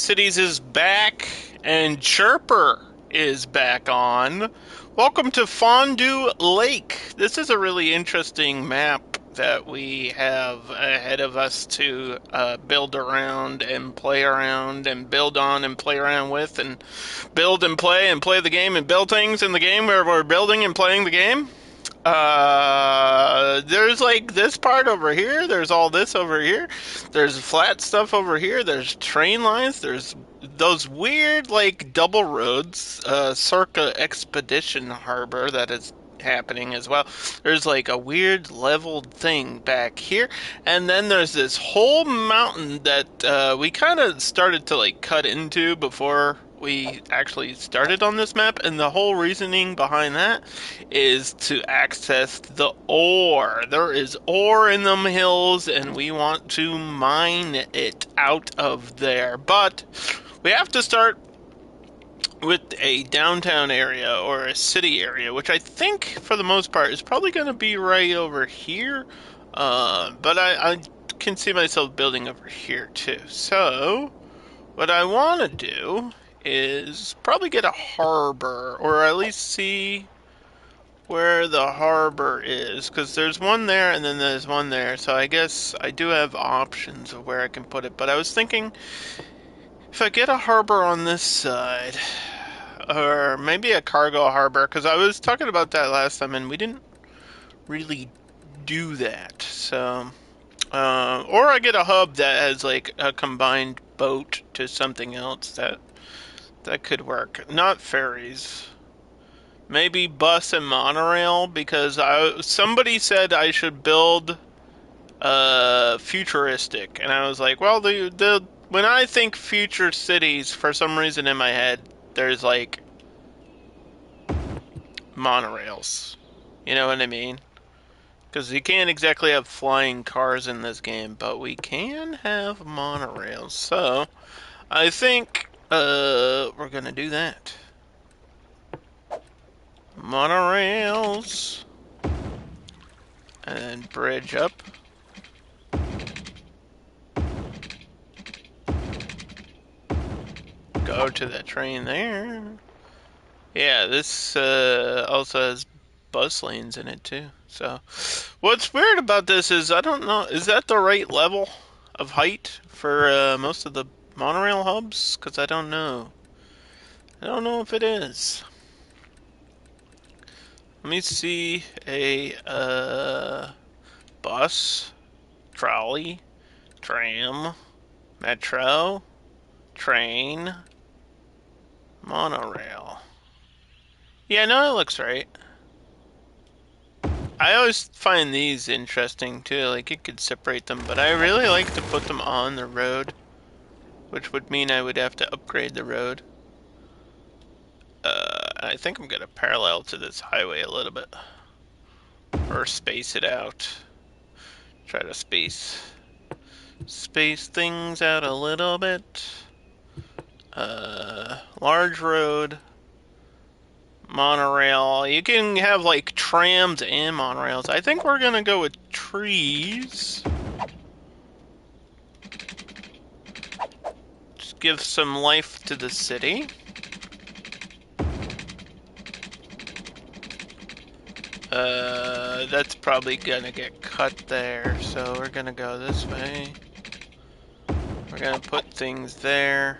Cities is back, and Chirper is back on. Welcome to Fondue Lake. This is a really interesting map that we have ahead of us to build around and play around and build on and play around with and build and play the game and build things in the game where we're building and playing the game. There's like this part over here. There's all this over here. There's flat stuff over here. There's train lines. There's those weird like double roads, circa Expedition Harbor that is happening as well. There's like a weird leveled thing back here, and then there's this whole mountain that we kind of started to like cut into before we actually started on this map, and the whole reasoning behind that is to access the ore. There is ore in them hills, and we want to mine it out of there. But we have to start with a downtown area or a city area, which I think for the most part is probably going to be right over here. But I can see myself building over here too. So what I want to do is probably get a harbor, or at least see where the harbor is, because there's one there and then there's one there, so I guess I do have options of where I can put it. But I was thinking, if I get a harbor on this side, or maybe a cargo harbor, because I was talking about that last time and we didn't really do that. So or I get a hub that has like a combined boat to something else. That could work. Not ferries. Maybe bus and monorail, because somebody said I should build futuristic, and I was like, well, the when I think future cities, for some reason in my head, there's like monorails. You know what I mean? Because you can't exactly have flying cars in this game, but we can have monorails. So I think we're gonna do that. Monorails. And bridge up. Go to the train there. Yeah, this also has bus lanes in it too. So, what's weird about this is I don't know, is that the right level of height for most of the monorail hubs? Because I don't know. I don't know if it is. Let me see a bus, trolley, tram, metro, train, monorail. Yeah, no, it looks right. I always find these interesting too, like you could separate them, but I really like to put them on the road, which would mean I would have to upgrade the road. I think I'm gonna parallel to this highway a little bit, or space it out. Try to space things out a little bit. Large road, monorail. You can have like trams and monorails. I think we're gonna go with trees. Just give some life to the city. That's probably gonna get cut there, so we're gonna go this way. We're gonna put things there.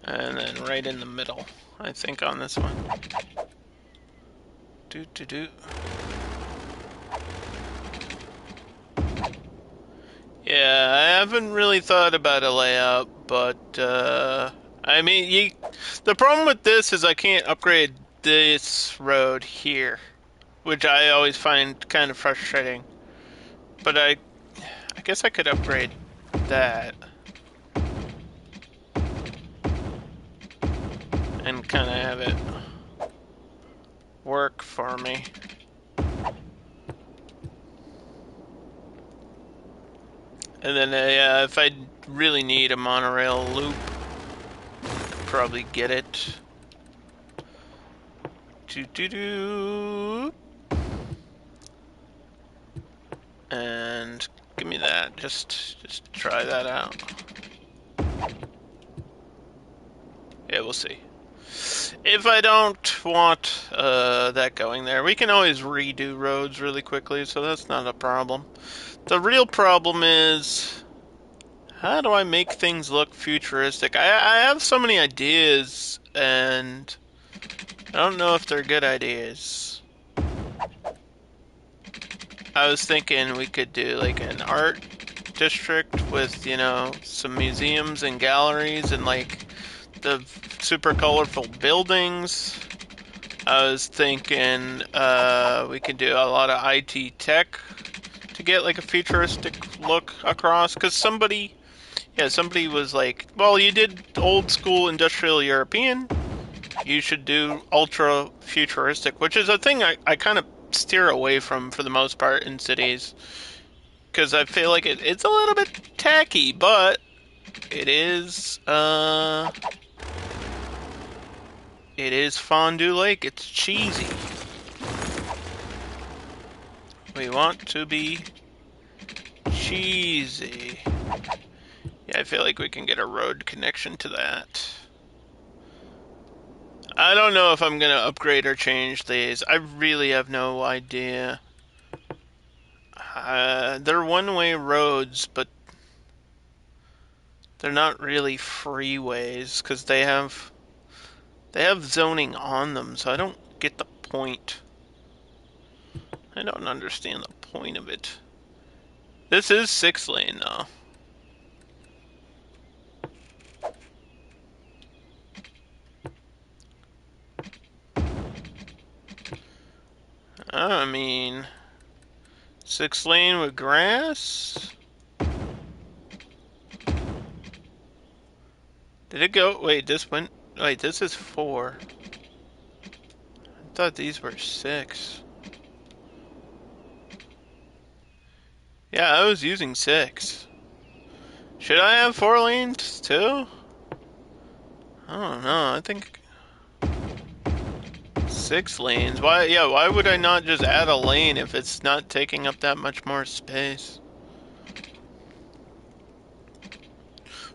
And then right in the middle, I think, on this one. Yeah, I haven't really thought about a layout, but I mean, the problem with this is I can't upgrade this road here, which I always find kind of frustrating. But I guess I could upgrade that and kind of have it work for me. And then if I really need a monorail loop, I could probably get it. And give me that. Just try that out. Yeah, we'll see. If I don't want that going there, we can always redo roads really quickly, so that's not a problem. The real problem is, how do I make things look futuristic? I have so many ideas, and I don't know if they're good ideas. I was thinking we could do like an art district with, you know, some museums and galleries and like the super colorful buildings. I was thinking we could do a lot of IT tech to get like a futuristic look across. Because somebody was like, well, you did old school industrial European. You should do ultra futuristic, which is a thing I kind of steer away from for the most part in cities. Because I feel like it's a little bit tacky, but it is, it is Fondue Lake. It's cheesy. We want to be cheesy. Yeah, I feel like we can get a road connection to that. I don't know if I'm going to upgrade or change these. I really have no idea. They're one-way roads, but they're not really freeways because they have zoning on them, so I don't get the point. I don't understand the point of it. This is 6-lane though. I mean, 6-lane with grass? Did it go? Wait, this went. Wait, this is 4. I thought these were 6. Yeah, I was using 6. Should I have 4 lanes too? I don't know. I think 6 lanes. Why? Yeah, why would I not just add a lane if it's not taking up that much more space?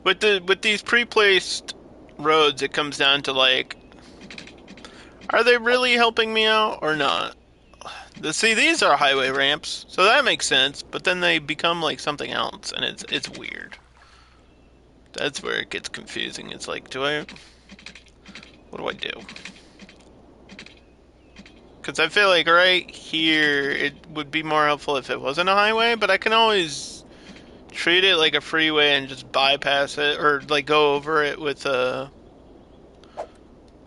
With these pre-placed roads, it comes down to like, are they really helping me out or not? See, these are highway ramps, so that makes sense. But then they become like something else, and it's weird. That's where it gets confusing. It's like, what do I do? Because I feel like right here, it would be more helpful if it wasn't a highway, but I can always treat it like a freeway and just bypass it, or like go over it with other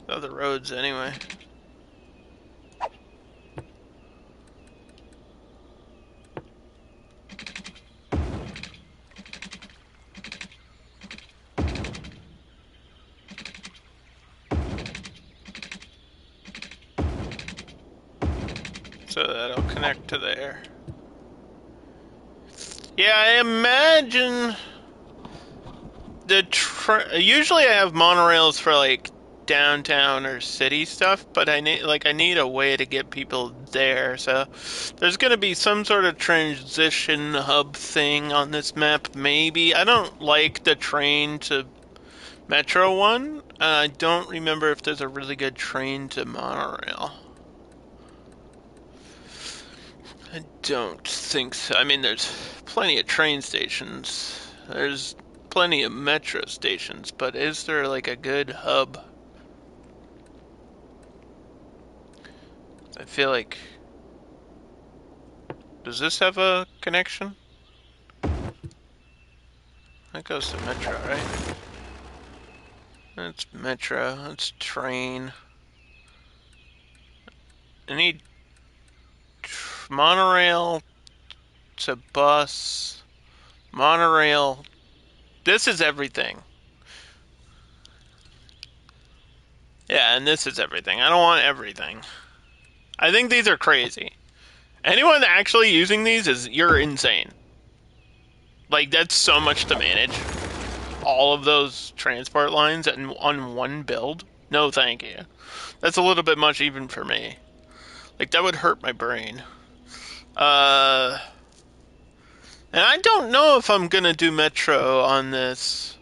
roads anyway. So that'll connect to there. Yeah, I imagine usually I have monorails for like downtown or city stuff, but I need a way to get people there. So there's going to be some sort of transition hub thing on this map maybe. I don't like the train to metro one. I don't remember if there's a really good train to monorail. I don't think so. I mean, there's plenty of train stations. There's plenty of metro stations, but is there like a good hub? I feel like... Does this have a connection? That goes to metro, right? That's metro. That's train. I need monorail to bus. Monorail. This is everything. Yeah, and this is everything. I don't want everything. I think these are crazy. Anyone actually using these you're insane. Like, that's so much to manage. All of those transport lines on one build? No, thank you. That's a little bit much even for me. Like, that would hurt my brain. And I don't know if I'm gonna do Metro on this.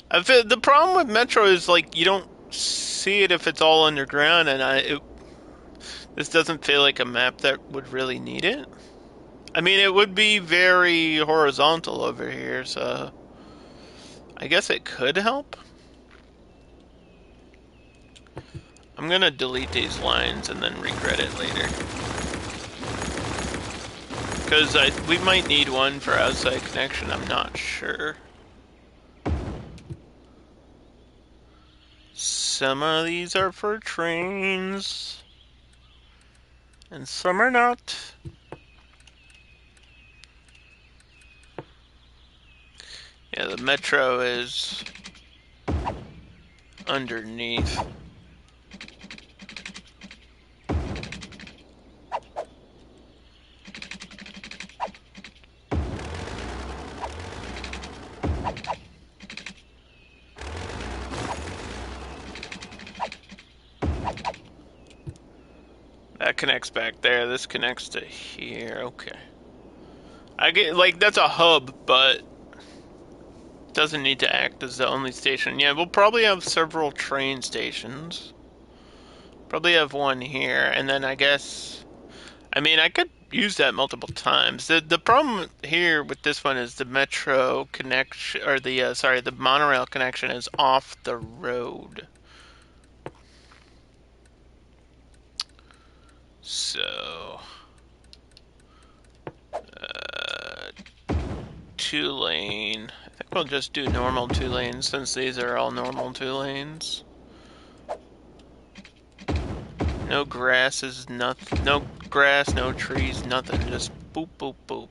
The problem with Metro is like you don't see it if it's all underground, and this doesn't feel like a map that would really need it. I mean, it would be very horizontal over here, so I guess it could help. I'm gonna delete these lines and then regret it later. Because we might need one for outside connection, I'm not sure. Some of these are for trains, and some are not. Yeah, the metro is underneath. That connects back there. This connects to here. Okay. I get like that's a hub, but doesn't need to act as the only station. Yeah, we'll probably have several train stations. Probably have one here, and then I guess I mean I could use that multiple times. The problem here with this one is the metro connection or the sorry, the monorail connection is off the road. So 2 lane. I think we'll just do normal 2 lanes since these are all normal 2 lanes. No grass is nothing. No grass, no trees, nothing. Just boop, boop, boop.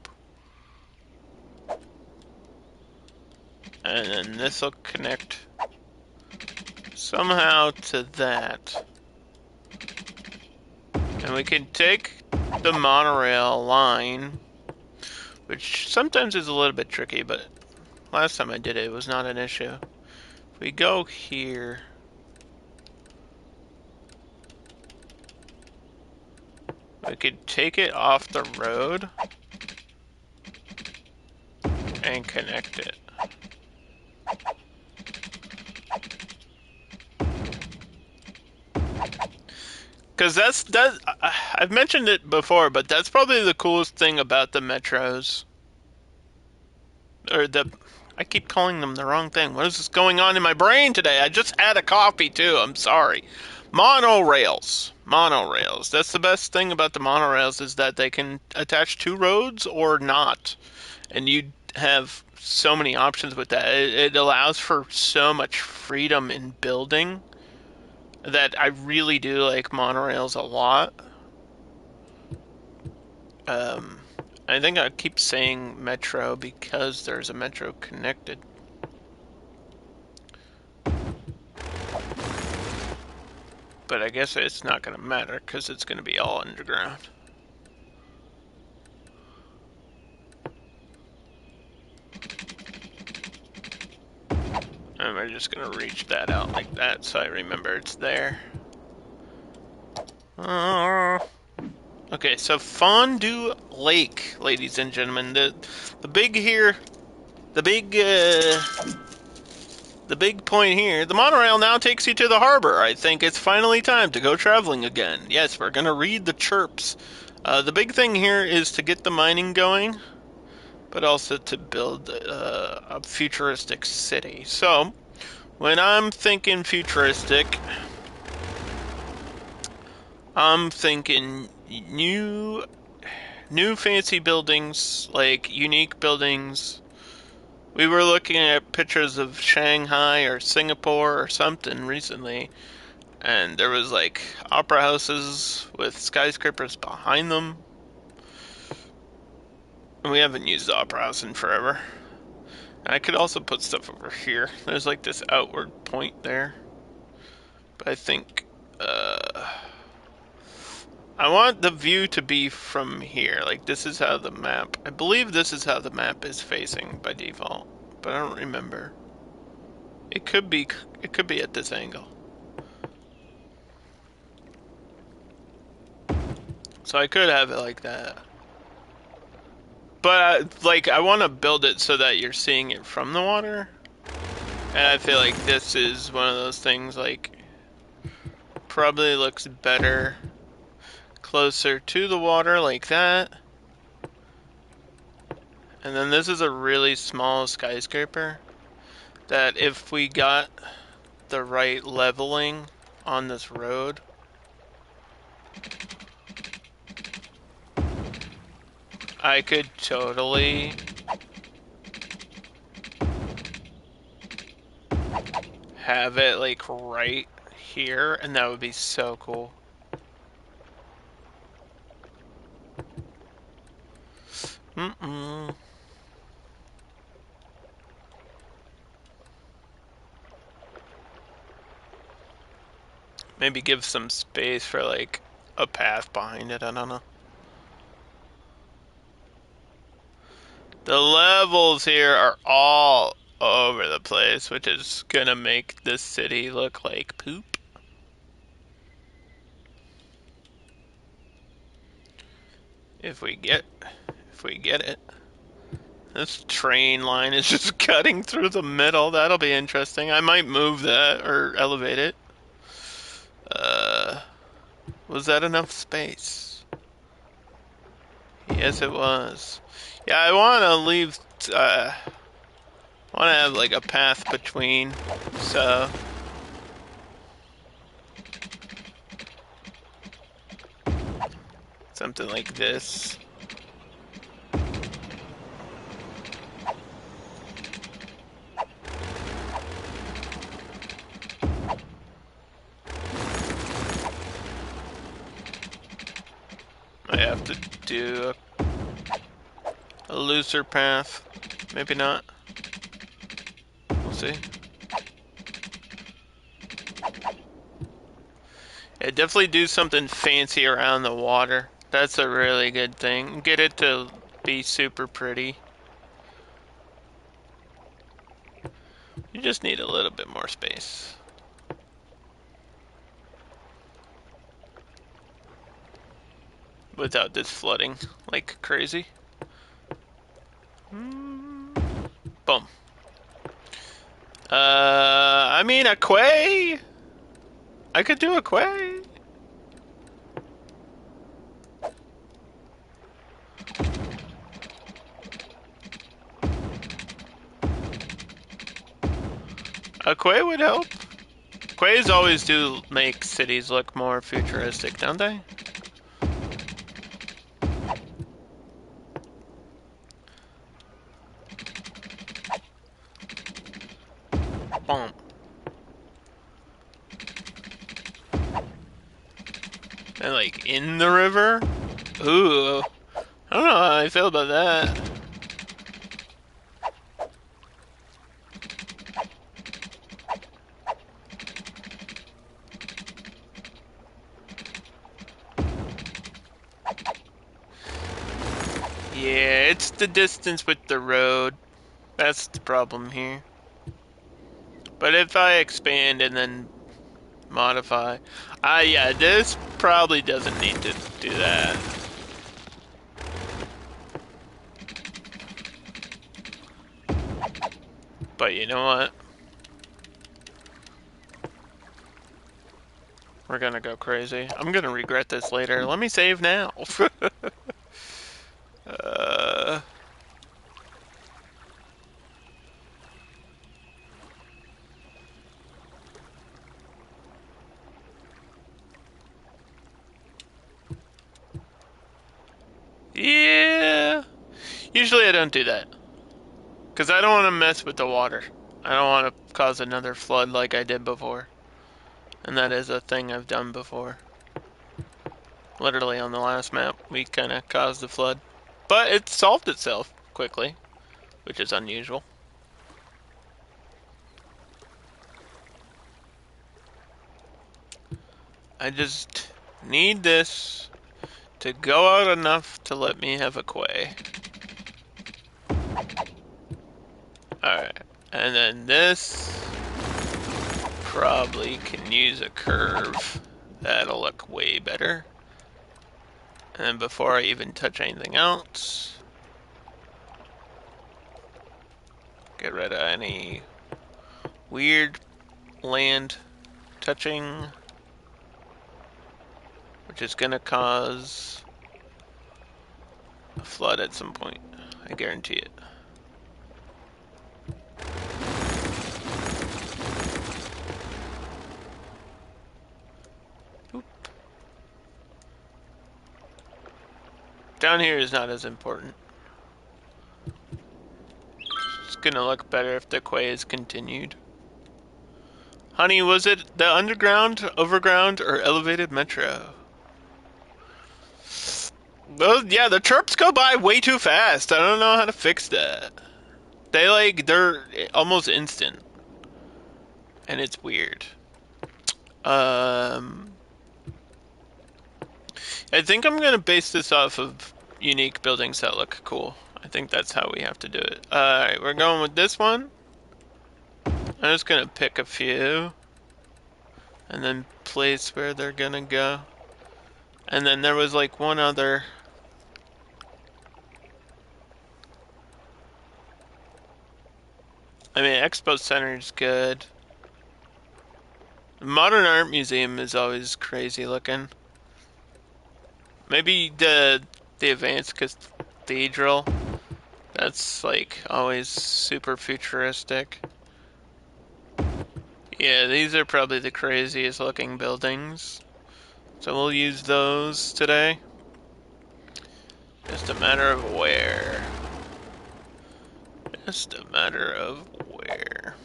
And then this will connect somehow to that. And we can take the monorail line, which sometimes is a little bit tricky, but last time I did it, it was not an issue. If we go here, we could take it off the road and connect it. Because I've mentioned it before, but that's probably the coolest thing about the metros. Or I keep calling them the wrong thing. What is this going on in my brain today? I just had a coffee too, I'm sorry. Monorails. Monorails. That's the best thing about the monorails is that they can attach to roads or not. And you have so many options with that. It allows for so much freedom in building that I really do like monorails a lot. I think I keep saying metro because there's a metro connected. But I guess it's not going to matter because it's going to be all underground. And we're just going to reach that out like that so I remember it's there. Okay, so Fondue Lake, ladies and gentlemen. The big here, the big point here, the monorail now takes you to the harbor. I think it's finally time to go traveling again. Yes, we're going to read the chirps. The big thing here is to get the mining going, but also to build a futuristic city. So, when I'm thinking futuristic, I'm thinking new fancy buildings, like unique buildings. We were looking at pictures of Shanghai or Singapore or something recently, and there was like opera houses with skyscrapers behind them. And we haven't used the opera house in forever. And I could also put stuff over here. There's like this outward point there. But I think I want the view to be from here. Like this is how the map, I believe this is how the map is facing by default, but I don't remember. It could be at this angle. So I could have it like that. But like, I want to build it so that you're seeing it from the water. And I feel like this is one of those things, like, probably looks better closer to the water like that. And then this is a really small skyscraper that if we got the right leveling on this road, I could totally have it like right here, and that would be so cool. Mm-mm. Maybe give some space for like a path behind it, I don't know. The levels here are all over the place, which is gonna make this city look like poop. If we get it. This train line is just cutting through the middle. That'll be interesting. I might move that or elevate it. Uh, was that enough space? Yes, it was. Yeah, I want to leave. I want to have like a path between. So something like this. I have to do a looser path. Maybe not. We'll see. Yeah, definitely do something fancy around the water. That's a really good thing. Get it to be super pretty. You just need a little bit more space. Without this flooding like crazy. Boom. I mean, a quay? I could do a quay. A quay would help. Quays always do make cities look more futuristic, don't they? Boom. And like in the river? Ooh. I don't know how I feel about that. Yeah, it's the distance with the road. That's the problem here. But if I expand and then modify... yeah, this probably doesn't need to do that. But you know what? We're gonna go crazy. I'm gonna regret this later. Let me save now. uh... Yeah. Usually I don't do that. Because I don't want to mess with the water. I don't want to cause another flood like I did before. And that is a thing I've done before. Literally on the last map, we kind of caused a flood. But it solved itself quickly, which is unusual. I just need this to go out enough to let me have a quay. Alright, and then this probably can use a curve. That'll look way better. And before I even touch anything else, Get rid of any weird land touching, which is gonna cause a flood at some point. I guarantee it. Oop. Down here is not as important. It's gonna look better if the quay is continued. Honey, was it the underground, overground, or elevated metro? Well, yeah, the chirps go by way too fast. I don't know how to fix that. They're almost instant. And it's weird. I think I'm gonna base this off of unique buildings that look cool. I think that's how we have to do it. Alright, we're going with this one. I'm just gonna pick a few. And then place where they're gonna go. And then there was like one other. I mean, Expo Center is good. The Modern Art Museum is always crazy looking. Maybe the Advanced Cathedral. That's like always super futuristic. Yeah, these are probably the craziest looking buildings. So we'll use those today. Just a matter of where. Just a matter of where.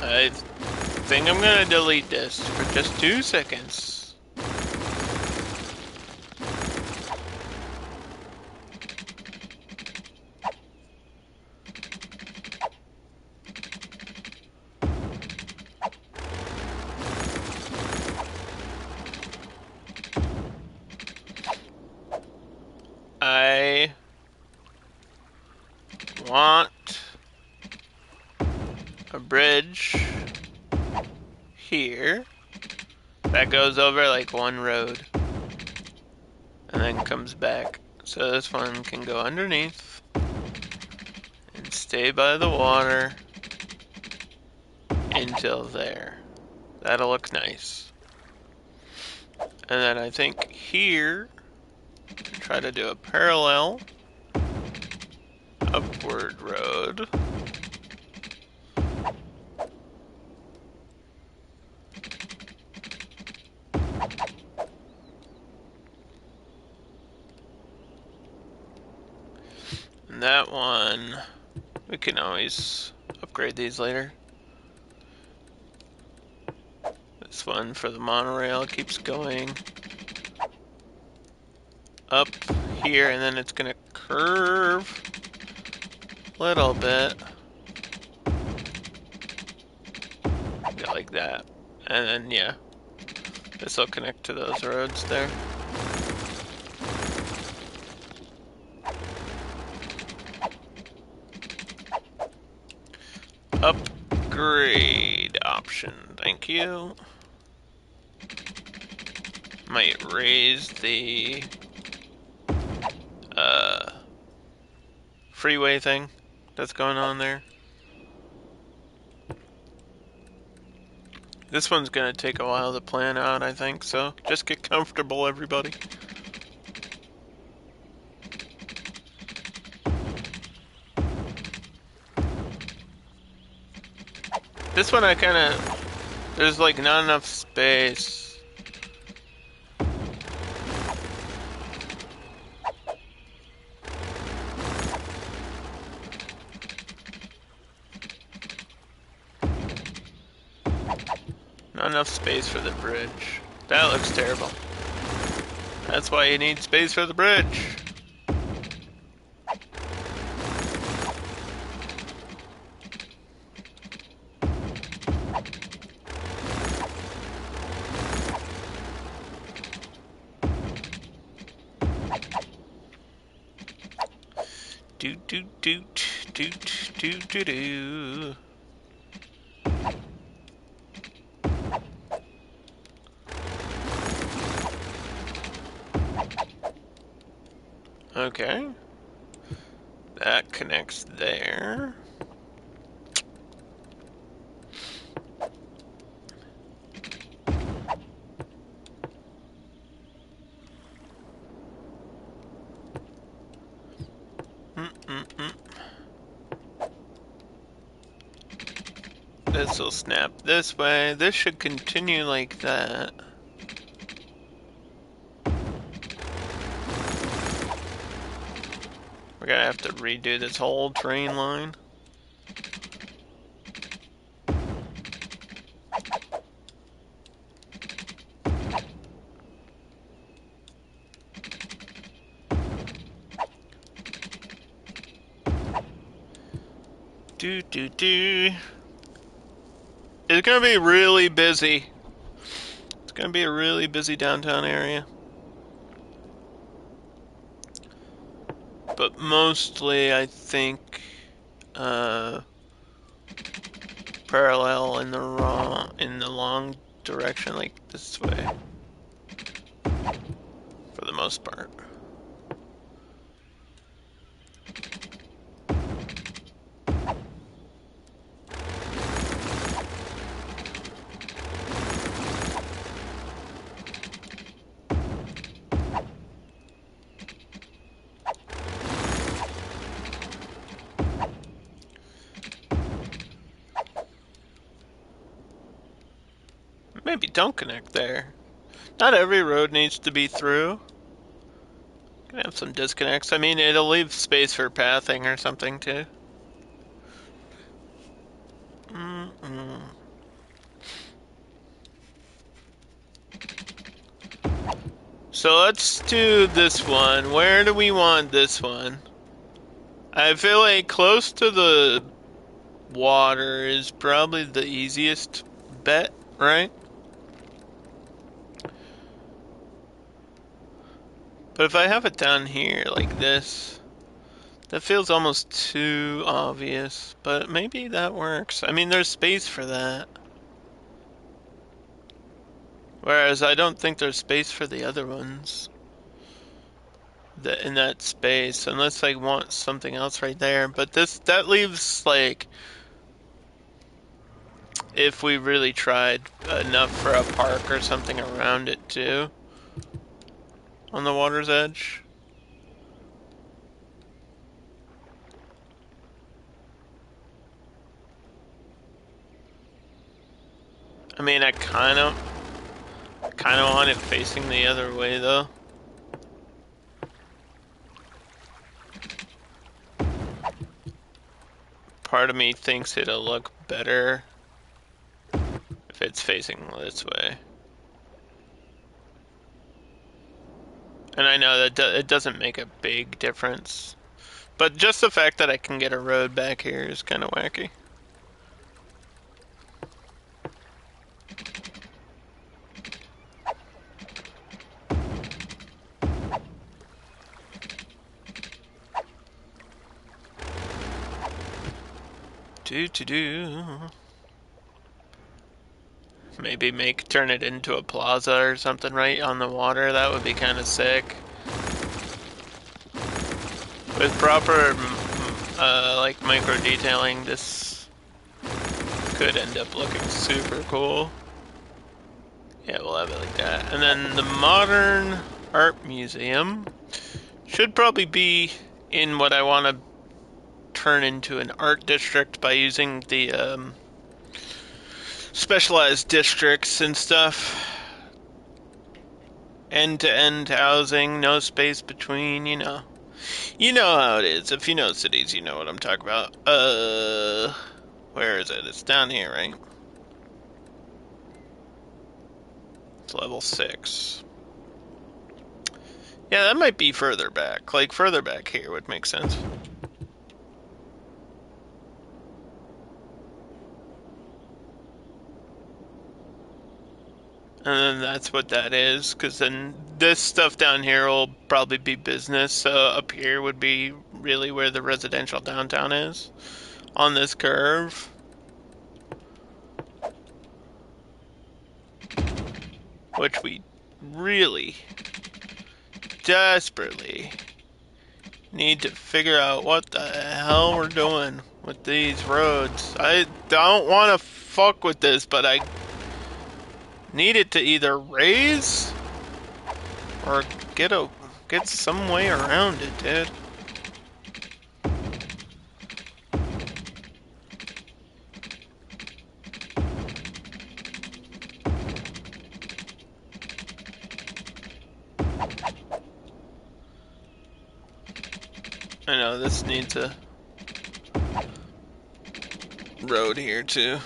I think I'm gonna delete this for just 2 seconds. I want a bridge here that goes over like one road and then comes back. So this one can go underneath and stay by the water until there. That'll look nice. And then I think here, try to do a parallel upward road. And that one, we can always upgrade these later. This one for the monorail keeps going up here, and then it's gonna curve a little bit. Yeah, like that. And then, yeah, this will connect to those roads there. Upgrade option, thank you. Might raise the freeway thing that's going on there. This one's gonna take a while to plan out, I think, so just get comfortable, everybody. This one there's like not enough space. Not enough space for the bridge. That looks terrible. That's why you need space for the bridge. Do. Okay. That connects there. This will snap this way. This should continue like that. We're gonna have to redo this whole train line. Do. It's gonna be really busy. It's gonna be a really busy downtown area. But mostly, I think, parallel in the long direction, like this way, for the most part. Maybe don't connect there. Not every road needs to be through. Can have some disconnects. I mean, it'll leave space for pathing or something too. So let's do this one. Where do we want this one? I feel like close to the water is probably the easiest bet, right? But if I have it down here like this, that feels almost too obvious. But maybe that works. I mean, there's space for that. Whereas I don't think there's space for the other ones in that space, unless I want something else right there. But that leaves, like, if we really tried enough for a park or something around it too, on the water's edge. I mean, I kind of want it facing the other way though. Part of me thinks it'll look better if it's facing this way. And I know that it doesn't make a big difference. But just the fact that I can get a road back here is kind of wacky. Do. Maybe turn it into a plaza or something right on the water. That would be kind of sick. With proper like micro detailing, this could end up looking super cool. Yeah, we'll have it like that. And then the modern art museum should probably be in what I want to turn into an art district by using the specialized districts and stuff. End-to-end housing, no space between, you know. You know how it is. If you know cities, you know what I'm talking about. Where is it? It's down here, right? It's level 6. Yeah, that might be further back. Like, further back here would make sense. And then that's what that is, because then this stuff down here will probably be business, so up here would be really where the residential downtown is, on this curve. Which we really, desperately Need to figure out what the hell we're doing with these roads. I don't want to fuck with this, but I need it to either raise or get some way around it, dude. I know this needs a road here too.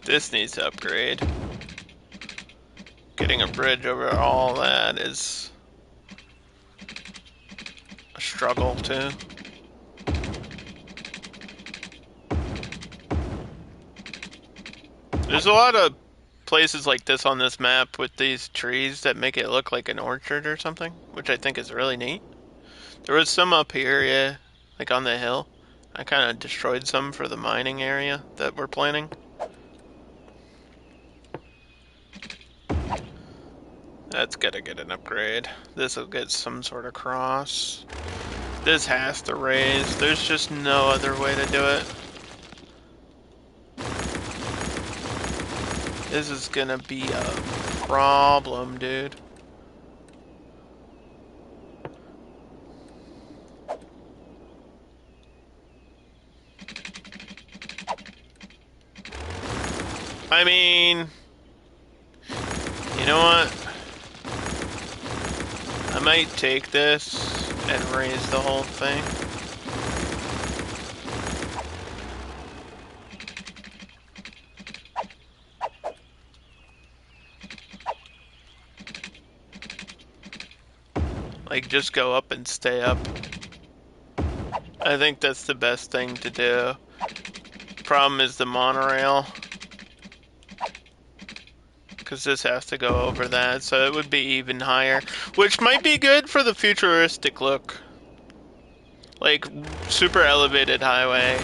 This needs to upgrade. Getting a bridge over all that is a struggle too. There's a lot of places like this on this map with these trees that make it look like an orchard or something, which I think is really neat. There was some up here, yeah, like on the hill. I kind of destroyed some for the mining area that we're planning. That's gotta get an upgrade. This will get some sort of cross. This has to raise. There's just no other way to do it. This is gonna be a problem, dude. I mean, you know what? I might take this and raise the whole thing. Like, just go up and stay up. I think that's the best thing to do. Problem is the monorail. Because this has to go over that, so it would be even higher. Which might be good for the futuristic look. Like, super elevated highway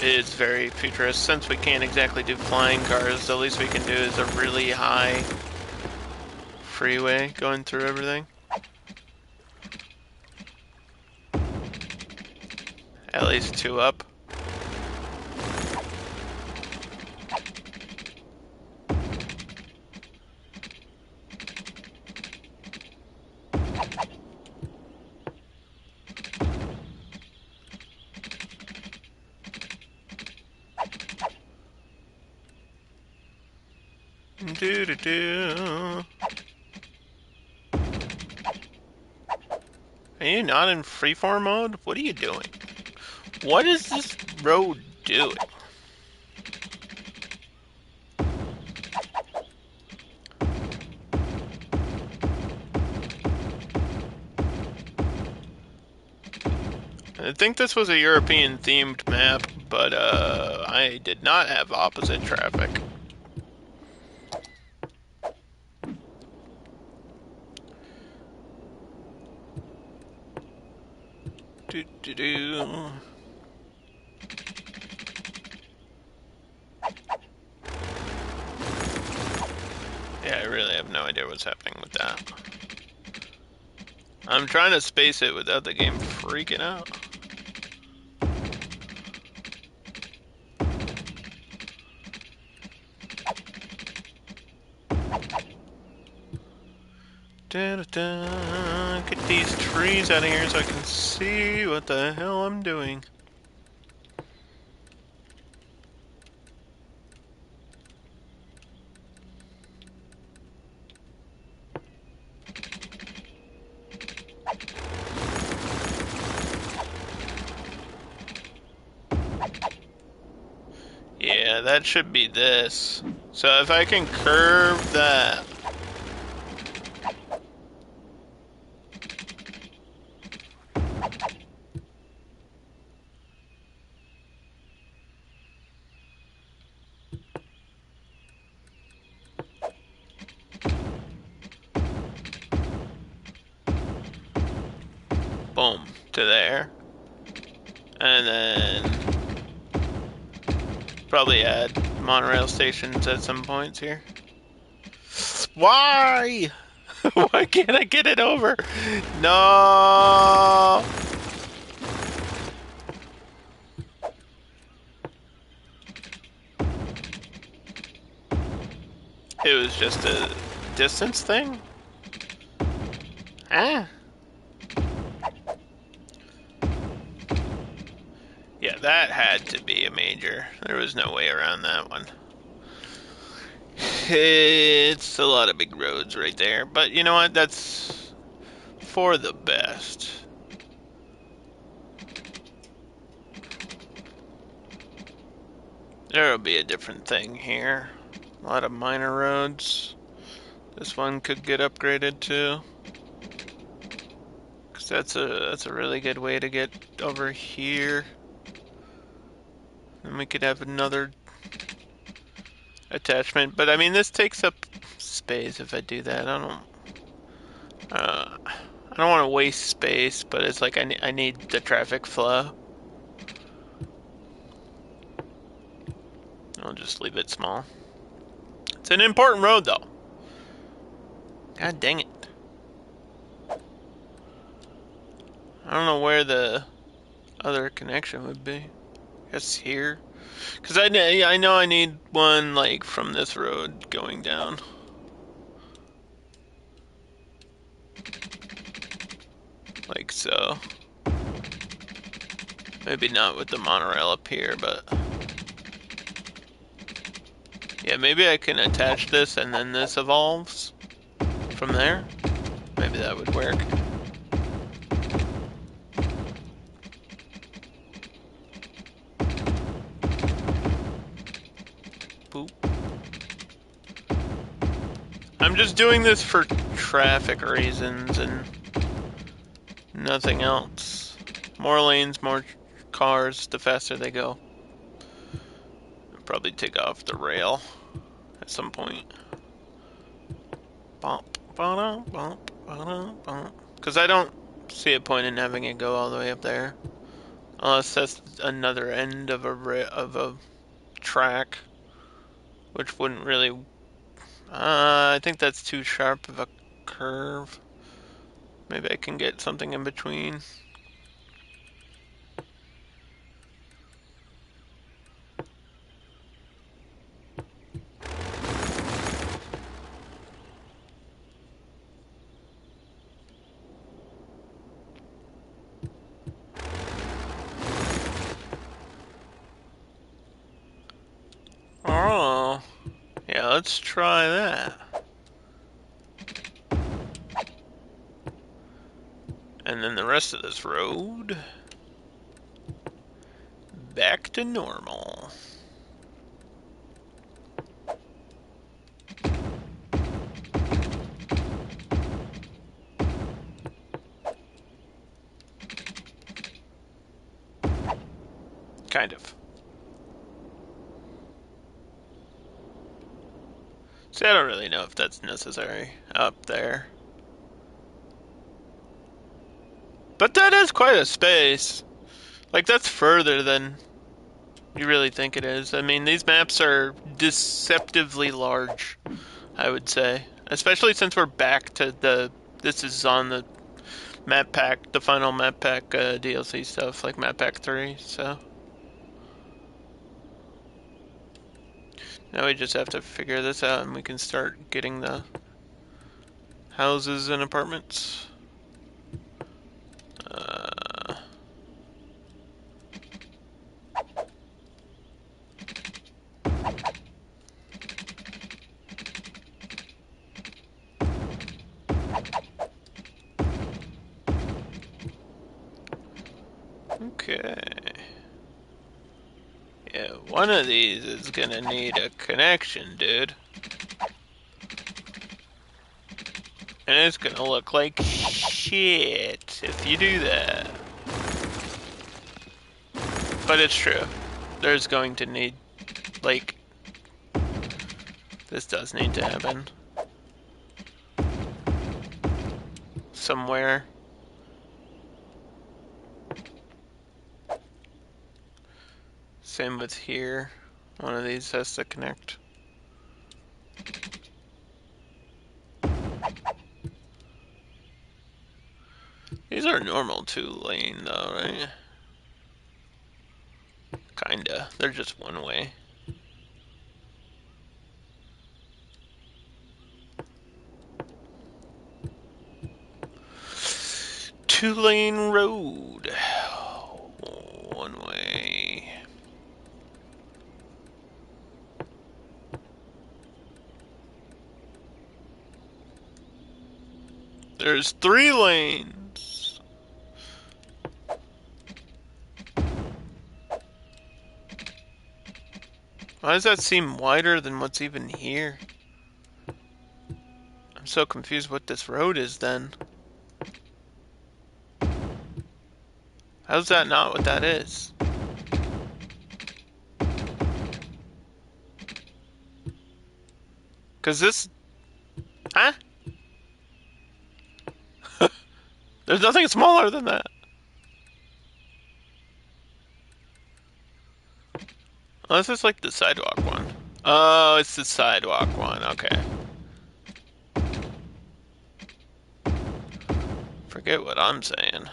is very futuristic. Since we can't exactly do flying cars, the least we can do is a really high freeway going through everything. At least 2 up. Do do do. Are you not in freeform mode? What are you doing? What is this road doing? I think this was a European themed map, but I did not have opposite traffic. Do do do. Yeah, I really have no idea what's happening with that. I'm trying to space it without the game freaking out. Da, da, da. Get these trees out of here so I can see what the hell I'm doing. Yeah, that should be this. So if I can curve that. Boom, to there. And then probably add monorail stations at some points here. Why? Why can't I get it over? No. It was just a distance thing? Ah. Yeah, that had to be a major. There was no way around that one. It's a lot of big roads right there, but you know what? That's for the best. There'll be a different thing here. A lot of minor roads. This one could get upgraded too. Cause that's a really good way to get over here. And we could have another attachment. But I mean, this takes up space if I do that. I don't want to waste space, but it's like I need the traffic flow. I'll just leave it small. It's an important road, though. God dang it. I don't know where the other connection would be. I guess here. Because I know I need one, like, from this road going down. Like so. Maybe not with the monorail up here, but... Yeah, maybe I can attach this and then this evolves from there. Maybe that would work. Boop. I'm just doing this for traffic reasons and nothing else. More lanes, more cars, the faster they go. I'll probably take off the rail at some point. Bump, bump, bump, bump, bump. Because I don't see a point in having it go all the way up there. Unless that's another end of a track. Which wouldn't really... I think that's too sharp of a curve. Maybe I can get something in between. Oh, yeah, let's try that. And then the rest of this road, back to normal. Kind of. See, I don't really know if that's necessary up there. But that is quite a space. Like, that's further than you really think it is. I mean, these maps are deceptively large, I would say. Especially since we're back to the... This is on the map pack, the final map pack DLC stuff, like map pack 3, so... Now we just have to figure this out and we can start getting the houses and apartments. Okay. Yeah, one of these is gonna need a connection, dude. And it's gonna look like shit if you do that. But it's true. There's going to need, like, this does need to happen. Somewhere. Same with here. One of these has to connect. These are normal 2-lane though, right? Kinda. They're just one way. Two-lane road. One way. There's 3 lanes. Why does that seem wider than what's even here? I'm so confused what this road is then. How's that not what that is? Cause this... Huh? There's nothing smaller than that. Oh, this is like the sidewalk one. Oh, it's the sidewalk one. Okay. Forget what I'm saying.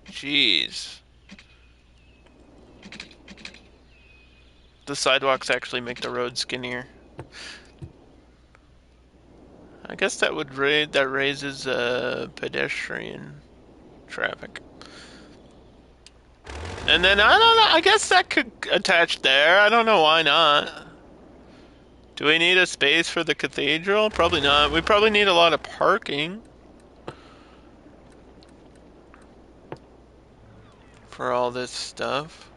Jeez. The sidewalks actually make the road skinnier. I guess that would raises pedestrian traffic. And then I don't know. I guess that could attach there. I don't know why not. Do we need a space for the cathedral? Probably not. We probably need a lot of parking for all this stuff.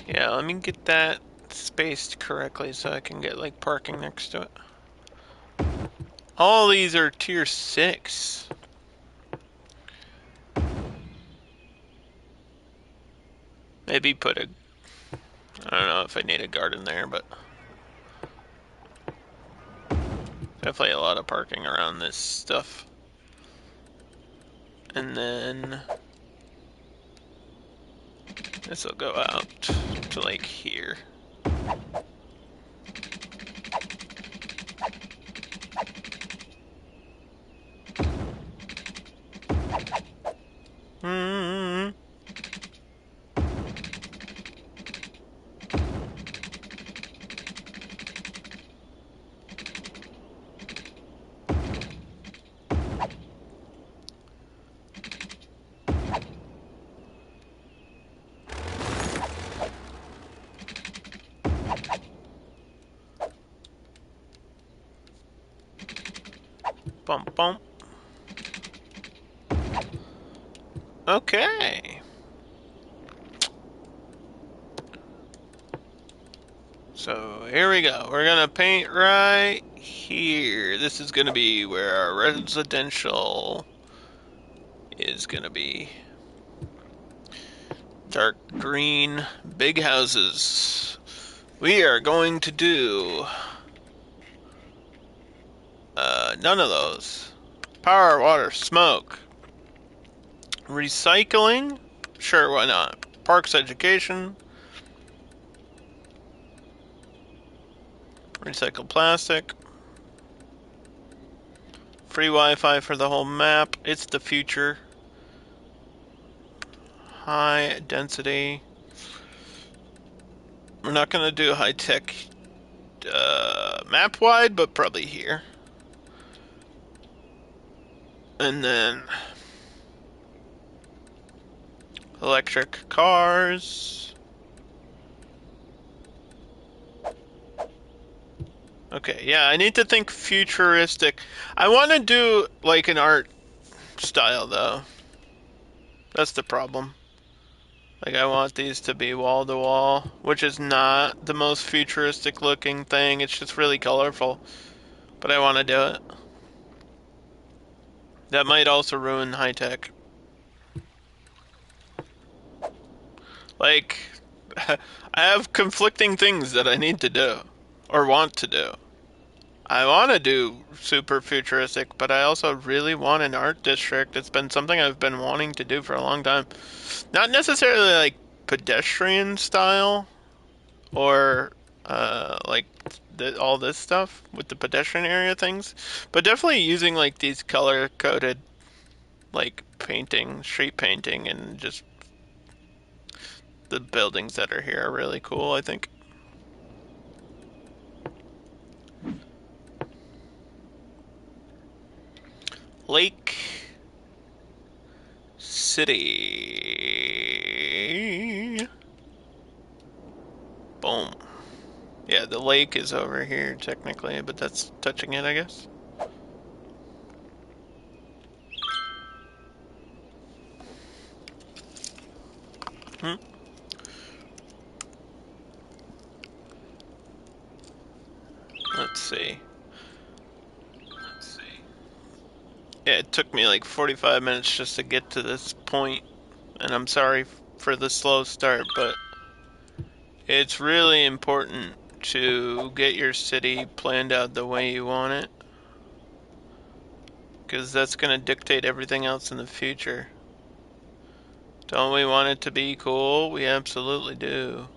Yeah, let me get that spaced correctly so I can get like parking next to it. All these are tier 6. Maybe put a... I don't know if I need a garden there, but... Definitely a lot of parking around this stuff. And then... this will go out to like here. Bump, bump. Okay. So here we go. We're gonna paint right here. This is gonna be where our residential is gonna be. Dark green, big houses. We are going to do none of those. Power, water, smoke. Recycling? Sure, why not? Parks, education. Recycle plastic. Free Wi-Fi for the whole map. It's the future. High density. We're not going to do high-tech map-wide, but probably here. And then... electric cars. Okay, yeah, I need to think futuristic. I want to do like an art style though. That's the problem. Like I want these to be wall to wall, which is not the most futuristic looking thing. It's just really colorful. But I want to do it. That might also ruin high tech. Like I have conflicting things that I need to do or want to do. I want to do super futuristic, but I also really want an art district. It's been something I've been wanting to do for a long time. Not necessarily like pedestrian style or like all this stuff with the pedestrian area things, but definitely using like these color coded like painting, street painting, and just the buildings that are here are really cool, I think. Lake City. Boom. Yeah, the lake is over here technically, but that's touching it, I guess. Hmm. Let's see. Yeah, it took me like 45 minutes just to get to this point, and I'm sorry for the slow start, but it's really important to get your city planned out the way you want it, because that's going to dictate everything else in the future. Don't we want it to be cool? We absolutely do.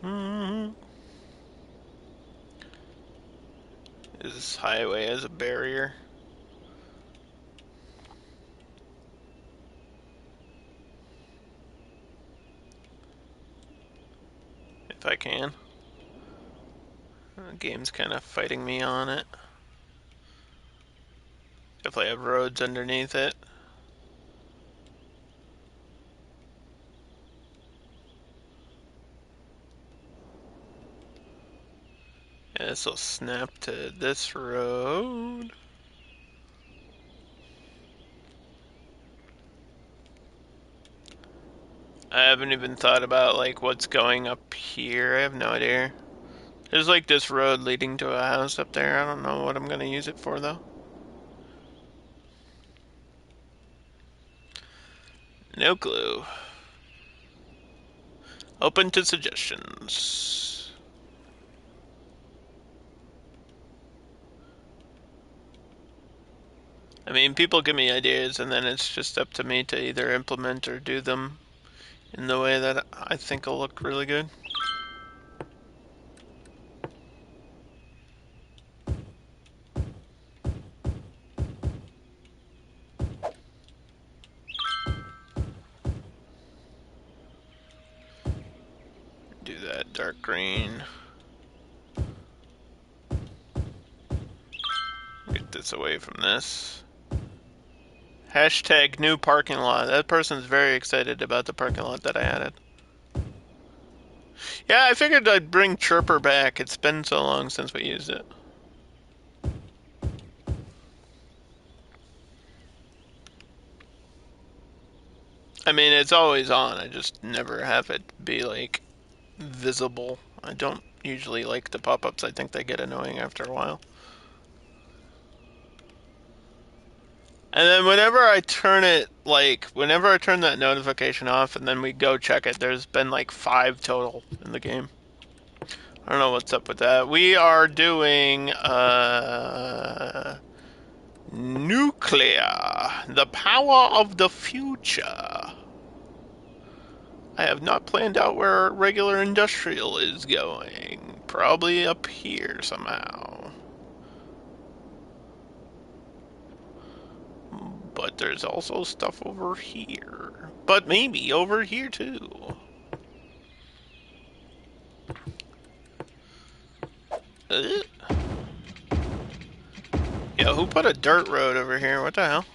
Mm-hmm. This highway as a barrier. If I can. The game's kind of fighting me on it. Definitely have roads underneath it. Yeah, this will snap to this road. I haven't even thought about like what's going up here. I have no idea. There's like this road leading to a house up there. I don't know what I'm gonna use it for though. No clue. Open to suggestions. I mean, people give me ideas and then it's just up to me to either implement or do them in the way that I think will look really good. Do that dark green. Get this away from this. Hashtag new parking lot. That person's very excited about the parking lot that I added. Yeah, I figured I'd bring Chirper back. It's been so long since we used it. I mean, it's always on. I just never have it be, like, visible. I don't usually like the pop-ups. I think they get annoying after a while. And then whenever I turn it, like, whenever I turn that notification off and then we go check it, there's been, like, 5 total in the game. I don't know what's up with that. We are doing, nuclear. The power of the future. I have not planned out where regular industrial is going. Probably up here somehow. But there's also stuff over here. But maybe over here too. Uh, yeah, who put a dirt road over here? What the hell?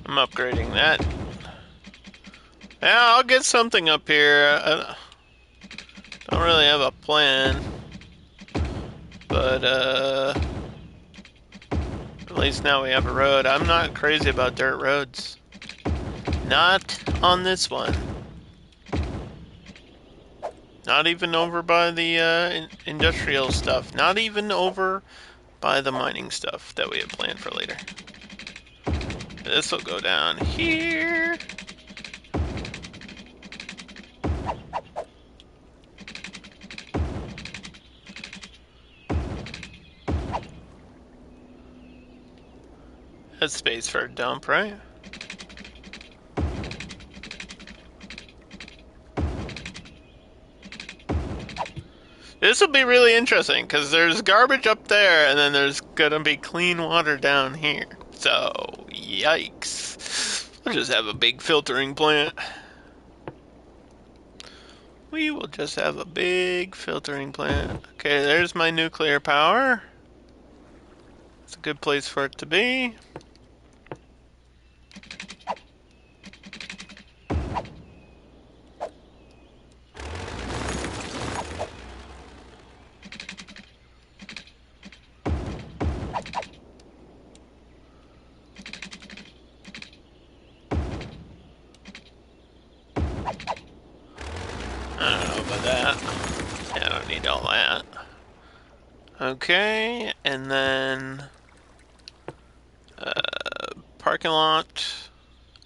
I'm upgrading that Yeah, I'll get something up here. I don't really have a plan, but at least now we have a road. I'm not crazy about dirt roads. Not on this one. Not even over by the industrial stuff. Not even over by the mining stuff that we have planned for later. This will go down here. That's space for a dump, right? This will be really interesting because there's garbage up there and then there's gonna be clean water down here. So, yikes. We'll just have a big filtering plant. We will just have a big filtering plant. Okay, there's my nuclear power. It's a good place for it to be. I don't know about that. Yeah, I don't need all that. Okay, and then parking lot.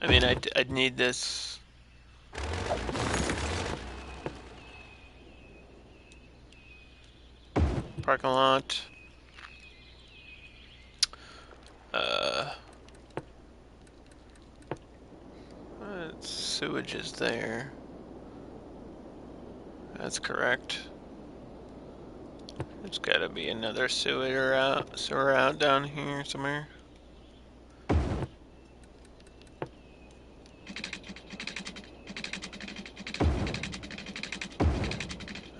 I mean, I'd need this. Parking lot. Uh, Sewage is there. That's correct. There's gotta be another sewer out down here somewhere.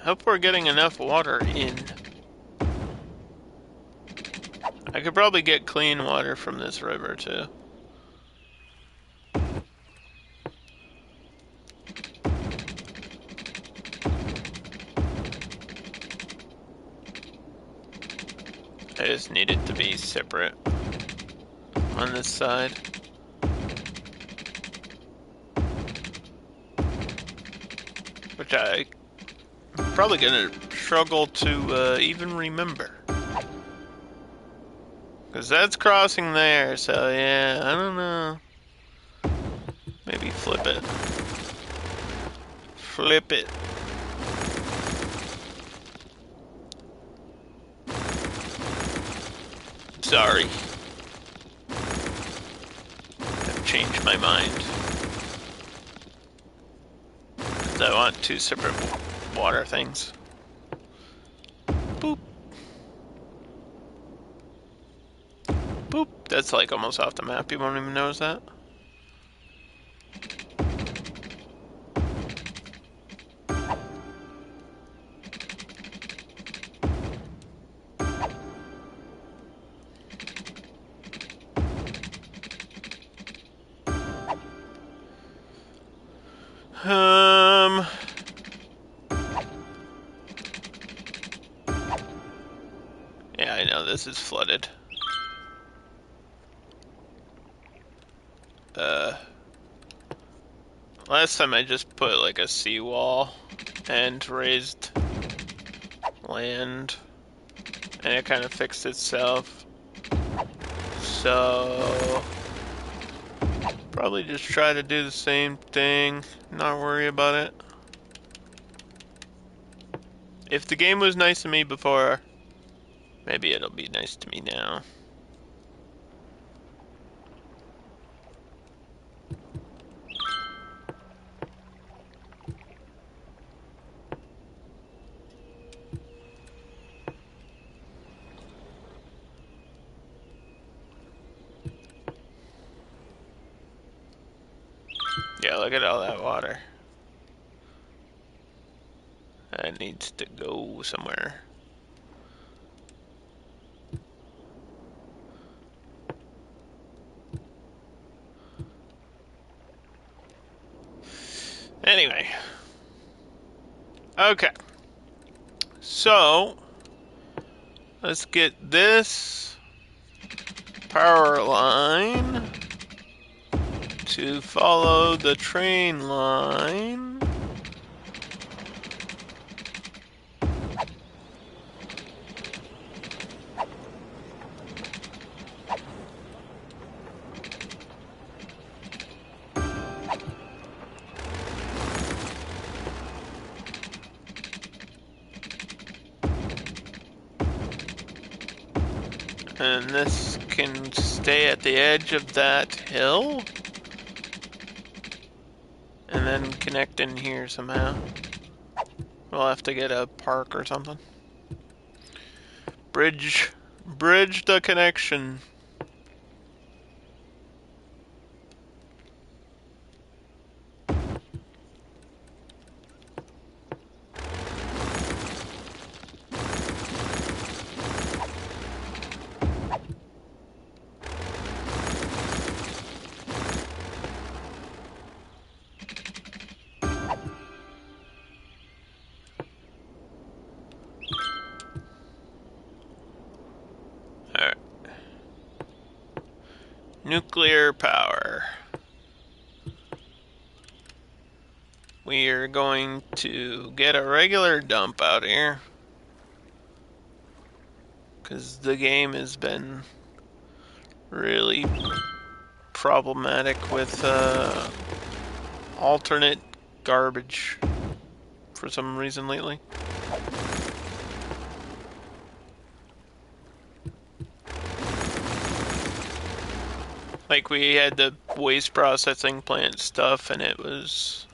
Hope we're getting enough water in. I could probably get clean water from this river too. I just need it to be separate on this side. Which I'm probably gonna struggle to even remember. Because that's crossing there, so yeah, I don't know. Maybe flip it. Flip it. Sorry. I've changed my mind. Because I want two separate water things. Boop. Boop. That's like almost off the map. You won't even notice that. Um... Yeah, I know this is flooded. Last time I just put like a seawall and raised land, and it kind of fixed itself. So probably just try to do the same thing, not worry about it. If the game was nice to me before, maybe it'll be nice to me now. Yeah, look at all that water. That needs to go somewhere. Anyway. Okay. So, let's get this power line to follow the train line. And this can stay at the edge of that hill. And then connect in here somehow. We'll have to get a park or something. Bridge the connection. Alright. Nuclear power. We are going to get a regular dump out here. Because the game has been really problematic with alternate garbage for some reason lately. Like we had the waste processing plant stuff and it was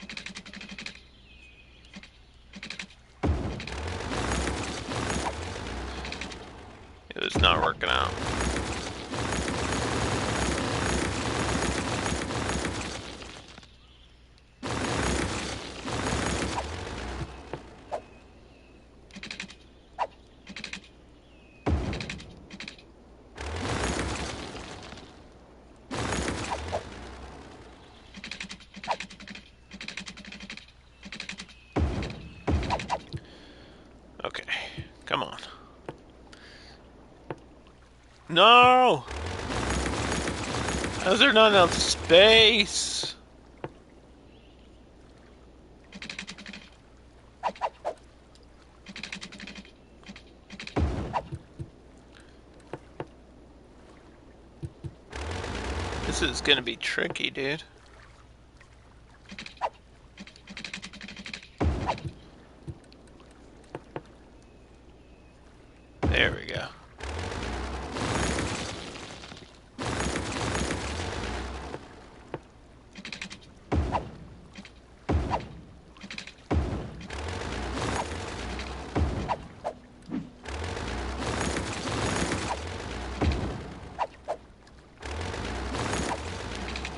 not working out. Okay, come on. No! How's there not enough space? This is gonna be tricky, dude. There we go.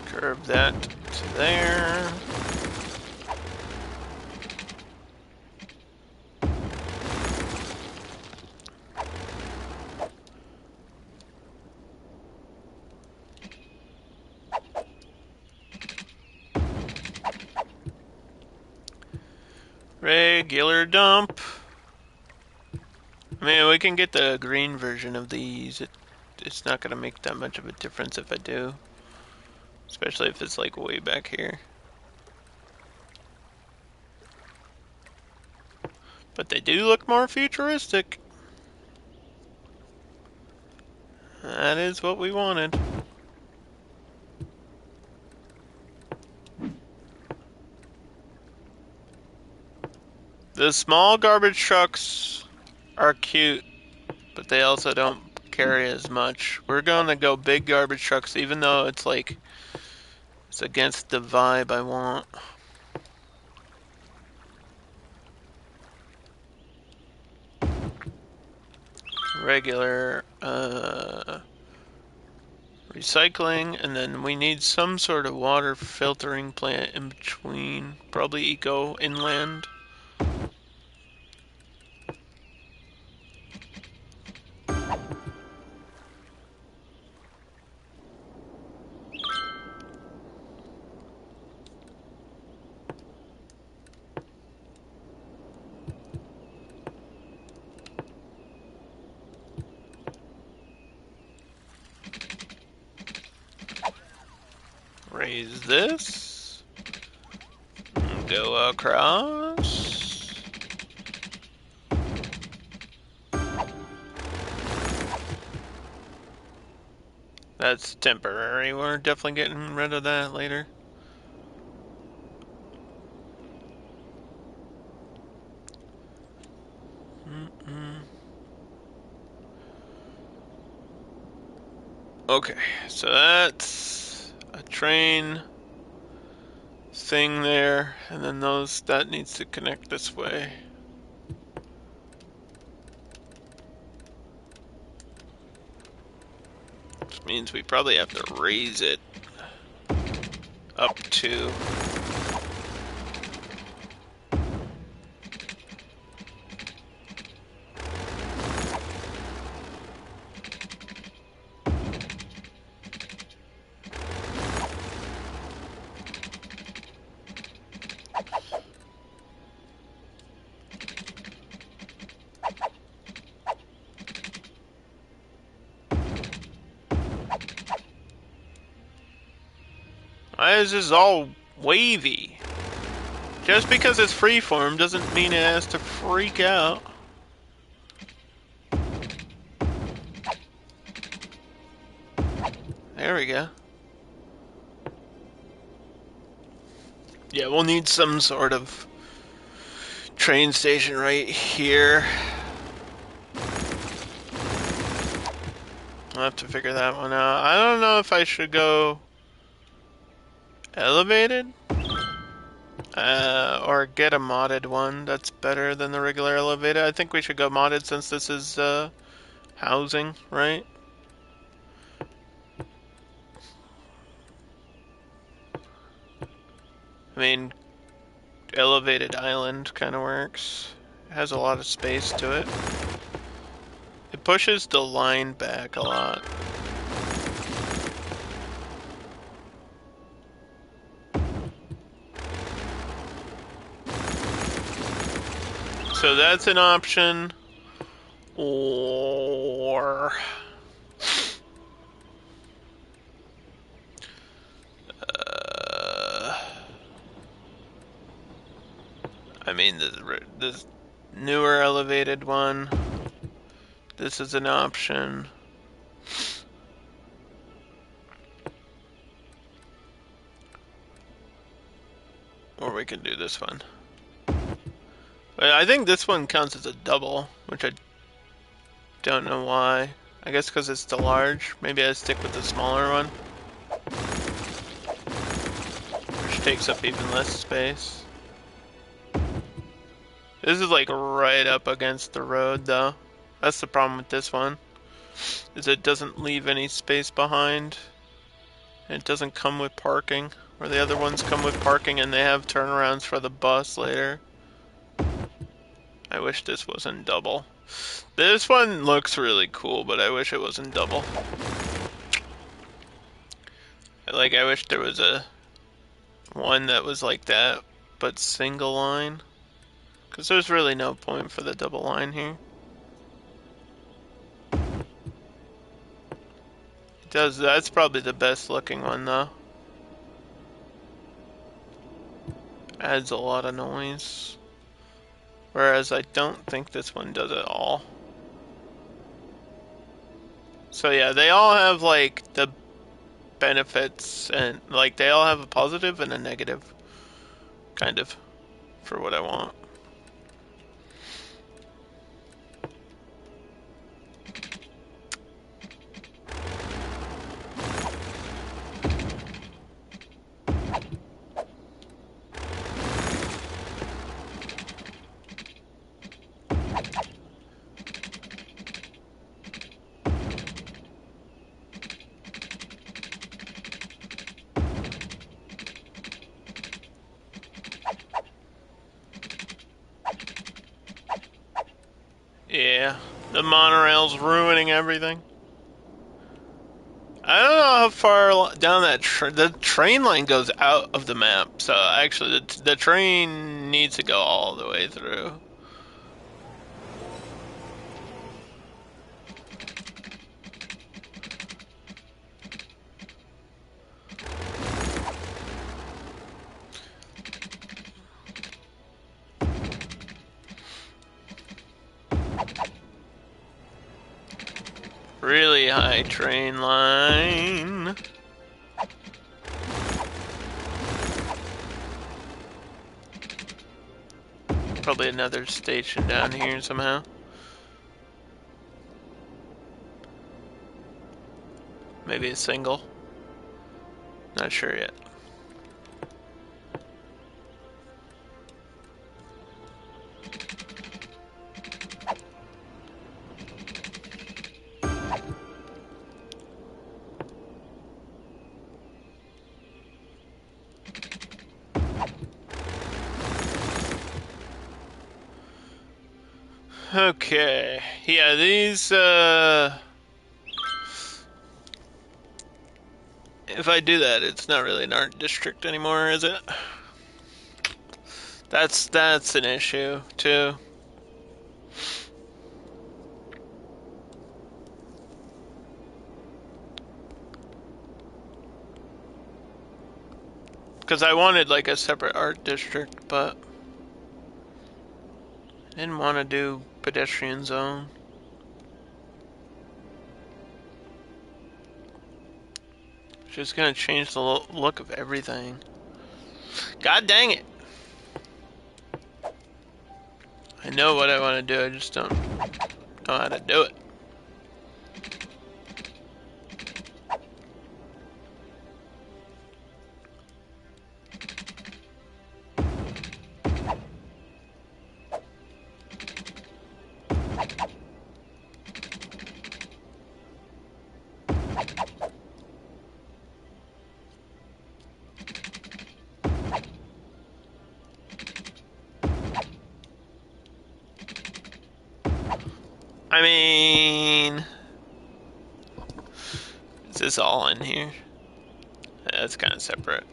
Curve that to there. Regular dump. I mean, we can get the green version of these. It's not gonna make that much of a difference if I do. Especially if it's like way back here. But they do look more futuristic. That is what we wanted. The small garbage trucks are cute, but they also don't carry as much. We're gonna go big garbage trucks, even though it's like it's against the vibe I want. Regular recycling, and then we need some sort of water filtering plant in between, probably eco inland. raise this. Go across. That's temporary. We're definitely getting rid of that later. Okay, so that's a train thing there, and then that needs to connect this way. Which means we probably have to raise it up to. Why is this all wavy? Just because it's freeform doesn't mean it has to freak out. There we go. Yeah, we'll need some sort of train station right here. I'll have to figure that one out. I don't know if I should go elevated or get a modded one. That's better than the regular elevated. I think we should go modded since this is housing, right? I mean, elevated island kind of works. It has a lot of space to it. It pushes the line back a lot. So that's an option. Or I mean the newer elevated one. This is an option. Or we can do this one. But I think this one counts as a double, which I don't know why. I guess because it's the large. Maybe I stick with the smaller one. Which takes up even less space. This is like right up against the road though. That's the problem with this one. Is it doesn't leave any space behind. And it doesn't come with parking. Where the other ones come with parking and they have turnarounds for the bus later. I wish this wasn't double. This one looks really cool, but I wish it wasn't double. Like, I wish there was a one that was like that, but single line. Because there's really no point for the double line here. It does, that's probably the best looking one though. Adds a lot of noise. Whereas I don't think this one does at all. So yeah, they all have like the benefits and like they all have a positive and a negative. Kind of. For what I want. Yeah, the monorail's ruining everything. I don't know how far down that the train line goes out of the map. So actually, the train needs to go all the way through. Really high train line. Probably another station down here somehow. Maybe a single. Not sure yet. Okay. Yeah, these, if I do that, it's not really an art district anymore, is it? That's an issue, too. Because I wanted, like, a separate art district, but I didn't want to do pedestrian zone. Just gonna change the look of everything. God dang it! I know what I want to do, I just don't know how to do it. I mean, is this all in here? That's kind of separate.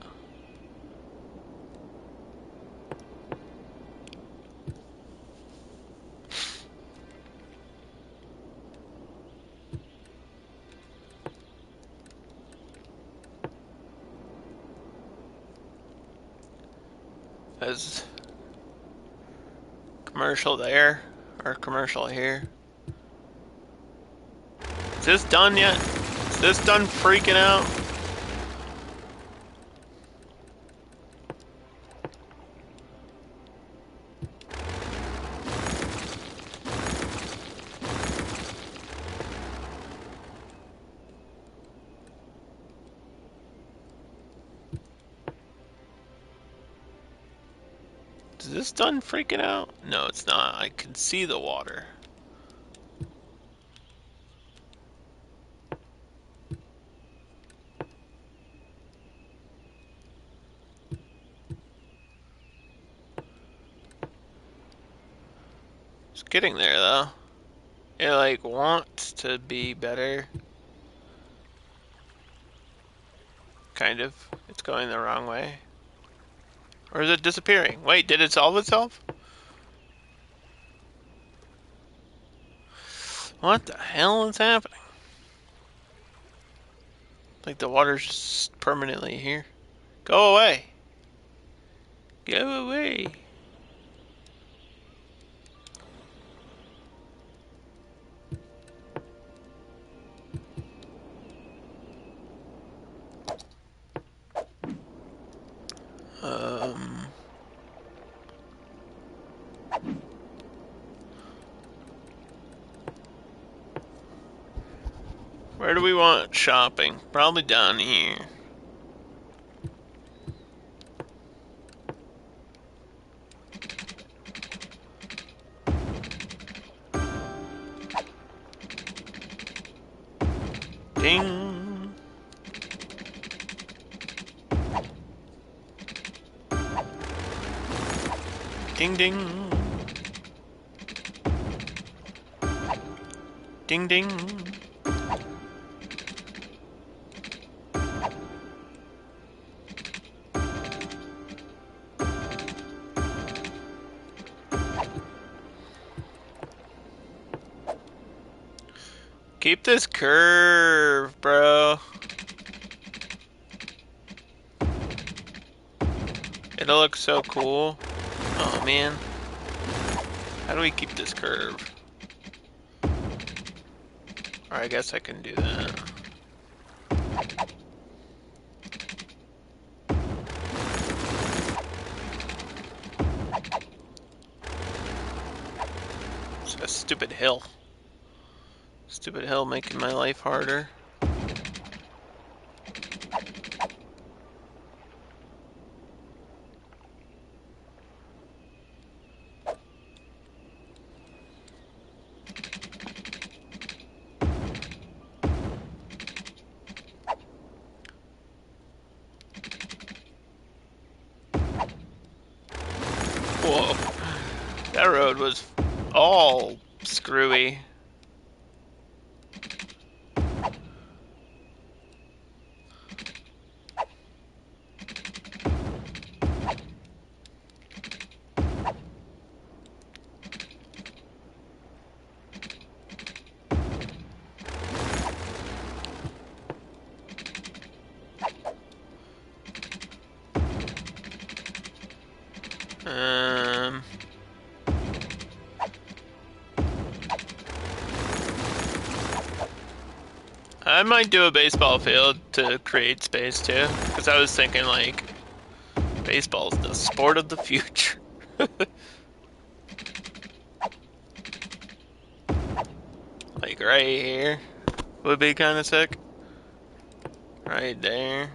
There's commercial there, or commercial here. Is this done yet? Is this done freaking out? Is this done freaking out? No, it's not. I can see the water. It's getting there, though. It, like, wants to be better. Kind of. It's going the wrong way. Or is it disappearing? Wait, did it solve itself? What the hell is happening? Like the water's just permanently here. Go away. Go away. Where do we want shopping? Probably down here. Ding. Ding ding. Ding ding. Keep this curve, bro. It'll look so cool. Oh man. How do we keep this curve? Or I guess I can do that. It's a stupid hill. Stupid hill making my life harder. Whoa. That road was all screwy. Um, I might do a baseball field to create space too, because I was thinking like baseball's the sport of the future. Like right here would be kind of sick. Right there.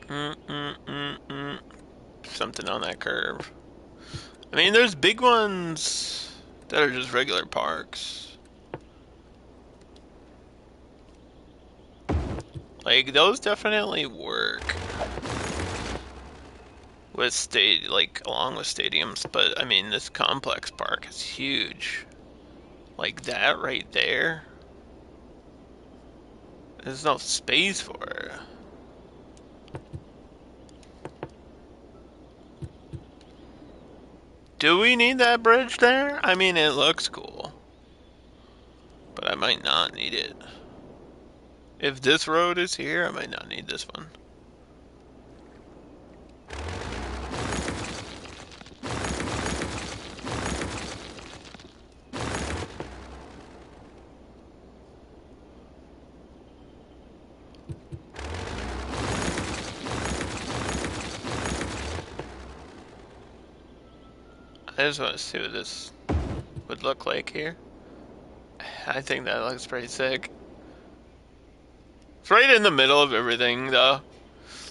Mm-mm-mm-mm. Something on that curve. I mean, there's big ones that are just regular parks. Like, those definitely work with like, along with stadiums, but I mean, this complex park is huge. Like that right there. There's no space for it. Do we need that bridge there? I mean, it looks cool, but I might not need it. If this road is here, I might not need this one. I just want to see what this would look like here. I think that looks pretty sick. It's right in the middle of everything, though.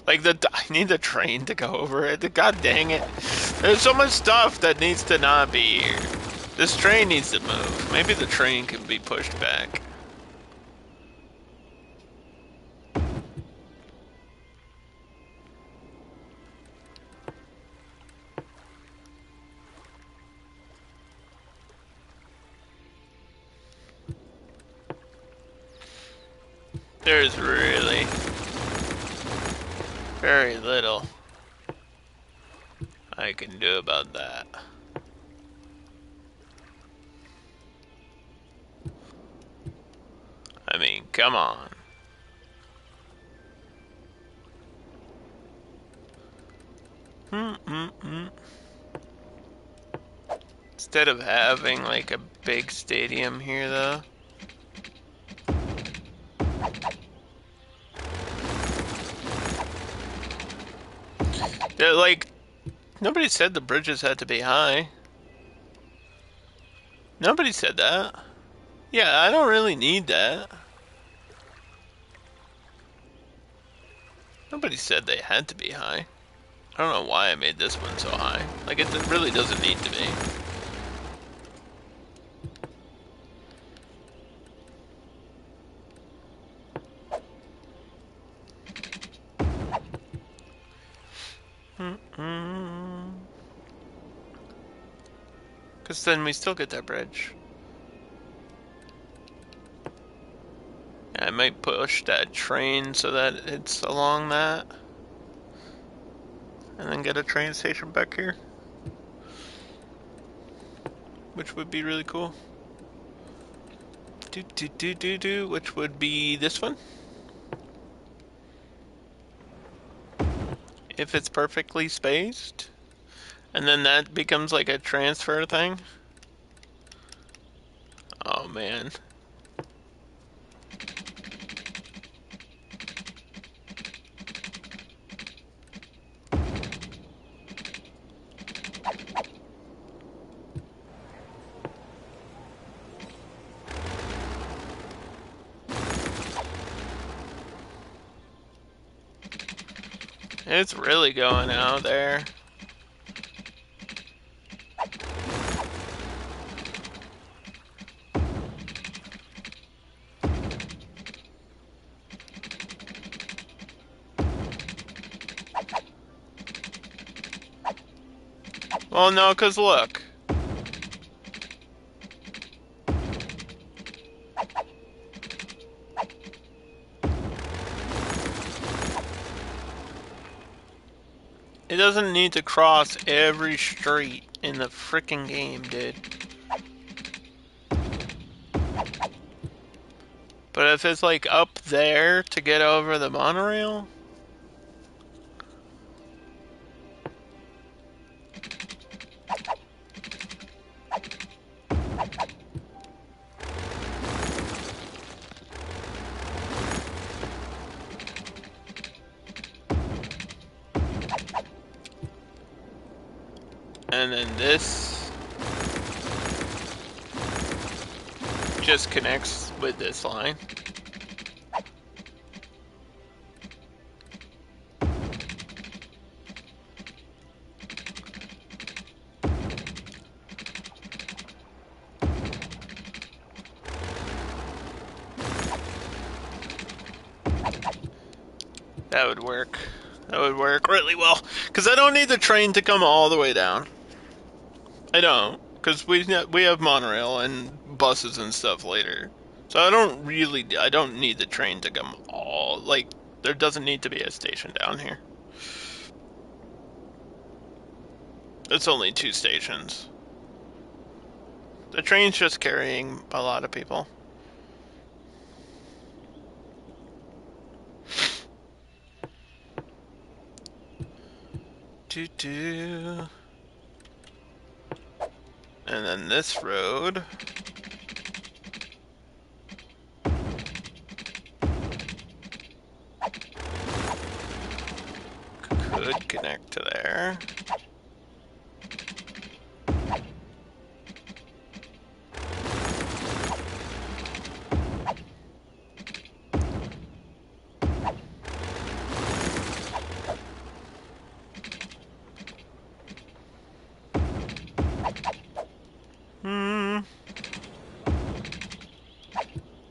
Like, I need the train to go over it. God dang it. There's so much stuff that needs to not be here. This train needs to move. Maybe the train can be pushed back. There's really very little I can do about that. I mean, come on. Instead of having like a big stadium here, though. They're like, nobody said the bridges had to be high. Nobody said that. Yeah, I don't really need that. Nobody said they had to be high. I don't know why I made this one so high. Like, it really doesn't need to be. Because then we still get that bridge. I might push that train so that it's along that. And then get a train station back here. Which would be really cool. Which would be this one. If it's perfectly spaced. And then that becomes like a transfer thing? Oh man. It's really going out there. Well, no, because look. It doesn't need to cross every street in the frickin' game, dude. But if it's like up there to get over the monorail, and then this just connects with this line. That would work. That would work really well. Because I don't need the train to come all the way down. I don't. Because we have monorail and buses and stuff later. So I don't need the train to come all, like, there doesn't need to be a station down here. It's only 2 stations. The train's just carrying a lot of people. Doo-doo. And then this road could connect to there.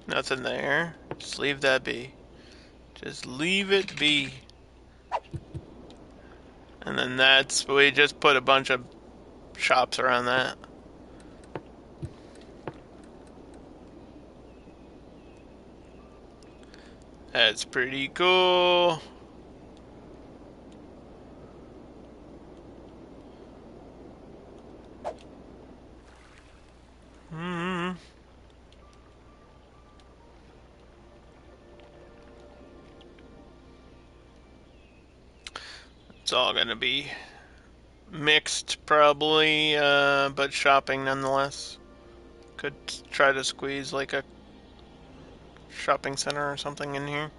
Nothing there. Just leave that be. Just leave it be. And then we just put a bunch of shops around that. That's pretty cool. It's all gonna be mixed probably, but shopping nonetheless. Could try to squeeze like a shopping center or something in here.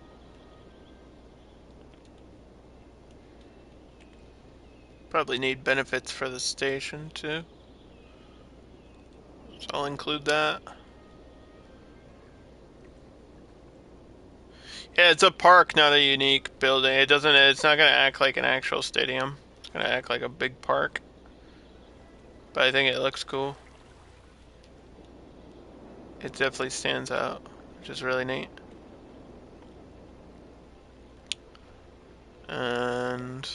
Probably need benefits for the station too. So I'll include that. Yeah, it's a park, not a unique building. It's not gonna act like an actual stadium. It's gonna act like a big park. But I think it looks cool. It definitely stands out, which is really neat. And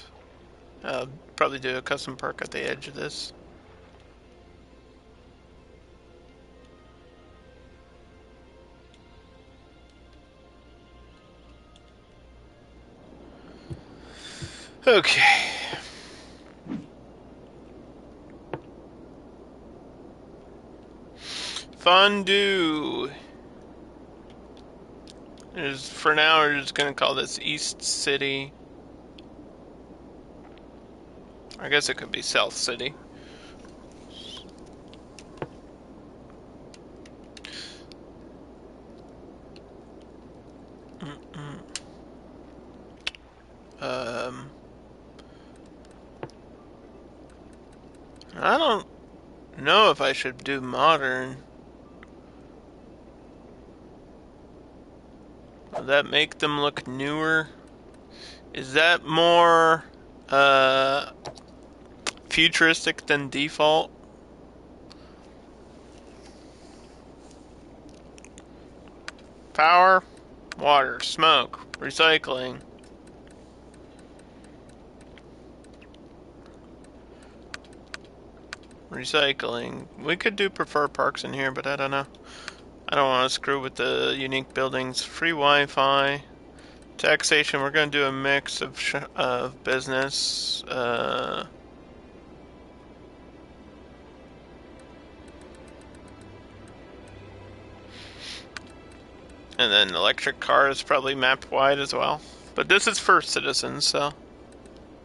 I'll probably do a custom park at the edge of this. Okay. Fondue. For now, we're just gonna call this East City. I guess it could be South City. Um, I don't know if I should do modern. Will that make them look newer? Is that more uh, futuristic than default? Power, water, smoke, recycling. Recycling. We could do prefer parks in here, but I don't know. I don't want to screw with the unique buildings. Free Wi-Fi. Taxation, we're going to do a mix of business. And then electric cars probably map wide as well. But this is for citizens, so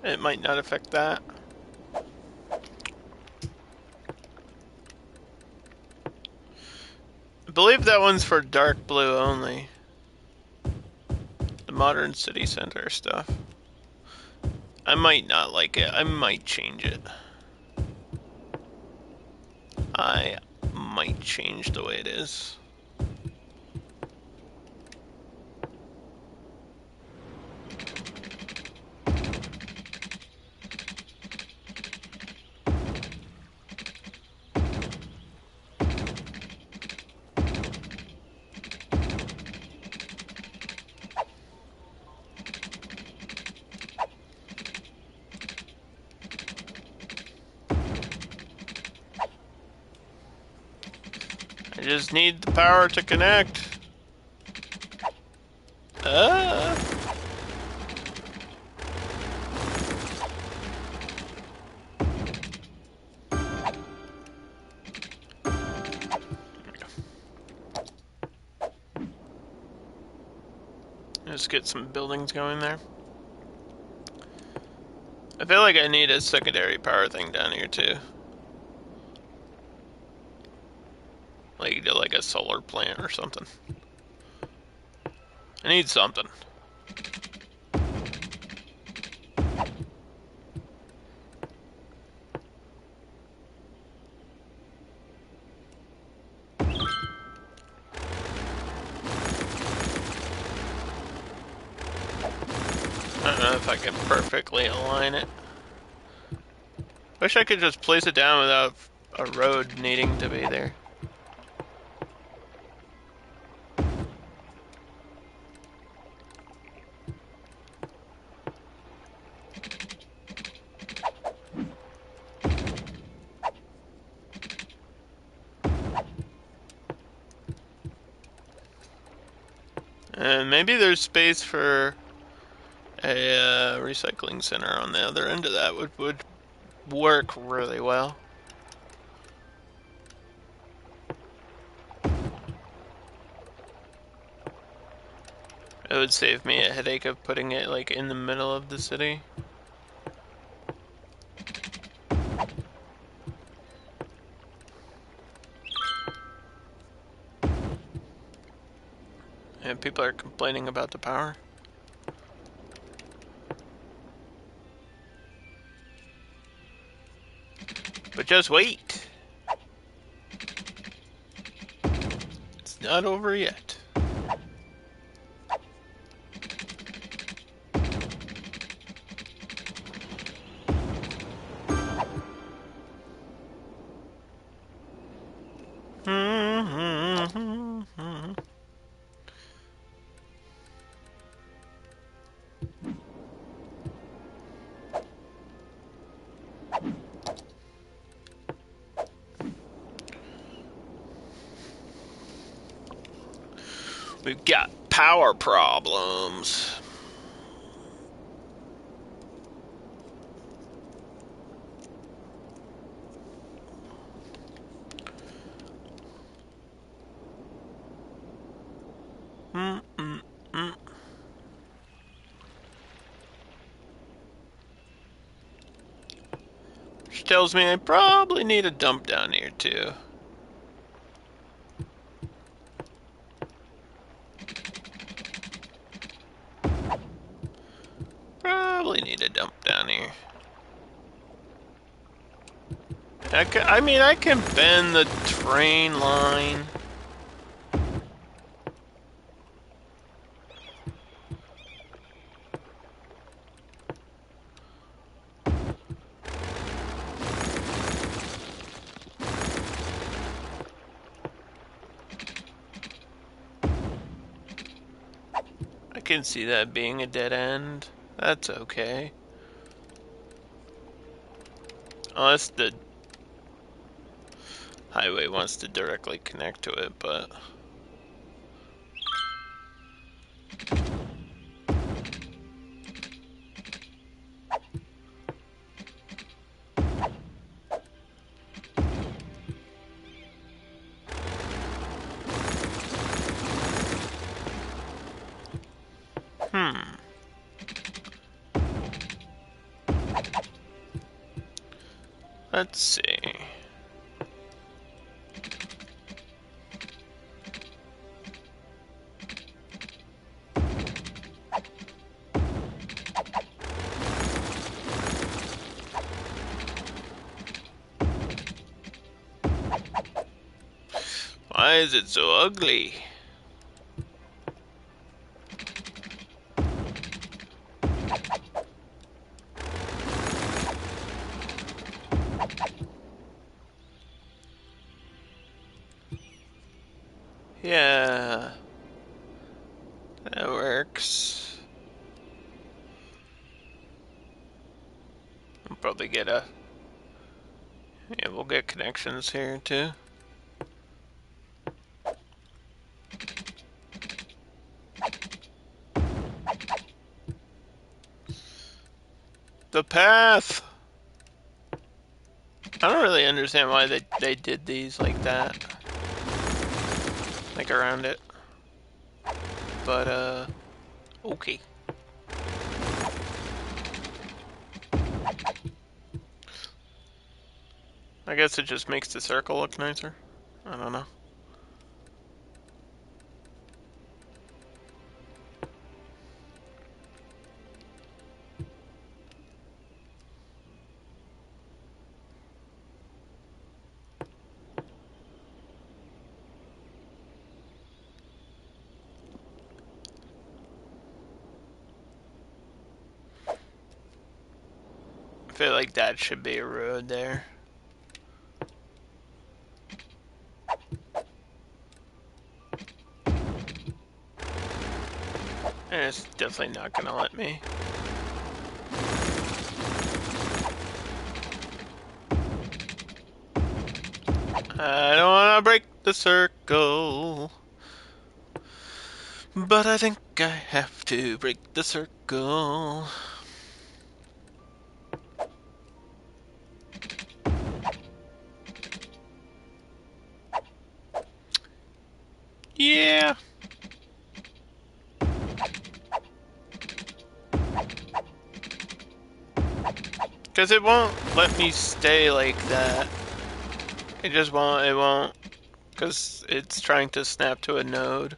it might not affect that. I believe that one's for dark blue only. The modern city center stuff. I might not like it. I might change it. I might change the way it is. I just need the power to connect. Uh. Let's get some buildings going there. I feel like I need a secondary power thing down here too. Like a solar plant or something. I need something. I don't know if I can perfectly align it. Wish I could just place it down without a road needing to be there. And maybe there's space for a recycling center on the other end of that would work really well. It would save me a headache of putting it like in the middle of the city. And people are complaining about the power. But just wait. It's not over yet. We've got power problems. Which tells me I probably need a dump down here too. Probably need a dump down here. I mean, I can bend the train line. I can see that being a dead end. That's okay. Unless the highway wants to directly connect to it, but... Let's see. Why is it so ugly? Yeah, that works. I'll probably get a... Yeah, we'll get connections here too. The path! I don't really understand why they did these like that. Like around it. But, okay. I guess it just makes the circle look nicer. I don't know. I feel like that should be a road there. And it's definitely not gonna let me. I don't wanna break the circle. But I think I have to break the circle. Yeah. Because it won't let me stay like that. It just won't, it won't. Because it's trying to snap to a node.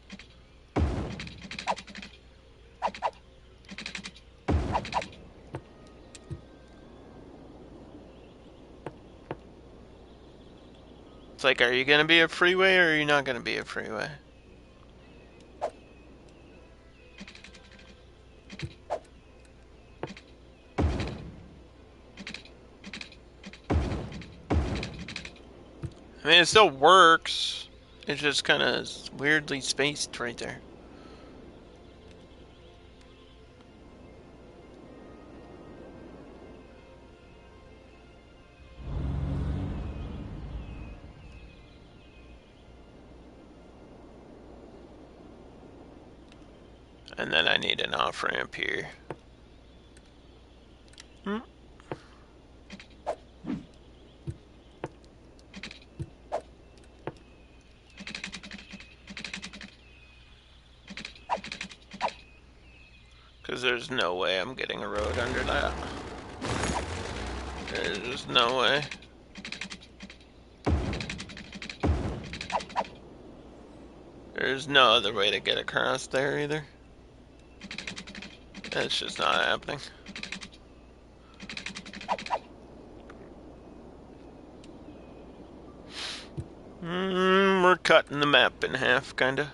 It's like, are you going to be a freeway or are you not going to be a freeway? I mean, it still works. It's just kind of weirdly spaced right there. And then I need an off-ramp here. Because there's no way I'm getting a road under that. There's no way. There's no other way to get across there either. That's just not happening. We're cutting the map in half, kinda.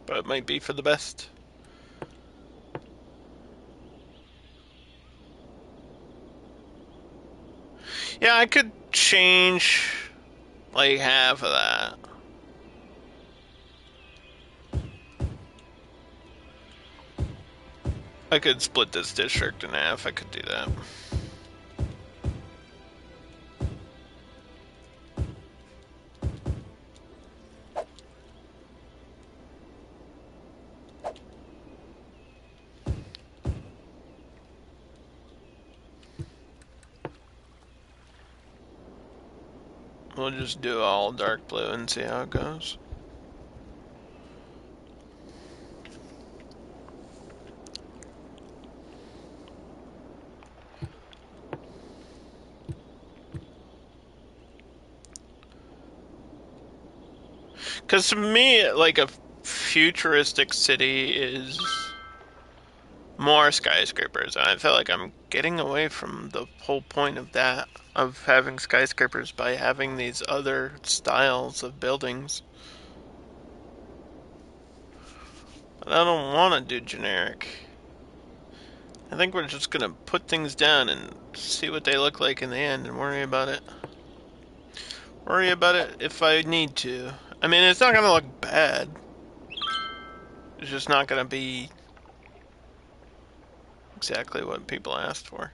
But it might be for the best. Yeah, I could change like half of that. I could split this district in half. I could do that. We'll just do all dark blue and see how it goes. Because to me, like a futuristic city is more skyscrapers. And I feel like I'm getting away from the whole point of that, of having skyscrapers by having these other styles of buildings. But I don't want to do generic. I think we're just gonna put things down and see what they look like in the end and worry about it. Worry about it if I need to. I mean, it's not gonna look bad. It's just not gonna be exactly what people asked for.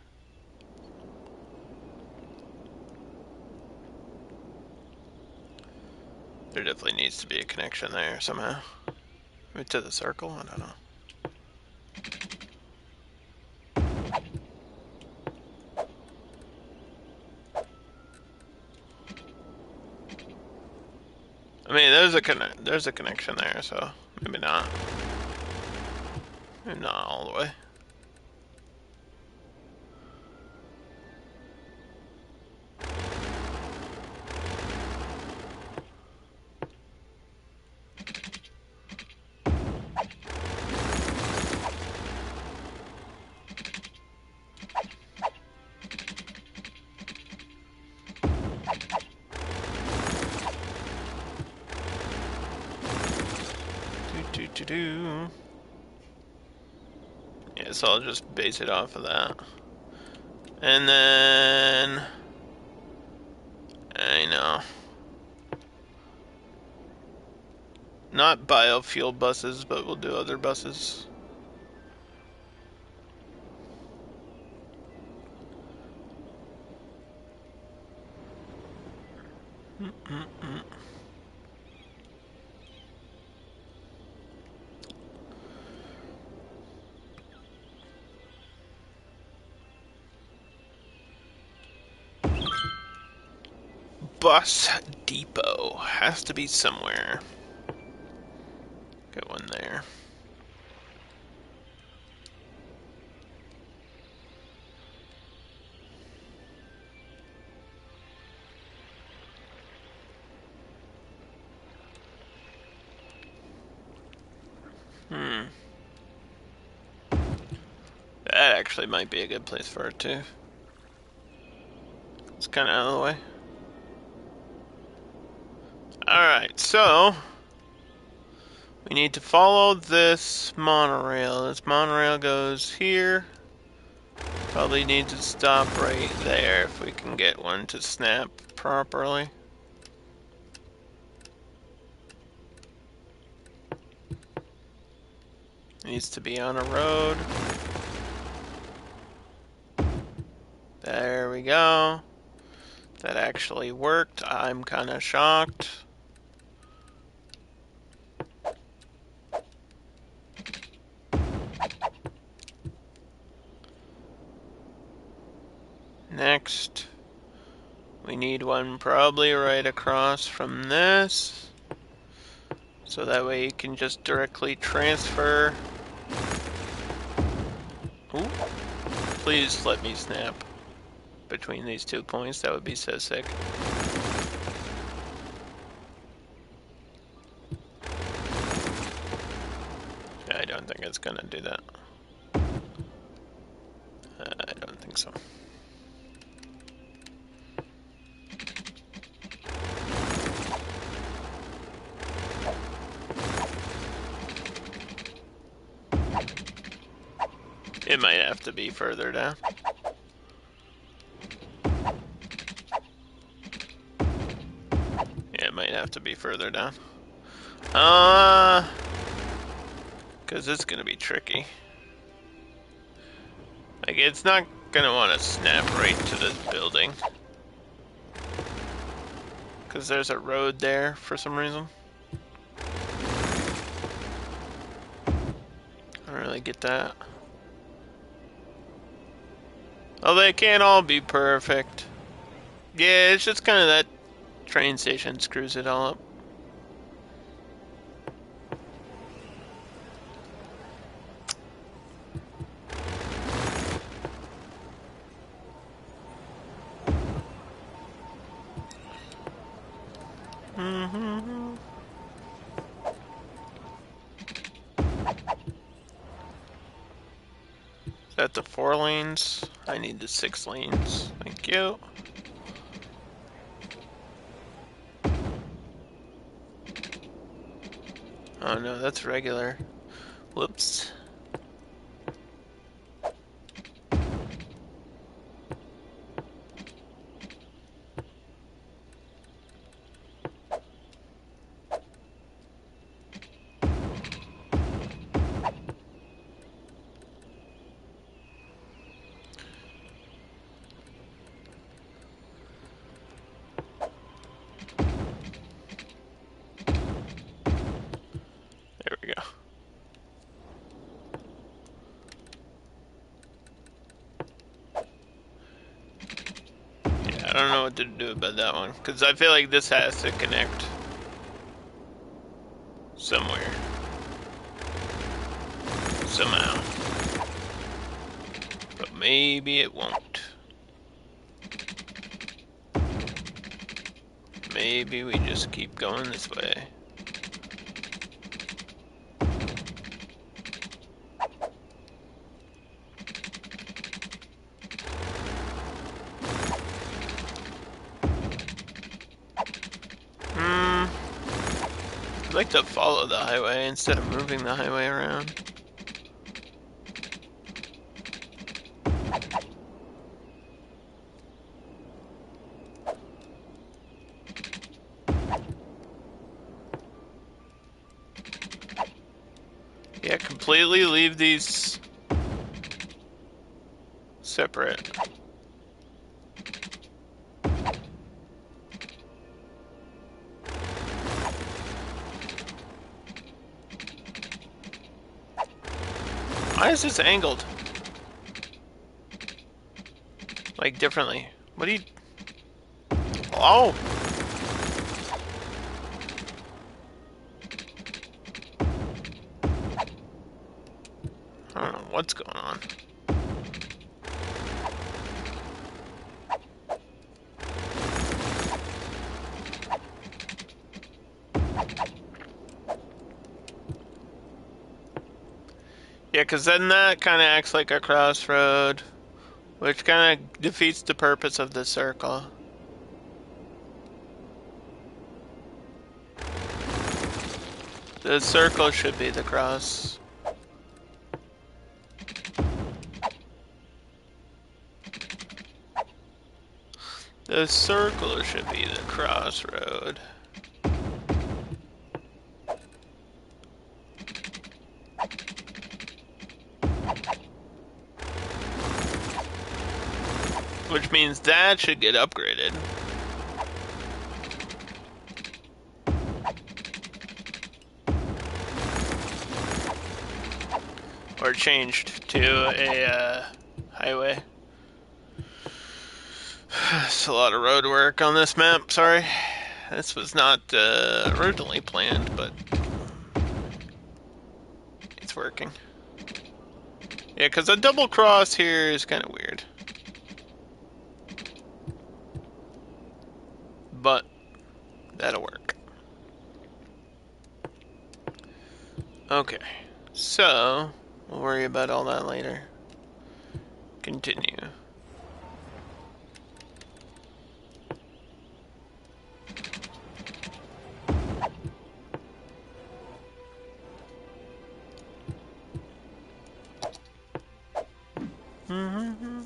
There definitely needs to be a connection there somehow. Maybe to the circle? I don't know. I mean, there's a connection there, so maybe not. Maybe not all the way. Do. Yeah, so I'll just base it off of that. And then I know. Not biofuel buses, but we'll do other buses. Bus depot has to be somewhere. Get one there. That actually might be a good place for it too. It's kind of out of the way. Alright, so we need to follow this monorail. This monorail goes here. Probably need to stop right there if we can get one to snap properly. Needs to be on a road. There we go. That actually worked. I'm kind of shocked. Next, we need one probably right across from this. So that way you can just directly transfer. Ooh, please let me snap between these 2 points. That would be so sick. I don't think it's gonna do that. I don't think so. It might have to be further down. Yeah, it might have to be further down. Because it's gonna be tricky. Like, it's not gonna want to snap right to this building. Because there's a road there for some reason. I don't really get that. Oh, they can't all be perfect. Yeah, it's just kind of that train station screws it all up. Is that the 4 lanes? I need the 6 lanes. Thank you. Oh no, that's regular. Whoops. There we go. Yeah, I don't know what to do about that one, because I feel like this has to connect somewhere. Somehow. But maybe it won't. Maybe we just keep going this way. I'd like to follow the highway instead of moving the highway around. Yeah, completely leave these separate. Why is this angled? Like, differently. What do you... Oh! I don't know what's going on. Yeah, because then that kind of acts like a crossroad, which kind of defeats the purpose of the circle. The circle should be the cross. The circle should be the crossroad. Which means that should get upgraded. Or changed to a highway. It's a lot of road work on this map, sorry. This was not originally planned, but it's working. Yeah, because a double cross here is kind of weird. But that'll work. Okay, so we'll worry about all that later. Continue. Mm-hmm.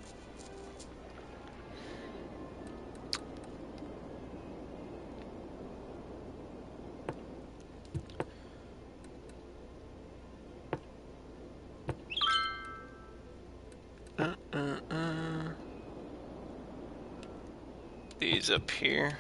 These up here.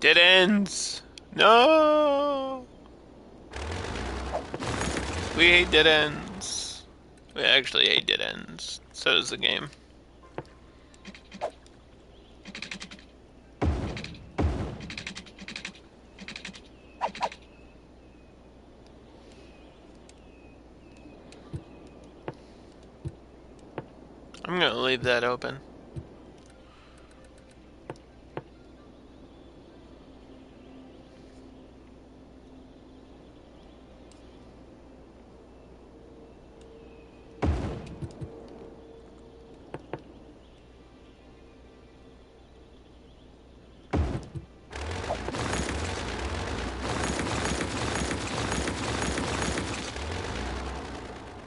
Dead ends! No! We hate dead ends. We actually hate dead ends. So does the game. I'm gonna leave that open.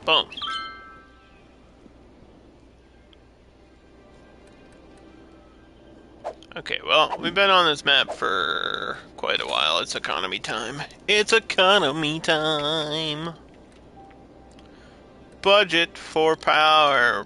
Boom. Okay, well, we've been on this map for quite a while. It's economy time. It's economy time. Budget for power.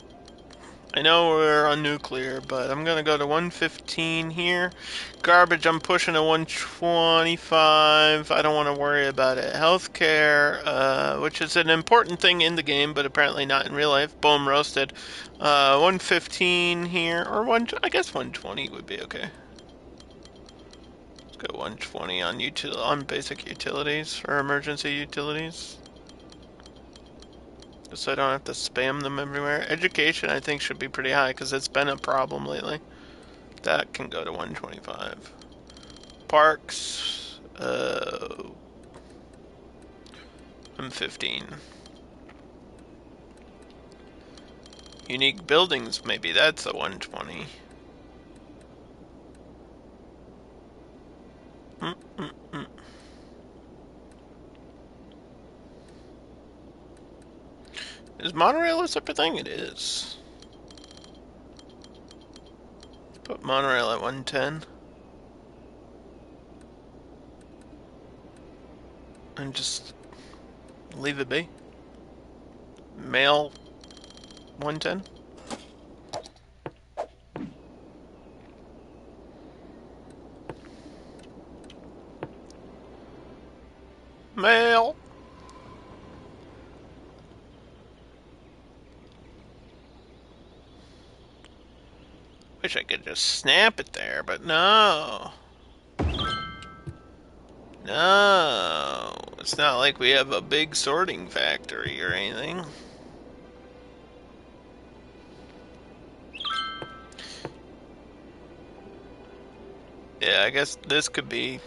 I know we're on nuclear, but I'm gonna go to 115 here. Garbage, I'm pushing to 125. I don't want to worry about it. Healthcare, which is an important thing in the game, but apparently not in real life. Boom, roasted. 115 here, or I guess 120 would be okay. Let's go 120 on basic utilities or emergency utilities. So I don't have to spam them everywhere. Education, I think, should be pretty high because it's been a problem lately. That can go to 125. Parks, 115. Unique buildings, maybe that's a 120. Mm-mm-mm. Is monorail a separate thing? It is. Put monorail at 110. And just leave it be. Mail 110. Mail. Wish I could just snap it there, but no. No. It's not like we have a big sorting factory or anything. Yeah, I guess this could be...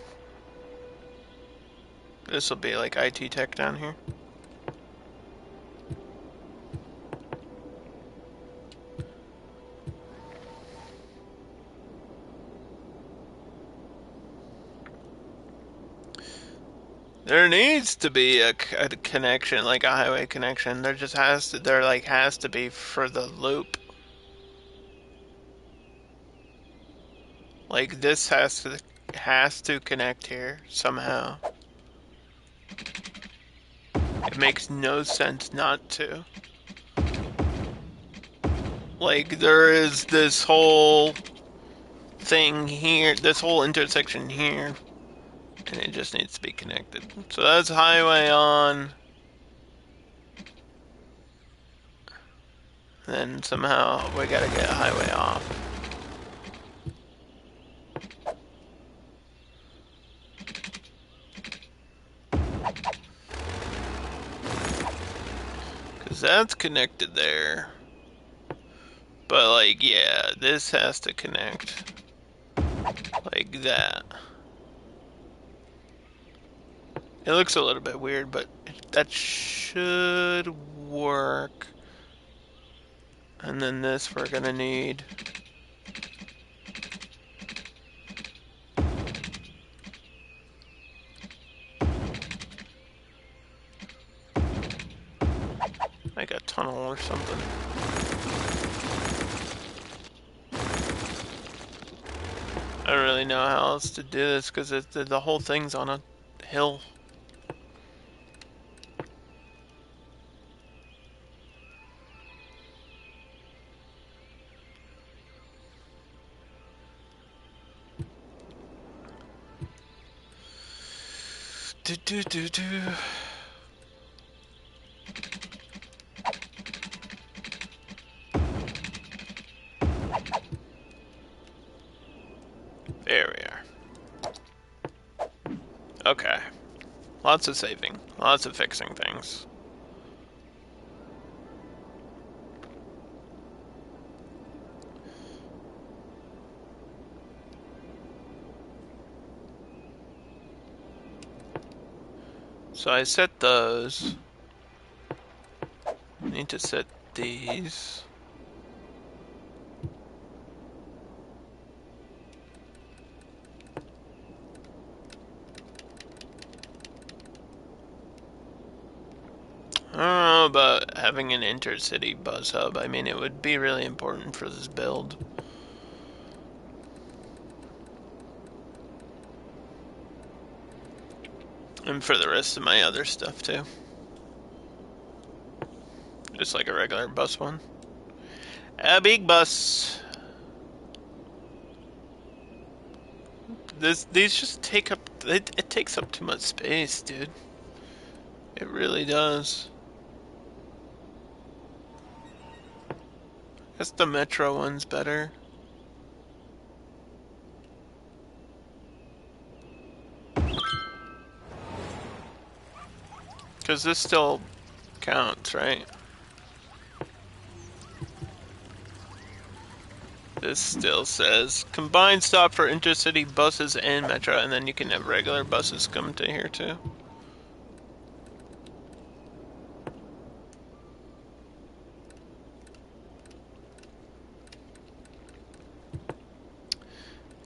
This will be like IT tech down here. There needs to be a connection, like a highway connection. There just has to, has to be for the loop. Like this has to connect here somehow. It makes no sense not to. Like, there is this whole thing here, this whole intersection here, and it just needs to be connected. So that's highway on. Then somehow we gotta get highway off. Because that's connected there. But, like, yeah, this has to connect. Like that. It looks a little bit weird, but that should work. And then this we're gonna need. Like a tunnel or something. I don't really know how else to do this because the whole thing's on a hill. Do do do do. There we are. Okay. Lots of saving. Lots of fixing things. So I set those. I need to set these. I don't know about having an intercity bus hub. I mean, it would be really important for this build. And for the rest of my other stuff, too. Just like a regular bus one. A big bus. These just take up... It takes up too much space, dude. It really does. I guess the metro one's better. Because this still counts, right? This still says combined stop for intercity buses and metro, and then you can have regular buses come to here too.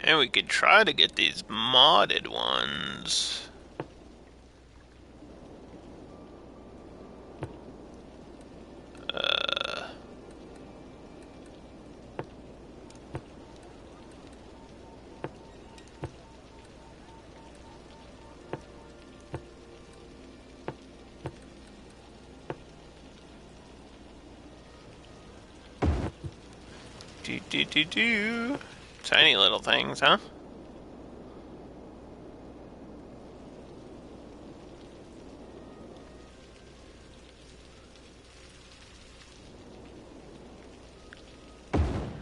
And we could try to get these modded ones. Do. Tiny little things, huh?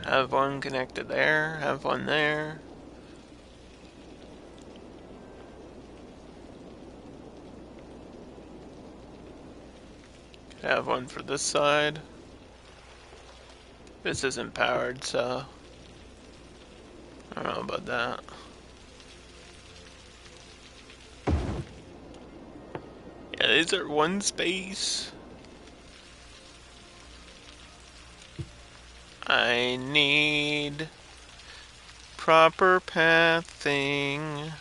Have one connected there, have one there. Could have one for this side. This isn't powered, so I don't know about that. Yeah, these are one space. I need proper pathing.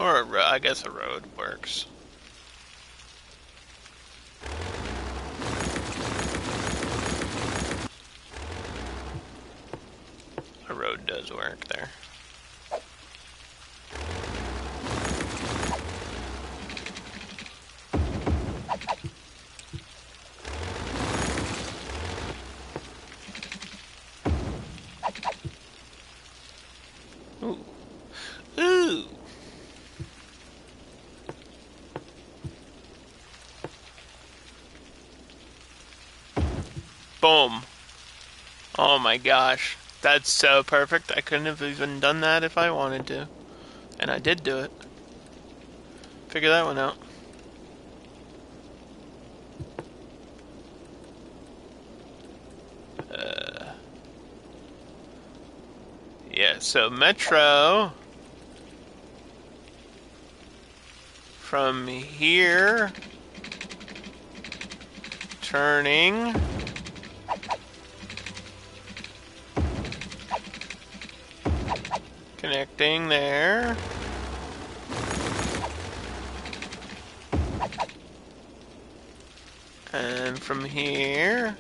Or I guess a road works. those work there. Ooh. Ooh. Boom. Oh my gosh. That's so perfect. I couldn't have even done that if I wanted to. And I did do it. Figure that one out. Yeah, so Metro from here turning connecting there. And from here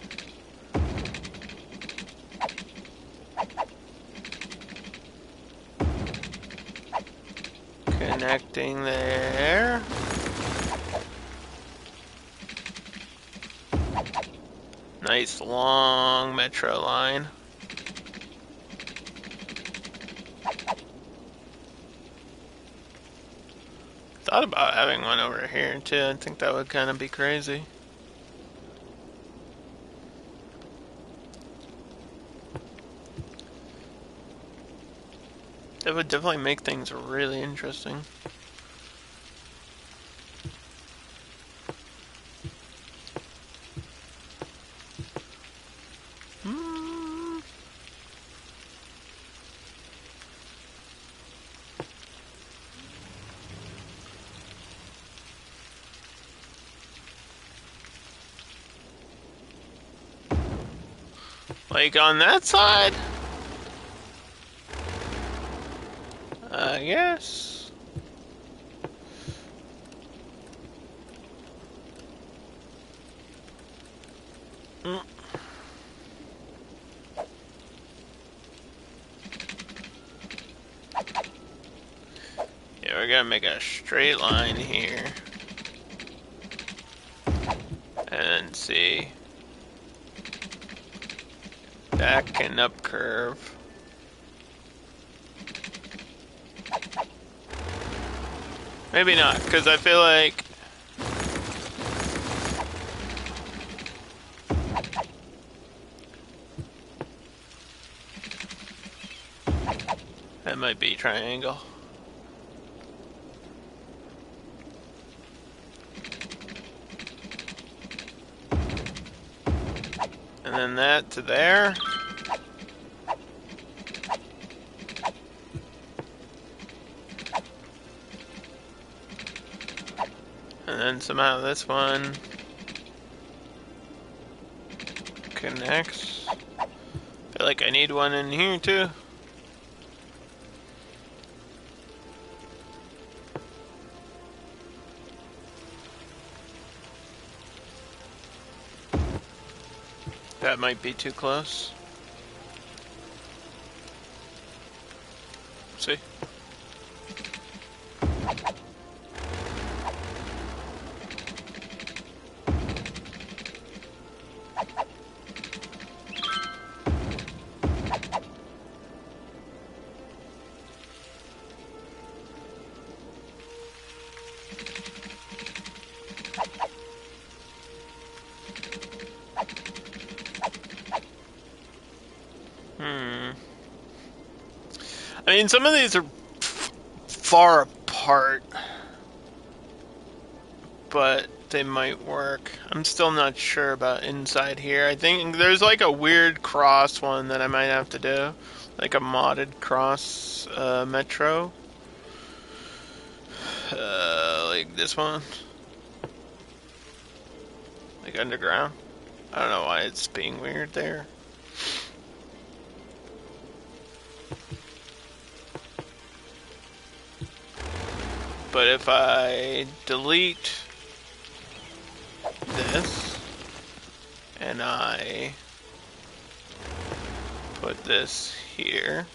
connecting there. Nice long metro line. Thought about having one over here too. I think that would kind of be crazy. That would definitely make things really interesting. Like on that side? I guess. Mm. Yeah, we're gonna make a straight line here. And see. Back and up curve. Maybe not, because I feel like that might be triangle. And then that to there. And then somehow this one connects. I feel like I need one in here too. That might be too close. See? I mean, some of these are far apart, but they might work. I'm still not sure about inside here. I think there's like a weird cross one that I might have to do, like a modded cross metro, like this one, like underground. I don't know why it's being weird there. But if I delete this and I put this here,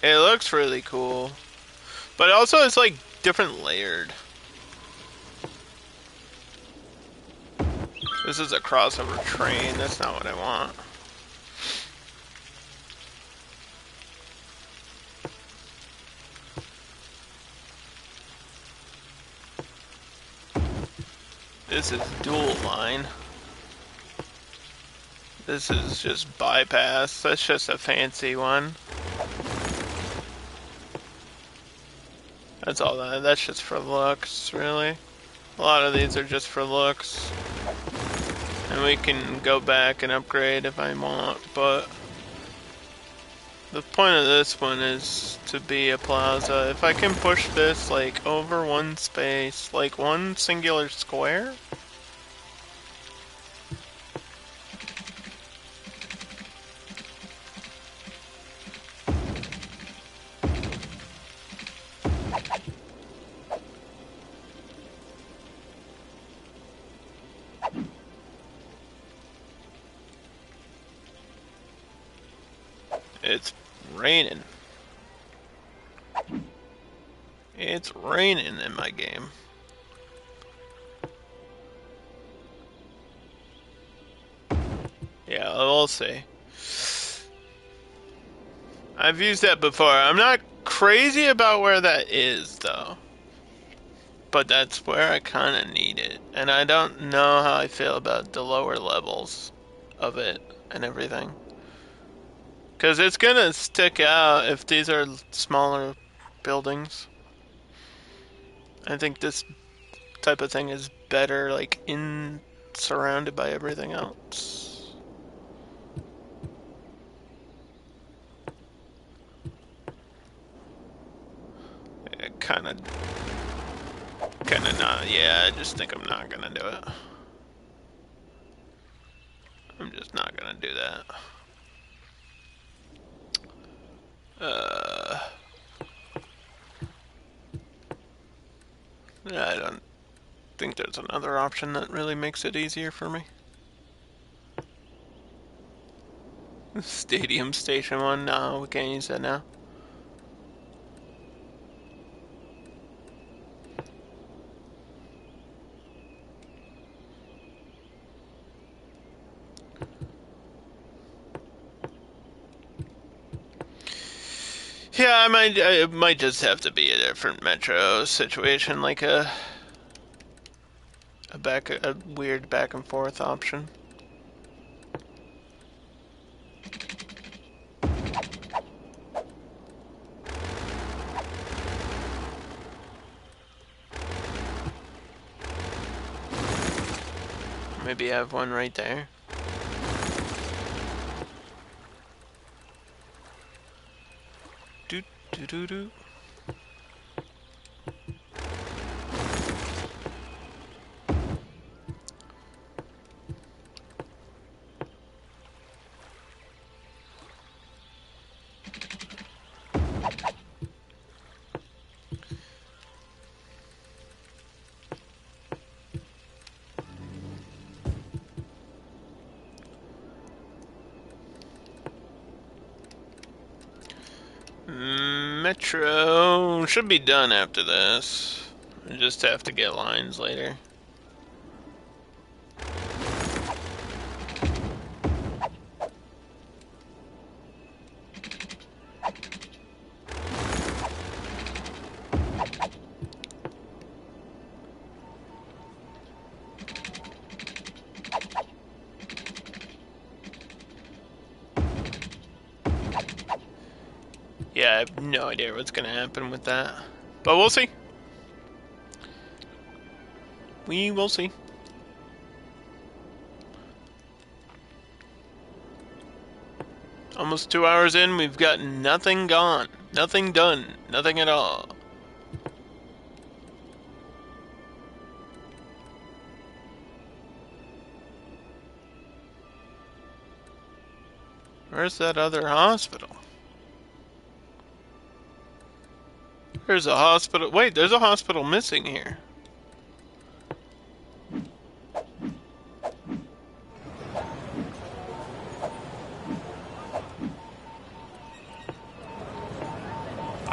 It looks really cool. But also it's like different layered. This is a crossover train. That's not what I want. This is dual line. This is just bypass. That's just a fancy one. That's all that. That's just for looks, really. A lot of these are just for looks. And we can go back and upgrade if I want, but the point of this one is to be a plaza. If I can push this like over one space, like one singular square. It's raining. It's raining in my game. Yeah, we'll see. I've used that before. I'm not crazy about where that is, though. But that's where I kind of need it. And I don't know how I feel about the lower levels of it and everything. Because it's going to stick out if these are smaller buildings. I think this type of thing is better, like, surrounded by everything else. Kind of not. Yeah, I just think I'm not gonna do it. I'm just not gonna do that. I don't think there's another option that really makes it easier for me. Stadium Station 1? No, we can't use that now. Yeah, it might just have to be a different metro situation, like a weird back and forth option. Maybe have one right there. Do do do do. Metro should be done after this. I just have to get lines later. Yeah, I have no idea what's gonna happen with that. But we'll see. We will see. Almost 2 hours in, we've got nothing gone. Nothing done. Nothing at all. Where's that other hospital? There's a hospital. Wait, there's a hospital missing here.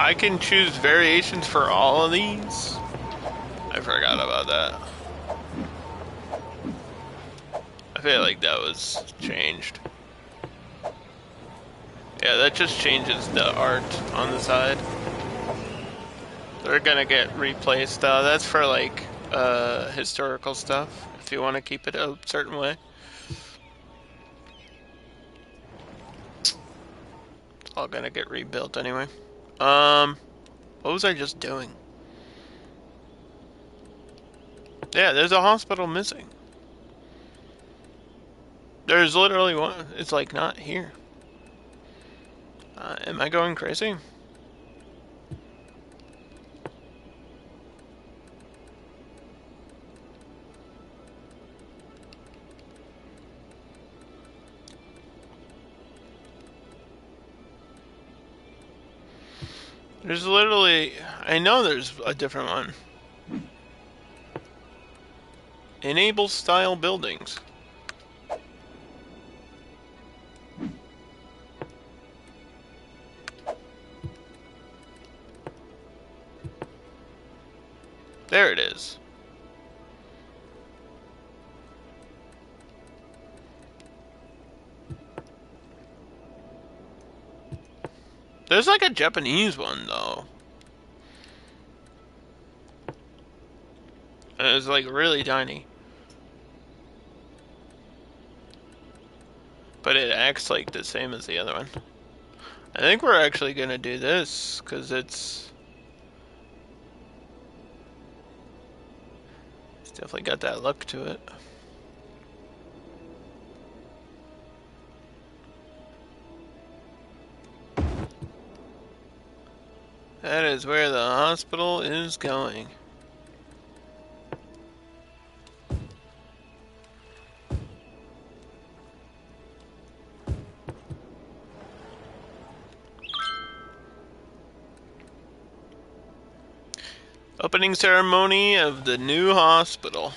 I can choose variations for all of these. I forgot about that. I feel like that was changed. Yeah, that just changes the art on the side. They're gonna get replaced. That's for like historical stuff. If you want to keep it a certain way, it's all gonna get rebuilt anyway. What was I just doing? Yeah, there's a hospital missing. There's literally one. It's like not here. Am I going crazy? There's literally, I know there's a different one. Enable style buildings. There it is. There's like a Japanese one though. And it's like really tiny. But it acts like the same as the other one. I think we're actually gonna do this because it's definitely got that look to it. That is where the hospital is going. Opening ceremony of the new hospital.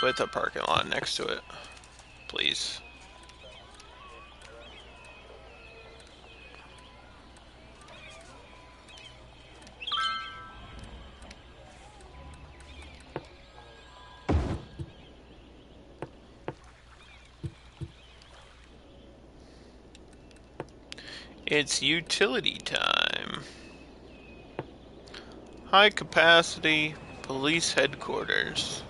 With a parking lot next to it. Please. It's utility time. High capacity police headquarters.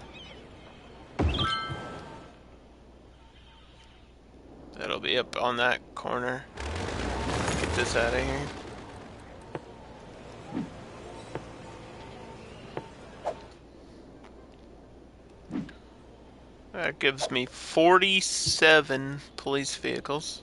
That'll be up on that corner. Get this out of here. That gives me 47 police vehicles.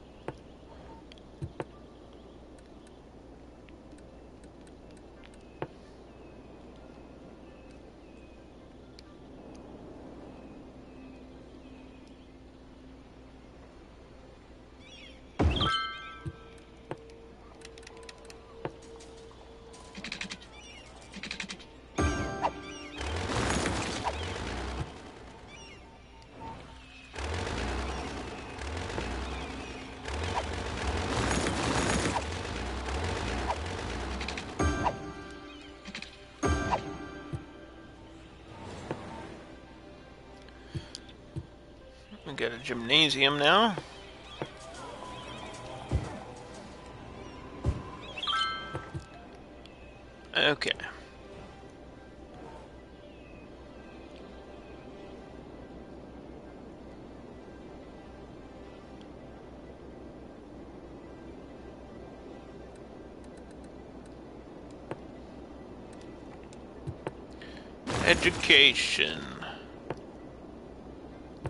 We got a gymnasium now. Okay. Education.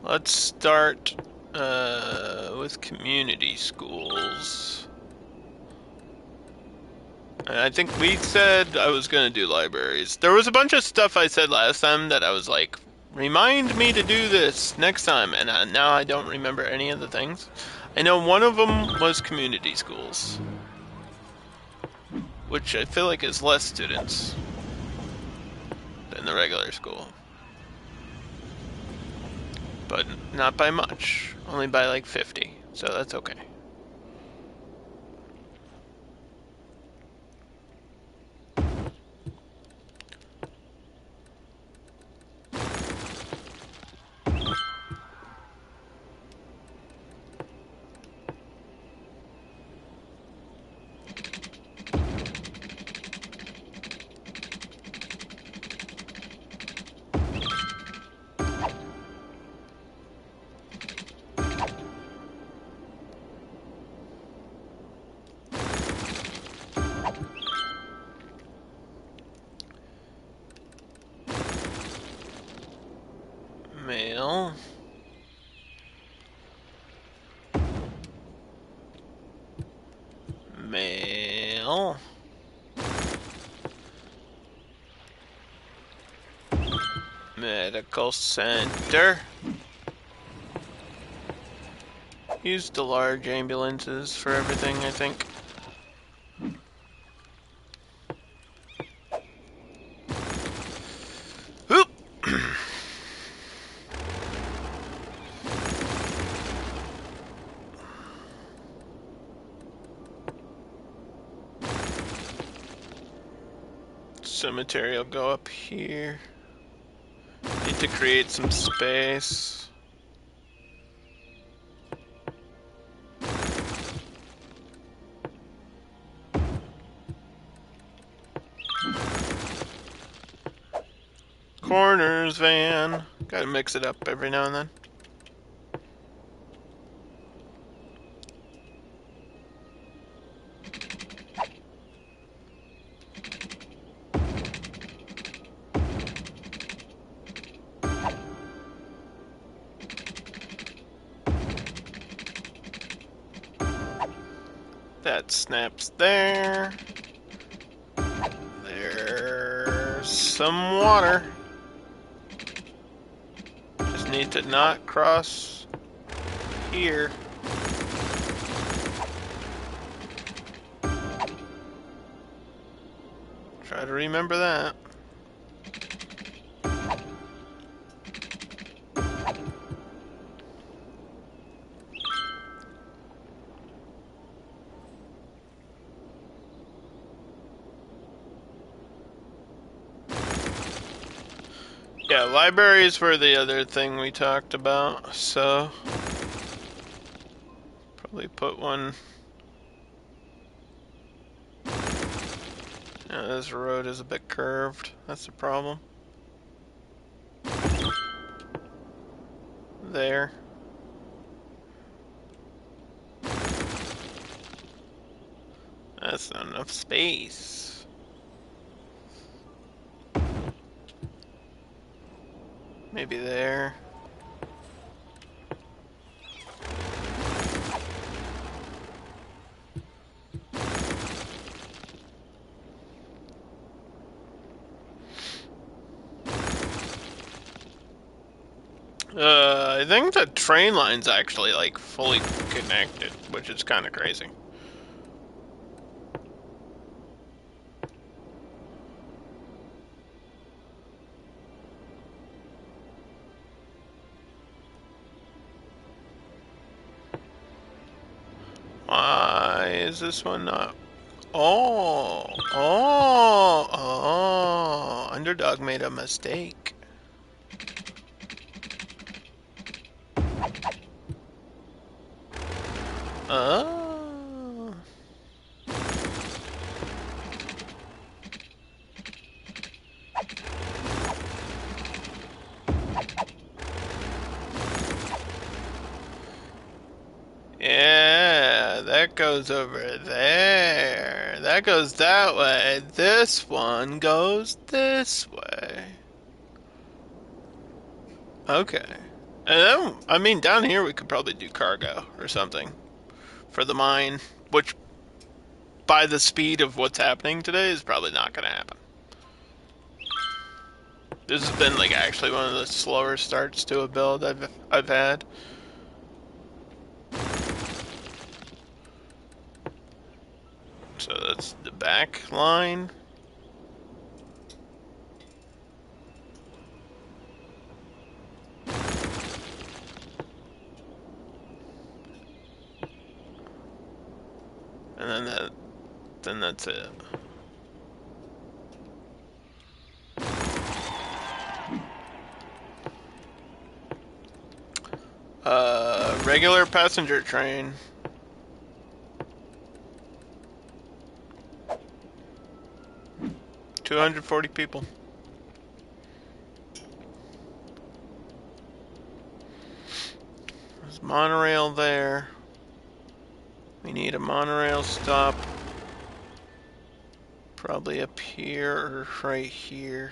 Let's start with community schools. And I think we said I was going to do libraries. There was a bunch of stuff I said last time that I was like, remind me to do this next time. And now I don't remember any of the things. I know one of them was community schools, which I feel like is less students than the regular school. but not by much. Only by like 50, so that's okay. Mail. Mail. Medical center. Use the large ambulances for everything, I think. Oop! Cemetery will go up here. Need to create some space. Corners van. Gotta mix it up every now and then. That snaps there. There's some water. Just need to not cross here. Try to remember that. Yeah, libraries were the other thing we talked about, so probably put one. Yeah, this road is a bit curved. That's the problem. There. That's not enough space. Maybe there. I think the train line's actually like fully connected, which is kind of crazy. Why is this one not? Oh, Underdog made a mistake. Oh. Yeah, that goes over there. That goes that way. This one goes this way. Okay. And then, I mean, down here we could probably do cargo or something for the mine, which by the speed of what's happening today is probably not going to happen. This has been like actually one of the slower starts to a build I've had. So that's the back line. then that's it. Regular passenger train. $240 people. There's monorail there. We need a monorail stop. Probably up here or right here.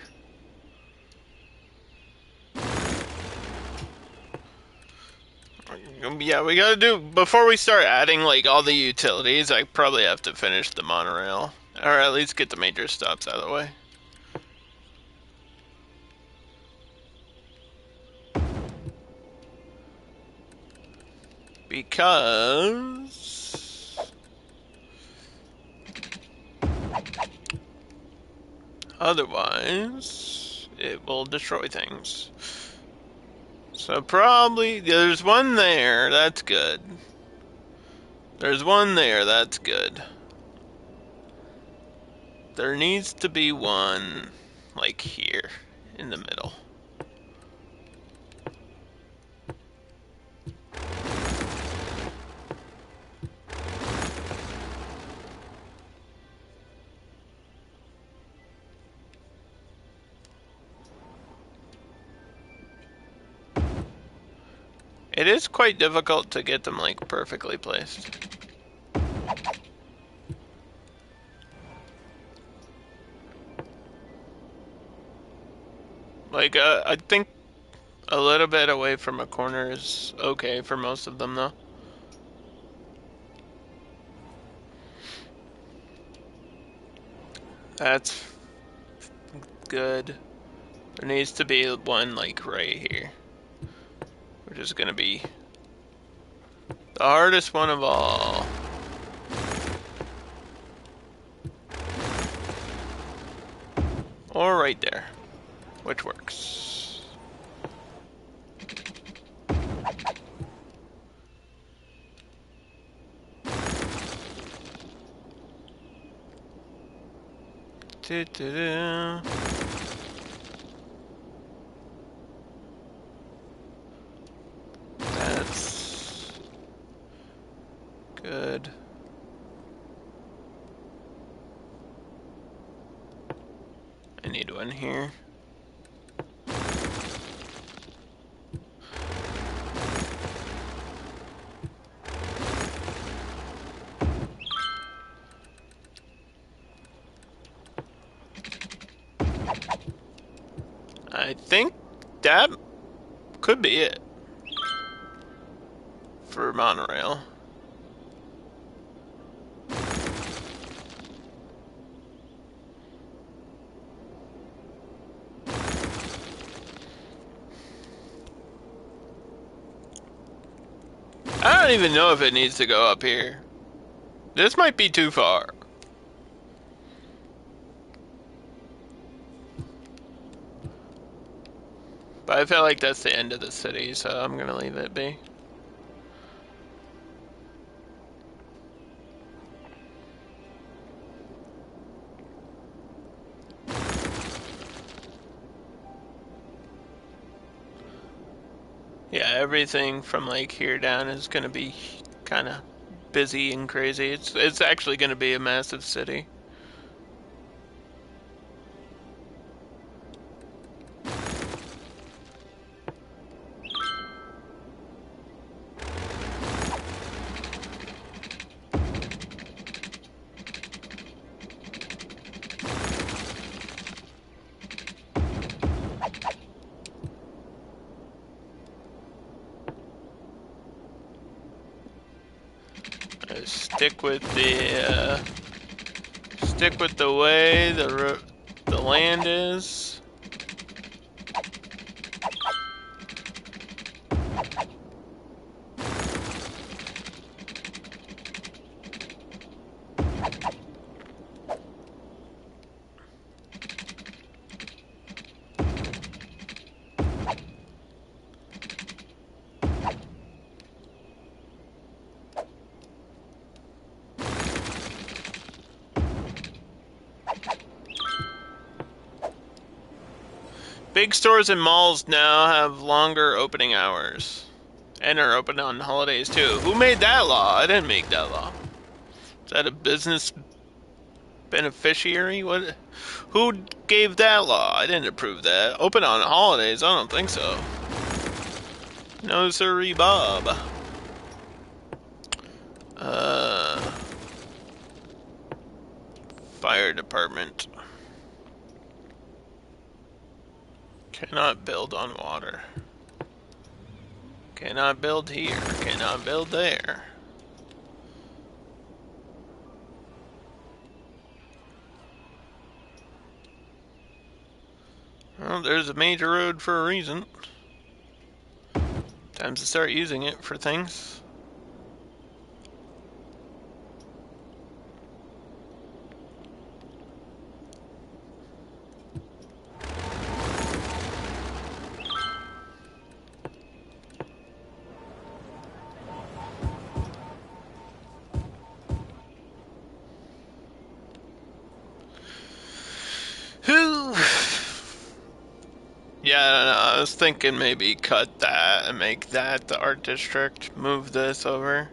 Yeah, we gotta do, before we start adding like all the utilities, I probably have to finish the monorail. Or at least get the major stops out of the way. Because otherwise it will destroy things. So probably, there's one there, that's good. There's one there, that's good. There needs to be one, like here, in the middle. It is quite difficult to get them, like, perfectly placed. Like, I think a little bit away from a corner is okay for most of them, though. That's good. There needs to be one, like, right here. Which is gonna be the hardest one of all. Or right there. Which works. Do-do-do. That's good. I need one here. I think that could be it for monorail. I don't even know if it needs to go up here. This might be too far. But I feel like that's the end of the city, so I'm gonna leave it be. Yeah, everything from like here down is gonna be kind of busy and crazy. It's actually gonna be a massive city. Stick with the way the land is. Big stores and malls now have longer opening hours. And are open on holidays too. Who made that law? I didn't make that law. Is that a business beneficiary? What? Who gave that law? I didn't approve that. Open on holidays? I don't think so. No sirree, Bob. Fire department. Cannot build on water. Cannot build here. Cannot build there. Well, there's a major road for a reason. Time to start using it for things. Who? Yeah, I don't know. I was thinking maybe cut that and make that the art district. Move this over.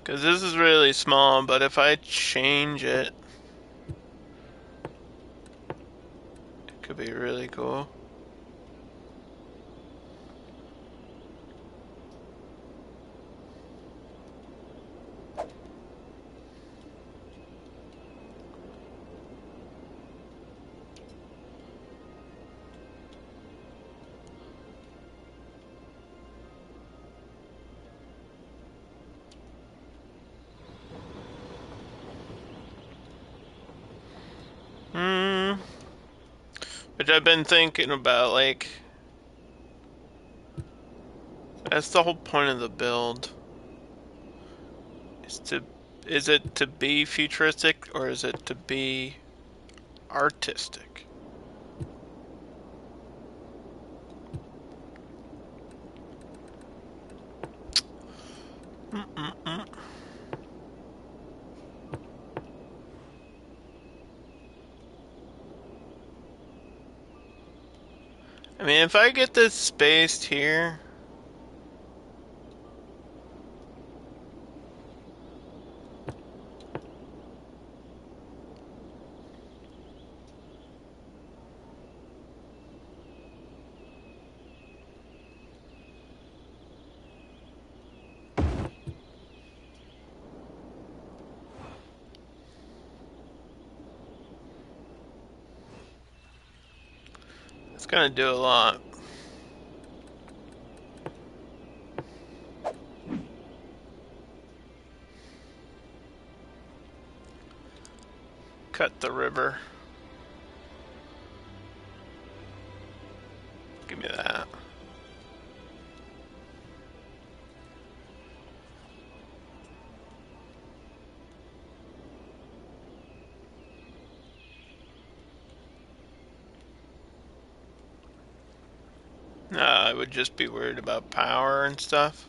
Because this is really small, but if I change it, it could be really cool. Which I've been thinking about, like, that's the whole point of the build. Is it to be futuristic or is it to be artistic? Mm-mm-mm. I mean, if I get this spaced here, it's gonna do a lot. Cut the river. Give me that. No, I would just be worried about power and stuff.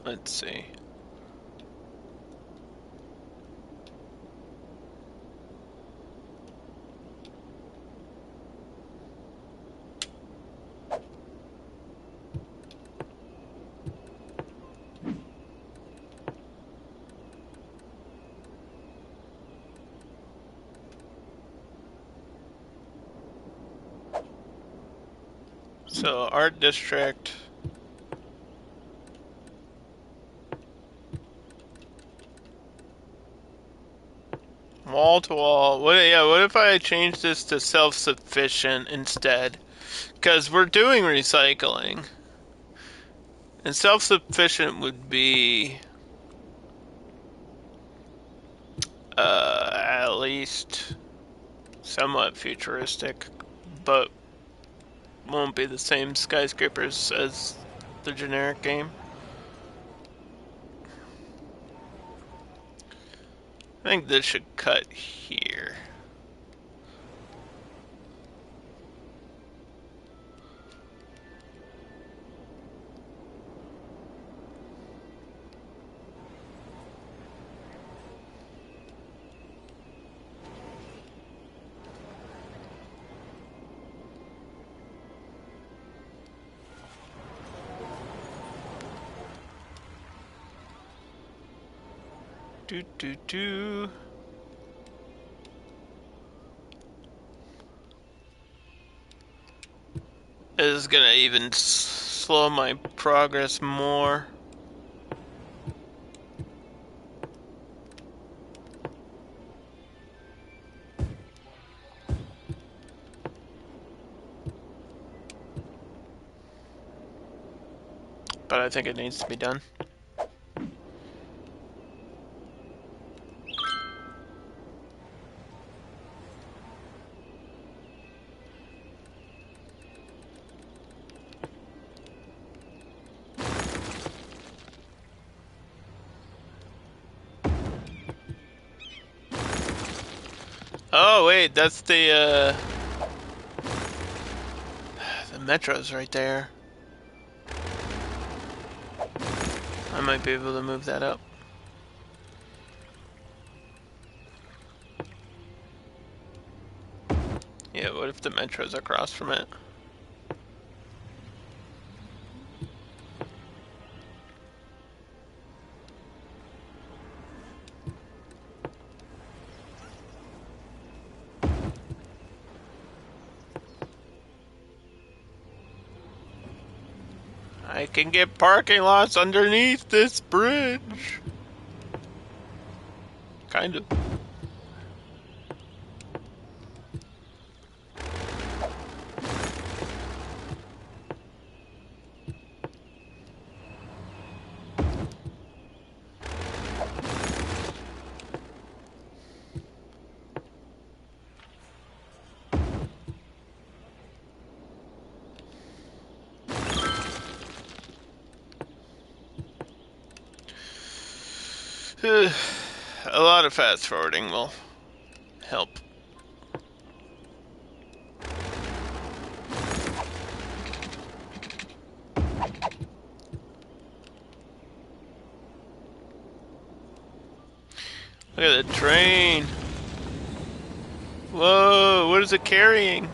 Let's see. So, art district. Wall to wall. What? Yeah. What if I change this to self-sufficient instead? Because we're doing recycling, and self-sufficient would be at least somewhat futuristic, but won't be the same skyscrapers as the generic game. I think this should cut here. Do do do. This is gonna even slow my progress more. But I think it needs to be done. Oh wait, that's the metro's right there. I might be able to move that up. Yeah, what if the metro's across from it? I can get parking lots underneath this bridge. Kind of. A lot of fast forwarding will help. Look at the train. Whoa, what is it carrying?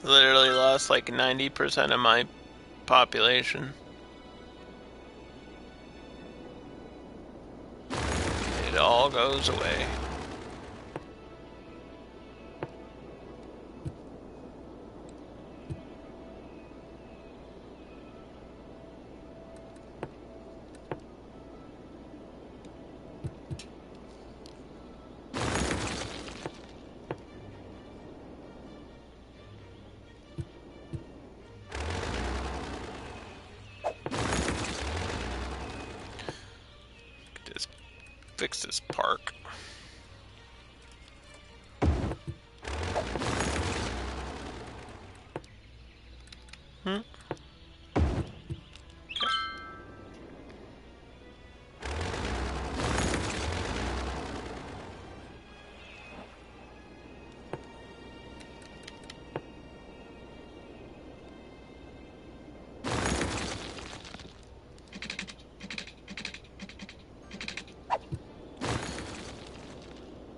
Literally lost like 90% of my population. It all goes away. Just fix this park.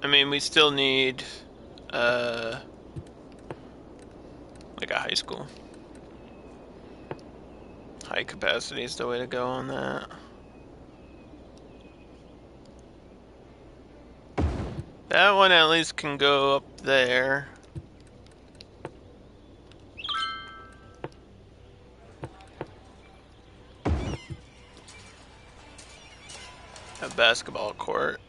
I mean, we still need, like a high school. High capacity is the way to go on that. That one at least can go up there. A basketball court.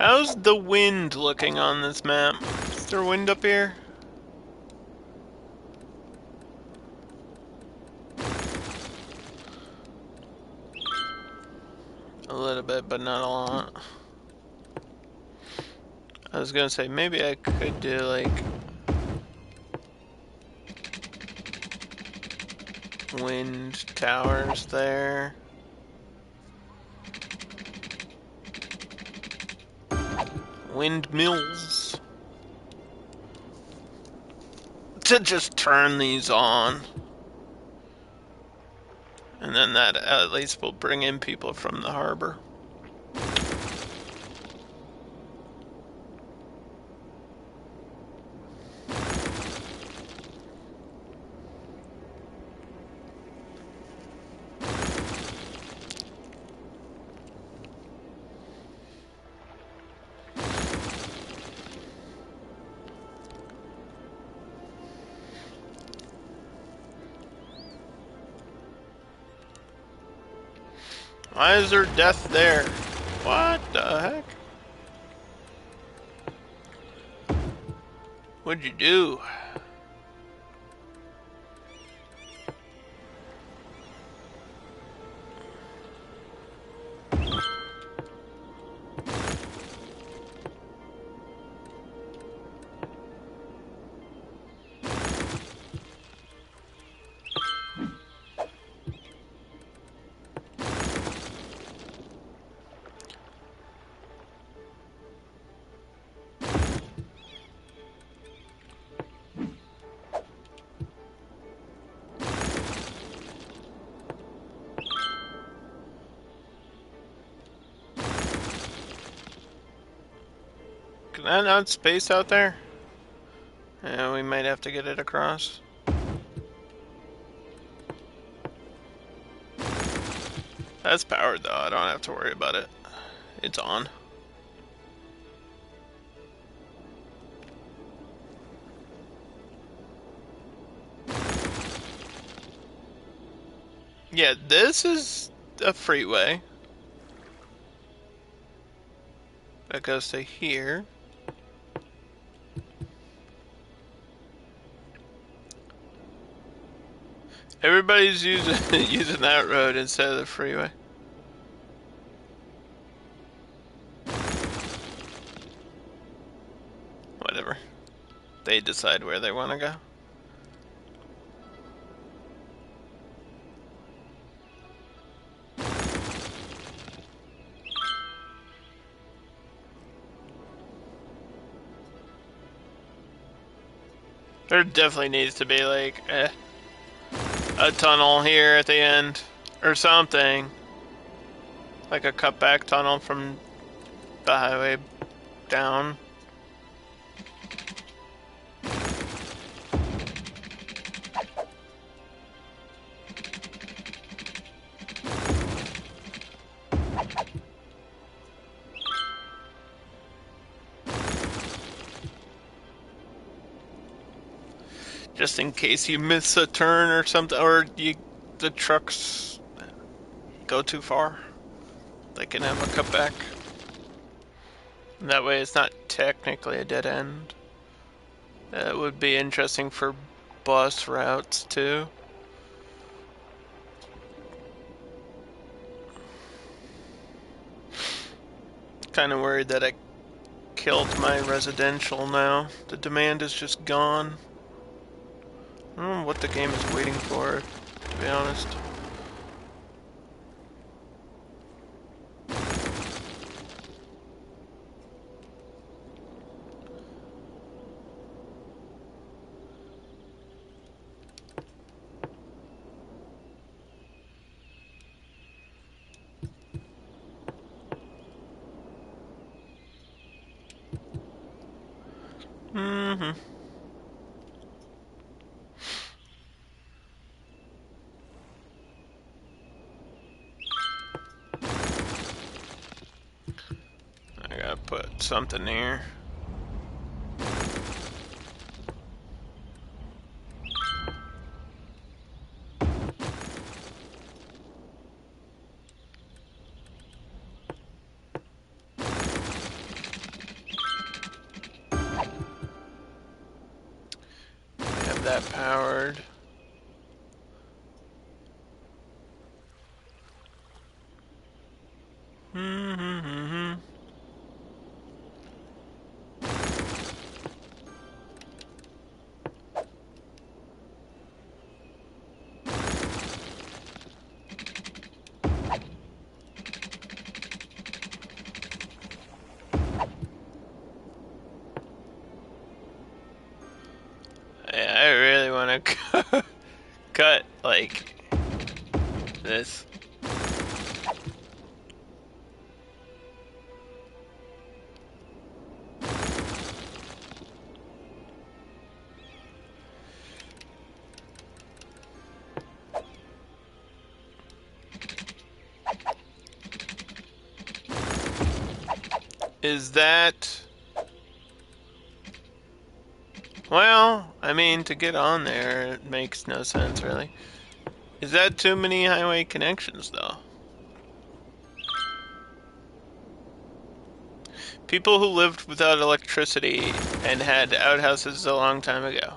How's the wind looking on this map? Is there wind up here? A little bit, but not a lot. I was gonna say, maybe I could do, like, wind towers there. Windmills. To just turn these on. And then that at least will bring in people from the harbor. Why is there death there? What the heck? What'd you do? Can that not space out there? Yeah, we might have to get it across. That's powered though, I don't have to worry about it. It's on. Yeah, this is a freeway that goes to here. Everybody's using using that road instead of the freeway. Whatever. They decide where they want to go. There definitely needs to be like a tunnel here at the end or something. Like a cutback tunnel from the highway down. Just in case you miss a turn or something, or the trucks go too far, they can have a cutback. That way it's not technically a dead end. That would be interesting for bus routes too. Kind of worried that I killed my residential now. The demand is just gone. I don't know what the game is waiting for, to be honest. Mm-hmm. I gotta put something here. that powered. Mm-hmm. I really want to cut like this. Is that... Well, I mean, to get on there, it makes no sense, really. Is that too many highway connections, though? People who lived without electricity and had outhouses a long time ago.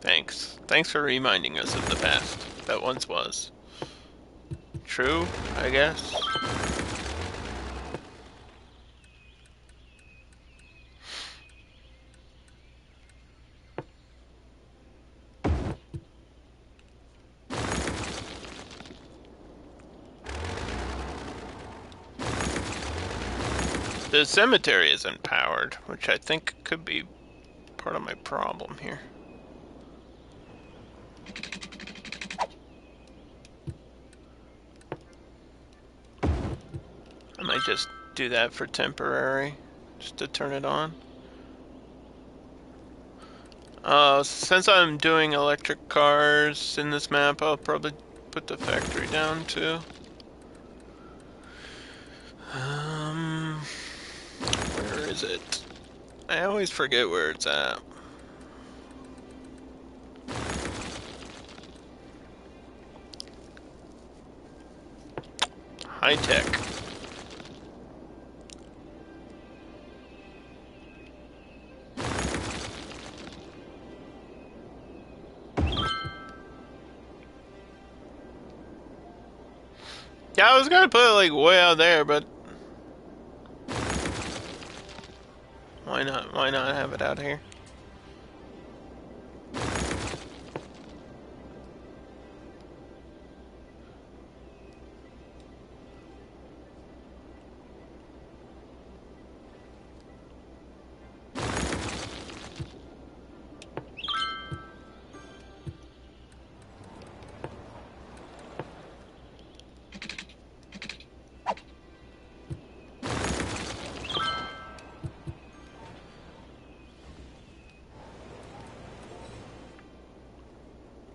Thanks. Thanks for reminding us of the past that once was. True, I guess. The cemetery isn't powered, which I think could be part of my problem here. I might just do that for temporary, just to turn it on. Since I'm doing electric cars in this map, I'll probably put the factory down too. Where is it? I always forget where it's at. High tech. Yeah, I was gonna put it like way out there, but why not? Why not have it out here?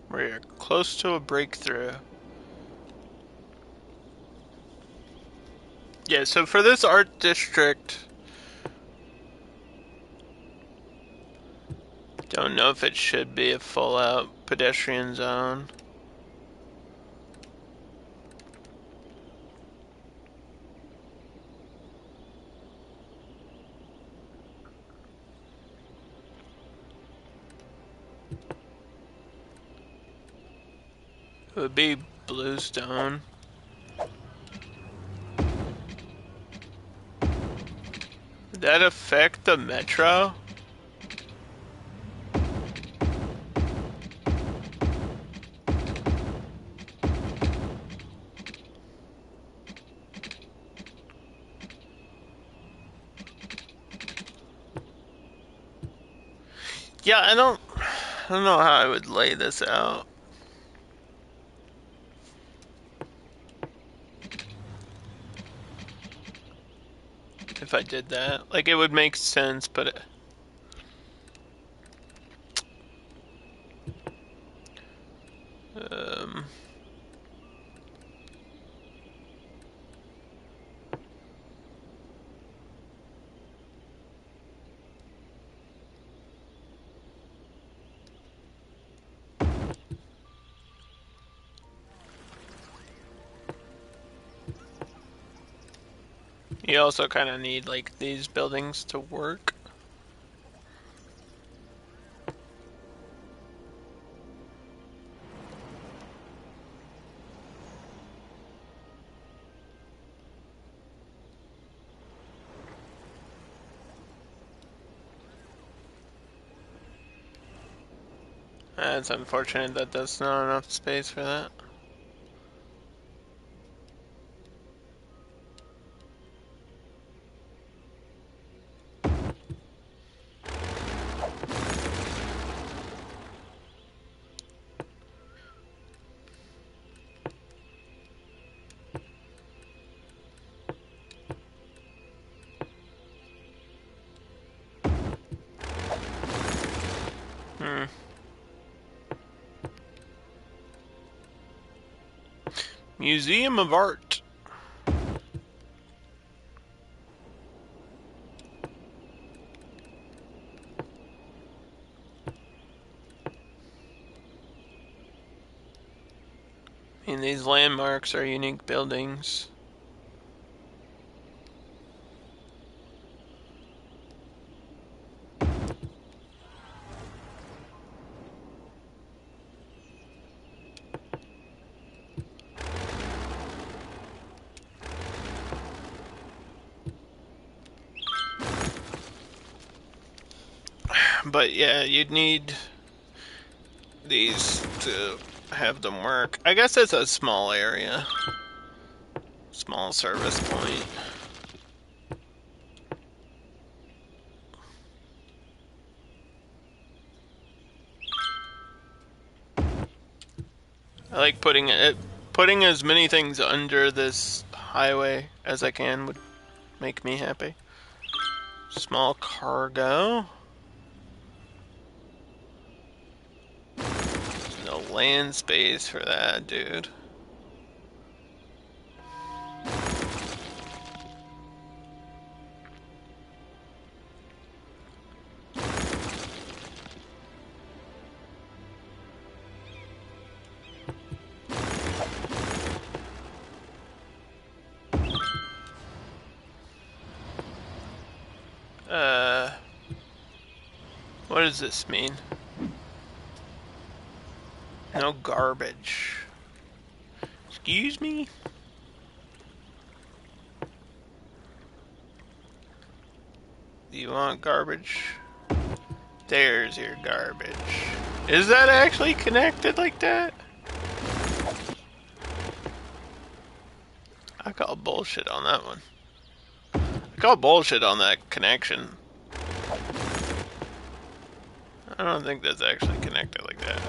We're close to a breakthrough. Yeah, so for this art district, don't know if it should be a full-out pedestrian zone. It would be bluestone. Would that affect the metro? Yeah, I don't know how I would lay this out. If I did that. Like, it would make sense, but you also kind of need, like, these buildings to work. It's unfortunate that there's not enough space for that. Museum of Art. And these landmarks are unique buildings. But yeah, you'd need these to have them work. I guess it's a small area. Small service point. I like putting as many things under this highway as I can would make me happy. Small cargo. No land space for that, dude. What does this mean? No garbage. Excuse me? Do you want garbage? There's your garbage. Is that actually connected like that? I call bullshit on that one. I call bullshit on that connection. I don't think that's actually connected like that.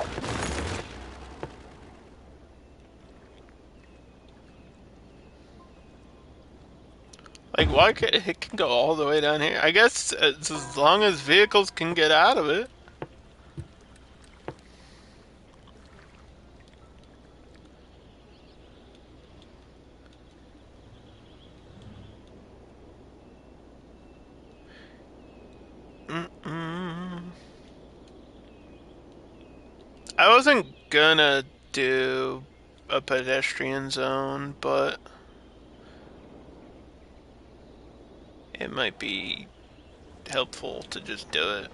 Like, why can't it can go all the way down here? I guess it's as long as vehicles can get out of it. I wasn't gonna do a pedestrian zone, but it might be helpful to just do it.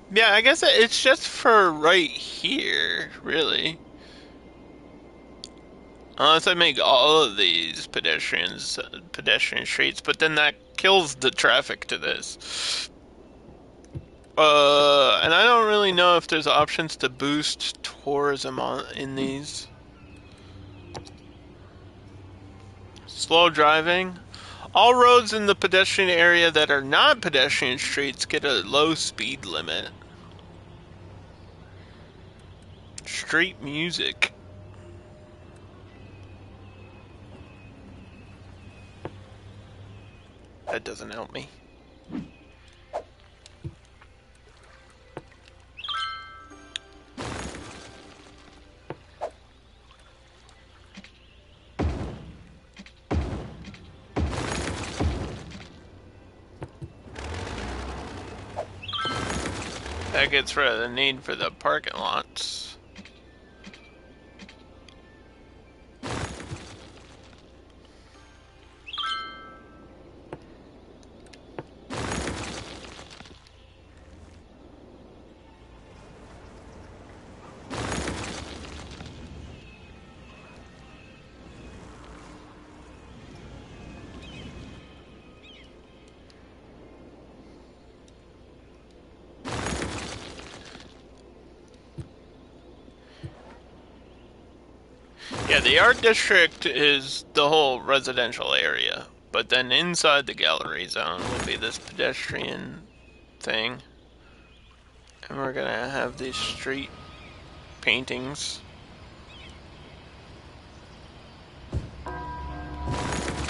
Yeah, I guess it's just for right here, really. Unless I make all of these pedestrian streets, but then that kills the traffic to this. And I don't really know if there's options to boost tourism in these. Slow driving. All roads in the pedestrian area that are not pedestrian streets get a low speed limit. Street music. That doesn't help me. That gets rid of the need for the parking lots. Yeah, the art district is the whole residential area, but then inside the gallery zone will be this pedestrian thing. And we're gonna have these street paintings.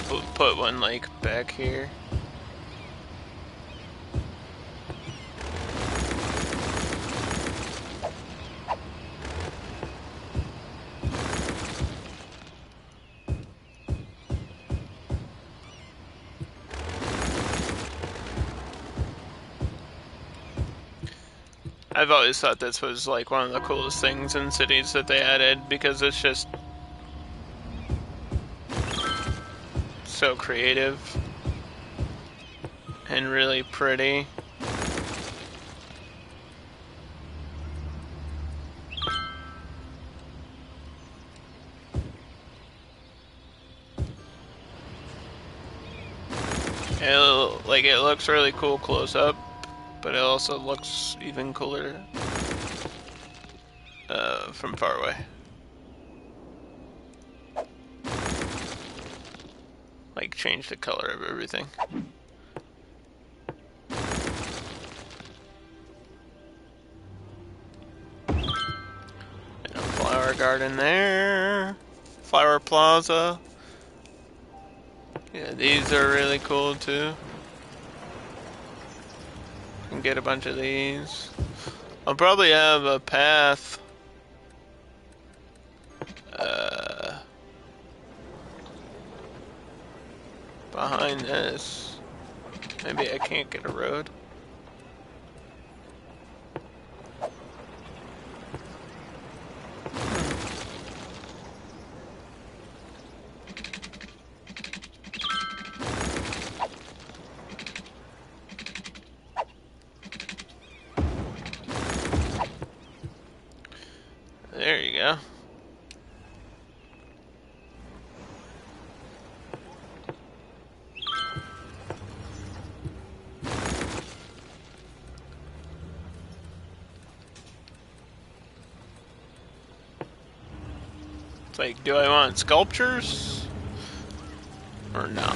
We'll put one like back here. I've always thought this was like one of the coolest things in cities that they added because it's just so creative and really pretty. It looks really cool close up, but it also looks even cooler from far away. Like change the color of everything. And a flower garden there. Flower plaza. Yeah, these are really cool too. Can get a bunch of these. I'll probably have a path behind this. Maybe I can't get a road. There you go. It's like, do I want sculptures? Or no?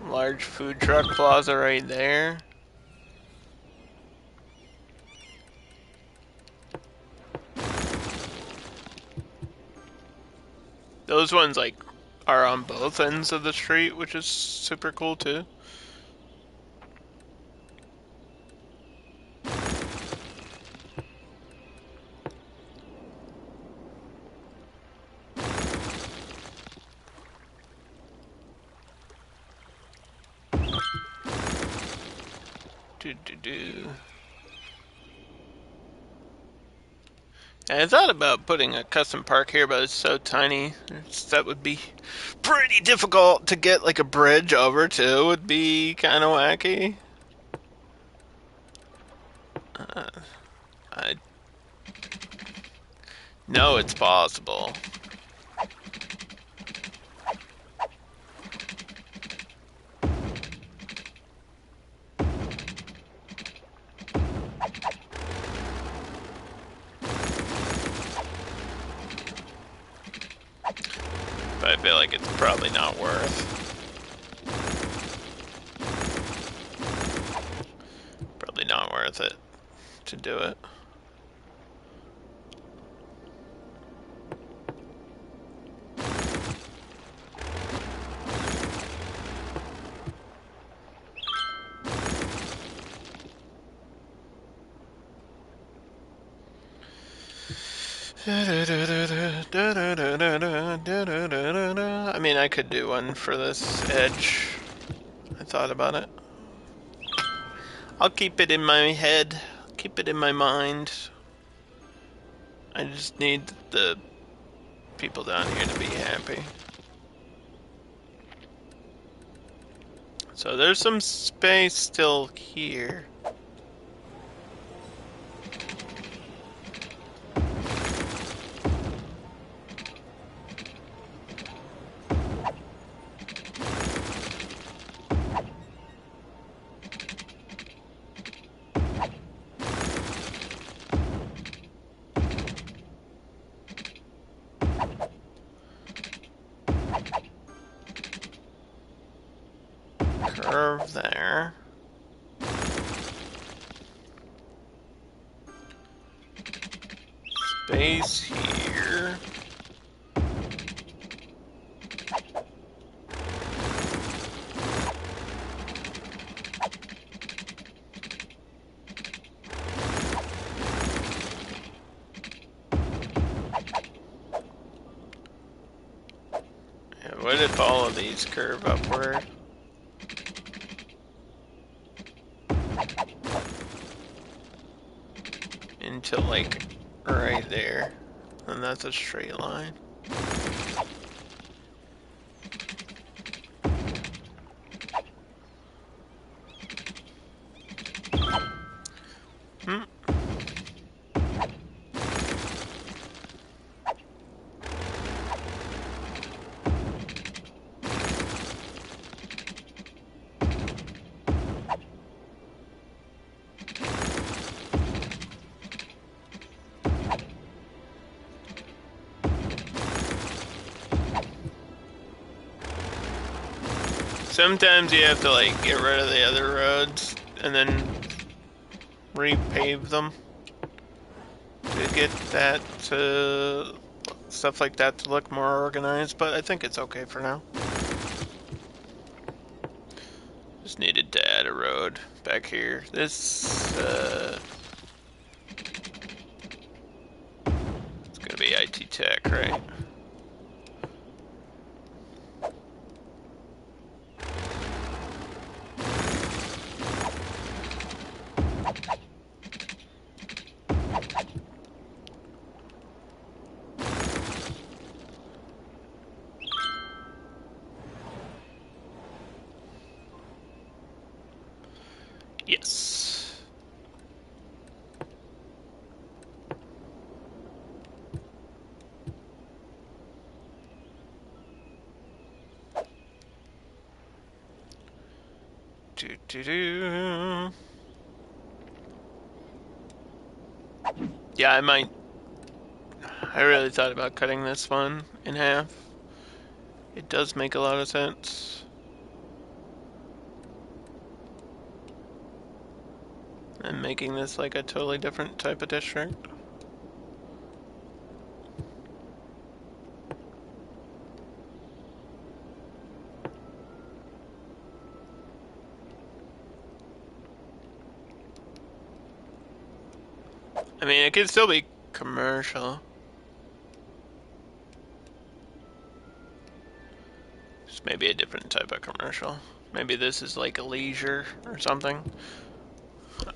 Large food truck plaza right there. Those ones like are on both ends of the street, which is super cool too. And I thought about putting a custom park here, but it's so tiny. That would be pretty difficult to get like a bridge over to. Would be kind of wacky. I know it's possible. But I feel like it's probably not worth. Probably not worth it to do it. I mean, I could do one for this edge. I thought about it. I'll keep it in my head. Keep it in my mind. I just need the people down here to be happy. So there's some space still here. Curve there. Space here. And what if all of these curve upward? Until like right there. And that's a straight line. Hmm. Sometimes you have to like get rid of the other roads and then repave them to get that stuff like that to look more organized, but I think it's okay for now. Just needed to add a road back here. This it's gonna be IT Tech, right? Yes. Do do do. Yeah, I really thought about cutting this one in half. It does make a lot of sense. And making this like a totally different type of district. I mean, it could still be commercial. Just maybe a different type of commercial. Maybe this is like a leisure or something.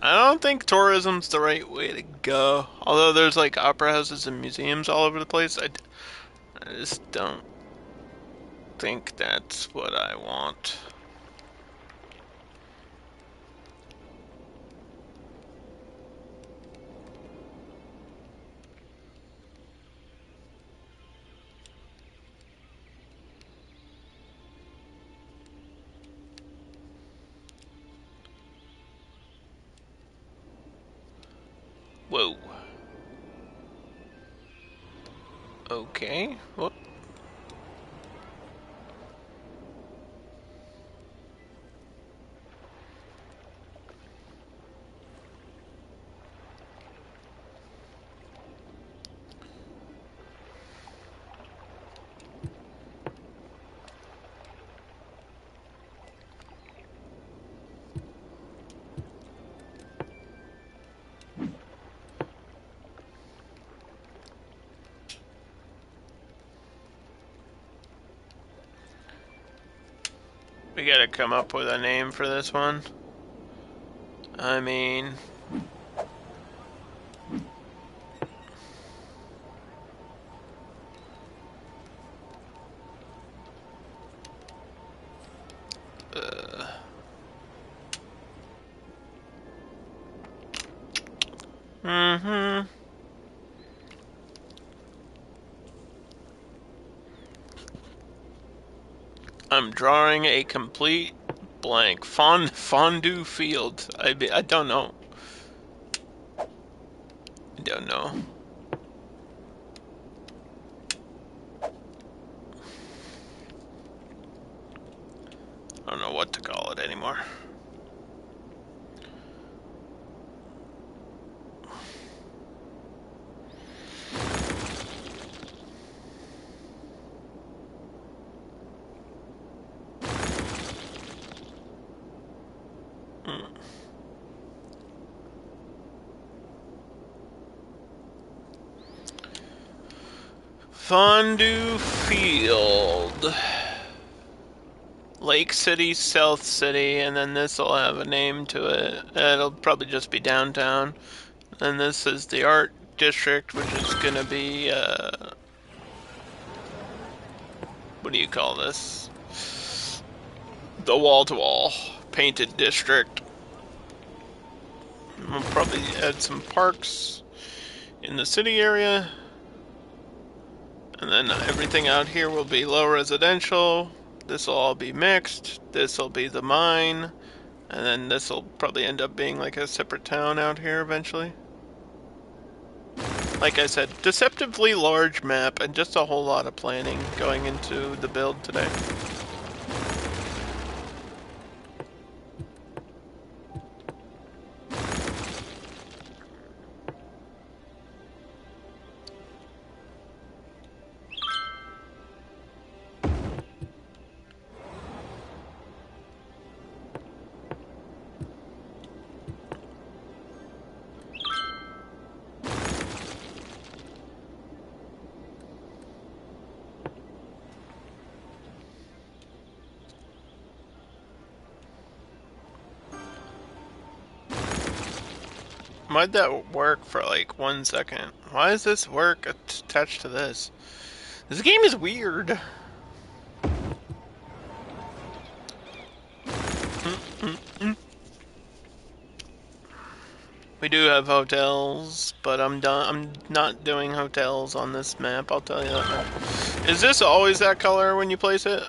I don't think tourism's the right way to go. Although there's like opera houses and museums all over the place, I just don't think that's what I want. Whoa. Okay. Whoop. We gotta come up with a name for this one. I mean... Mm-hmm. I'm drawing a complete blank. Fondue field. I don't know. I don't know. I don't know what to call it anymore. Fondue Field. Lake City, South City, and then this will have a name to it. It'll probably just be downtown. And this is the art district, which is gonna be, what do you call this? The wall-to-wall painted district. We'll probably add some parks in the city area. And then everything out here will be low residential. This will all be mixed. This will be the mine. And then this will probably end up being like a separate town out here eventually. Like I said, deceptively large map and just a whole lot of planning going into the build today. Why'd that work for like 1 second? Why does this work attached to this? This game is weird. We do have hotels, but I'm done. I'm not doing hotels on this map, I'll tell you that much. Is this always that color when you place it?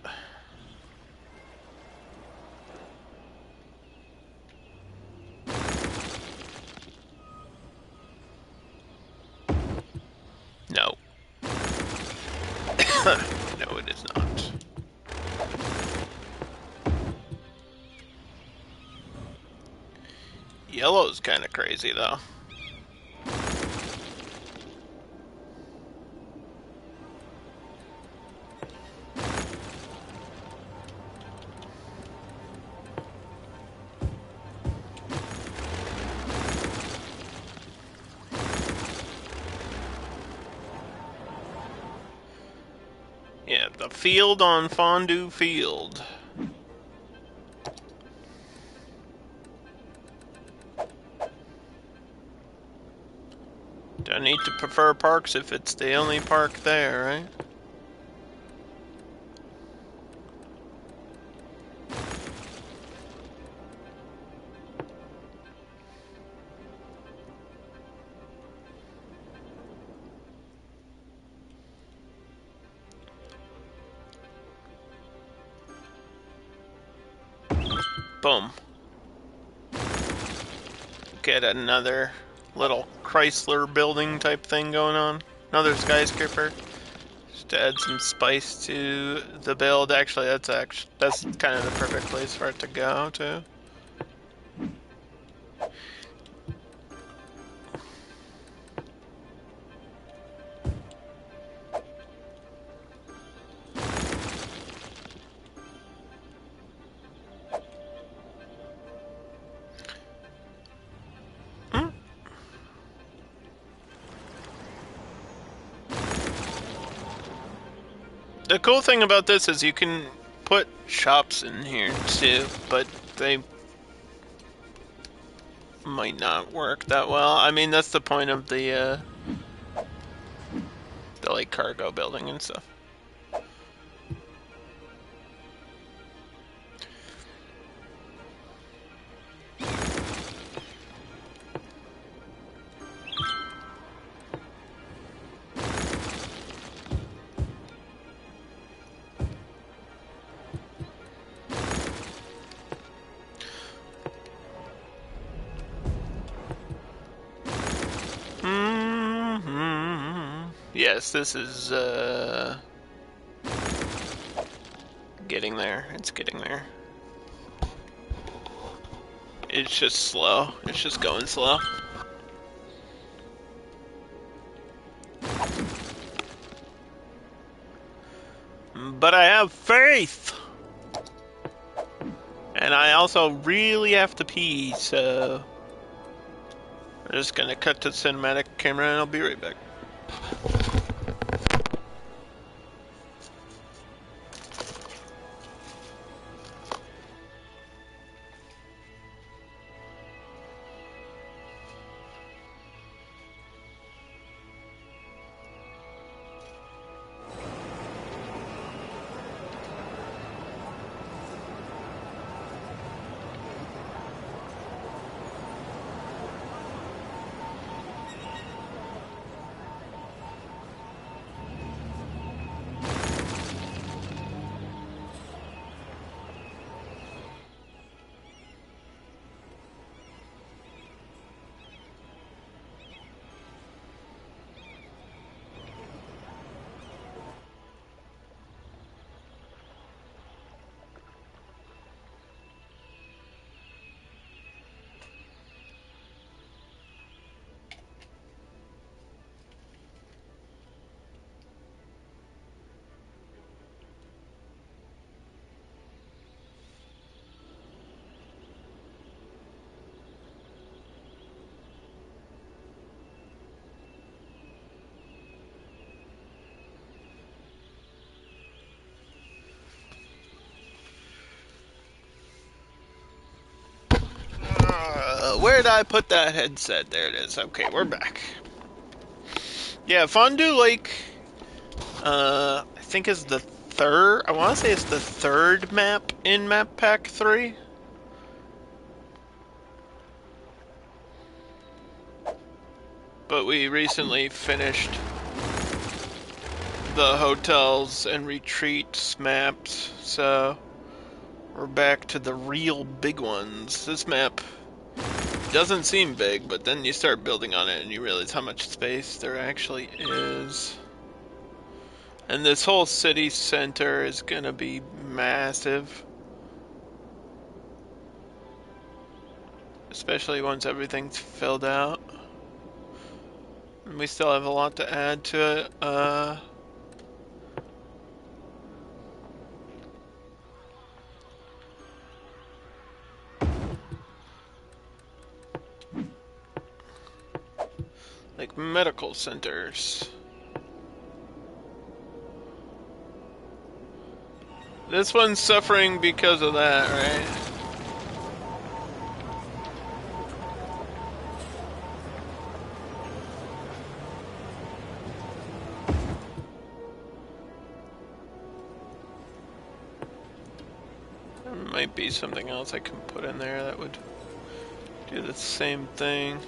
No. No, it is not. Yellow's kind of crazy, though. Yeah, the field on Fondue Field. Don't need to prefer parks if it's the only park there, right? Boom. Get another little Chrysler building type thing going on. Another skyscraper. Just to add some spice to the build. Actually, that's kind of the perfect place for it to go to. The cool thing about this is you can put shops in here too, but they might not work that well. I mean, that's the point of the like cargo building and stuff. Yes, this is getting there. It's getting there. It's just slow. It's just going slow. But I have faith! And I also really have to pee, so I'm just gonna cut to the cinematic camera and I'll be right back. Where did I put that headset? There it is. Okay, we're back. Yeah, Fondue Lake, I think is the third, I want to say it's the third map in Map Pack 3. But we recently finished the hotels and retreats maps, so we're back to the real big ones. This map doesn't seem big, but then you start building on it and you realize how much space there actually is. And this whole city center is gonna be massive. Especially once everything's filled out. And we still have a lot to add to it. Like medical centers. This one's suffering because of that, right? There might be something else I can put in there that would do the same thing.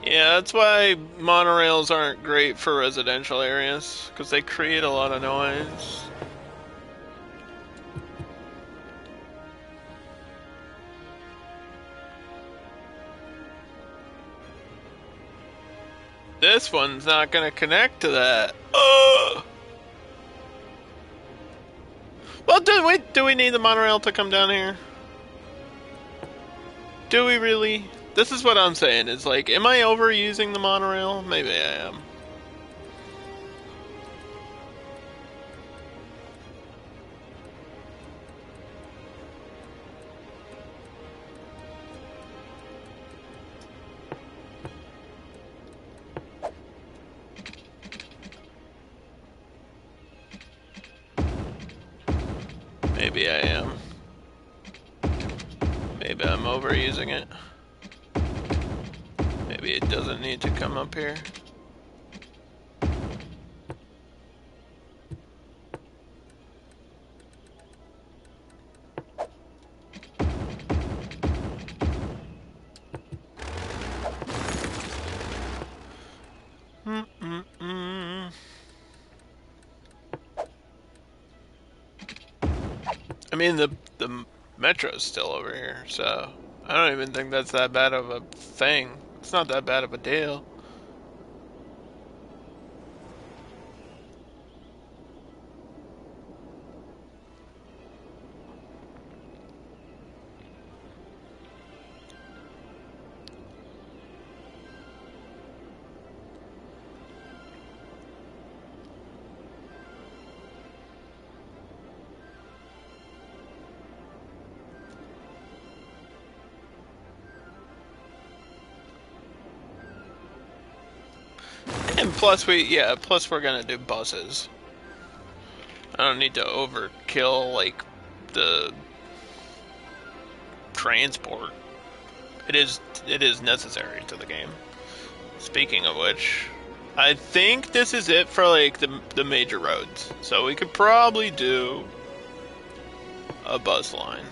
Yeah, that's why monorails aren't great for residential areas, because they create a lot of noise. This one's not gonna connect to that. Ugh! Well, do we need the monorail to come down here? Do we really? This is what I'm saying, is like, am I overusing the monorail? Maybe I am. Maybe I am. Maybe I'm overusing it. Maybe it doesn't need to come up here. I mean, the metro's still over here, so I don't even think that's that bad of a thing. It's not that bad of a deal. And plus plus we're gonna do buses. I don't need to overkill, like, the transport. It is necessary to the game. Speaking of which, I think this is it for, like, the major roads. So we could probably do a bus line.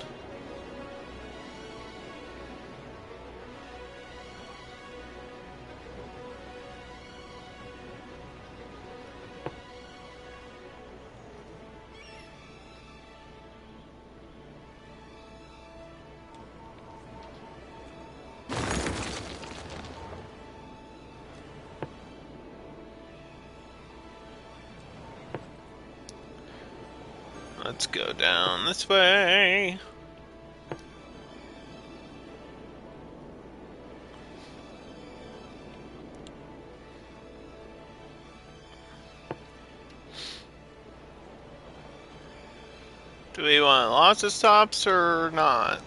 Let's go down this way. Do we want lots of stops or not?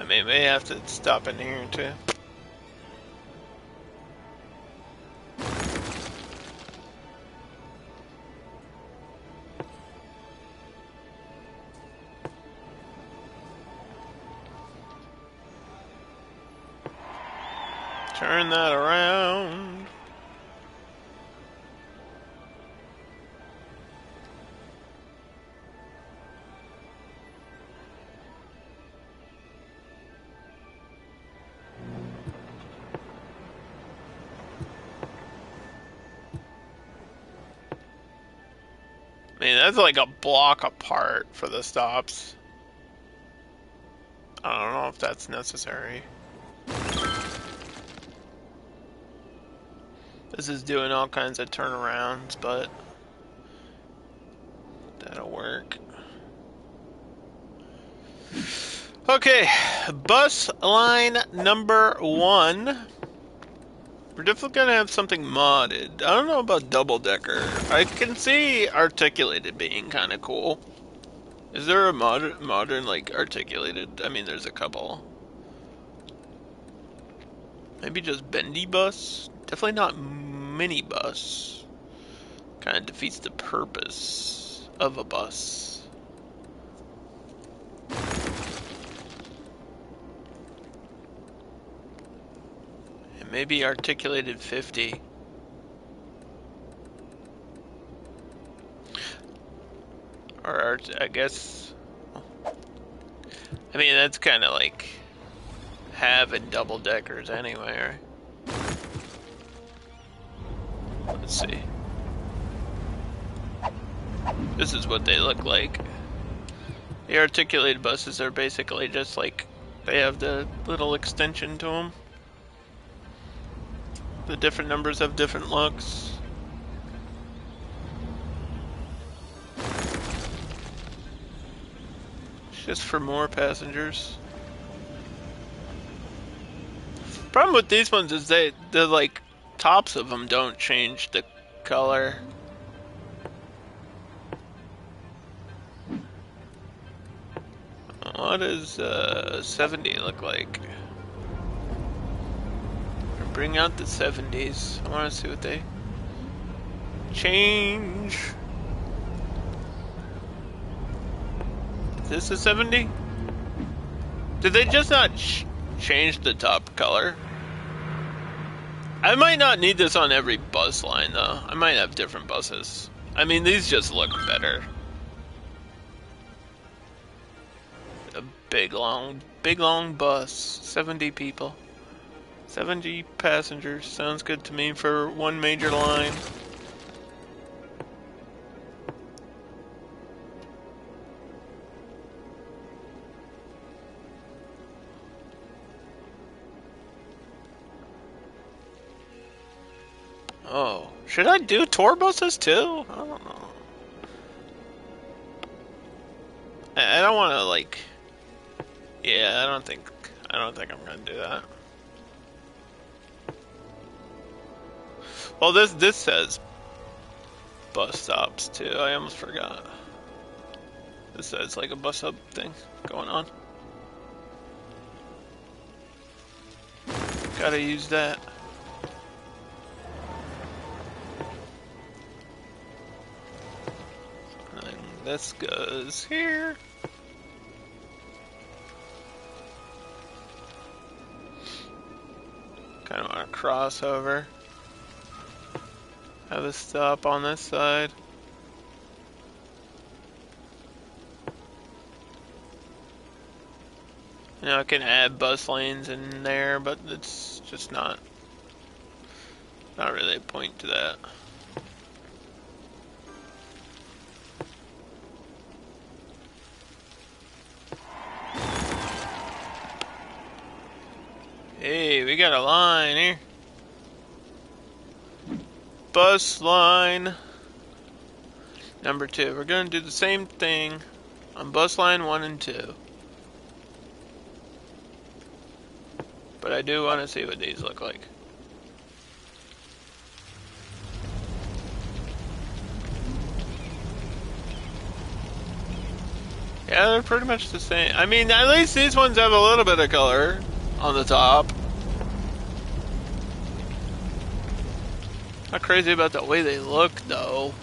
I mean, may have to stop in here too. Turn that around. I mean, that's like a block apart for the stops. I don't know if that's necessary. This is doing all kinds of turnarounds, but that'll work. Okay, bus line number 1. We're definitely gonna have something modded. I don't know about double decker. I can see articulated being kind of cool. Is there a modern like articulated? I mean, there's a couple. Maybe just bendy bus? Definitely not mini bus. Kind of defeats the purpose of a bus. And maybe articulated 50. Or I guess. I mean, that's kind of like having double deckers anyway, right? Let's see. This is what they look like. The articulated buses are basically just like, they have the little extension to them. The different numbers have different looks. It's just for more passengers. Problem with these ones is the like tops of them don't change the color. What does 70 look like? Bring out the 70s. I want to see what they change. Is this a 70? Did they just not change the top color? I might not need this on every bus line, though. I might have different buses. I mean, these just look better. A big long bus. 70 people. 70 passengers. Sounds good to me for one major line. Oh, should I do tour buses too? I don't know. I don't want to like. Yeah, I don't think I'm gonna do that. Well, this says bus stops too. I almost forgot. This says like a bus hub thing going on. Gotta use that. And this goes here. Kind of want to cross over. Have a stop on this side. You know, I can add bus lanes in there, but it's just not really a point to that. Hey, we got a line here. Bus line number 2. We're going to do the same thing on bus line 1 and 2. But I do want to see what these look like. Yeah, they're pretty much the same. I mean, at least these ones have a little bit of color on the top. Not crazy about the way they look, though.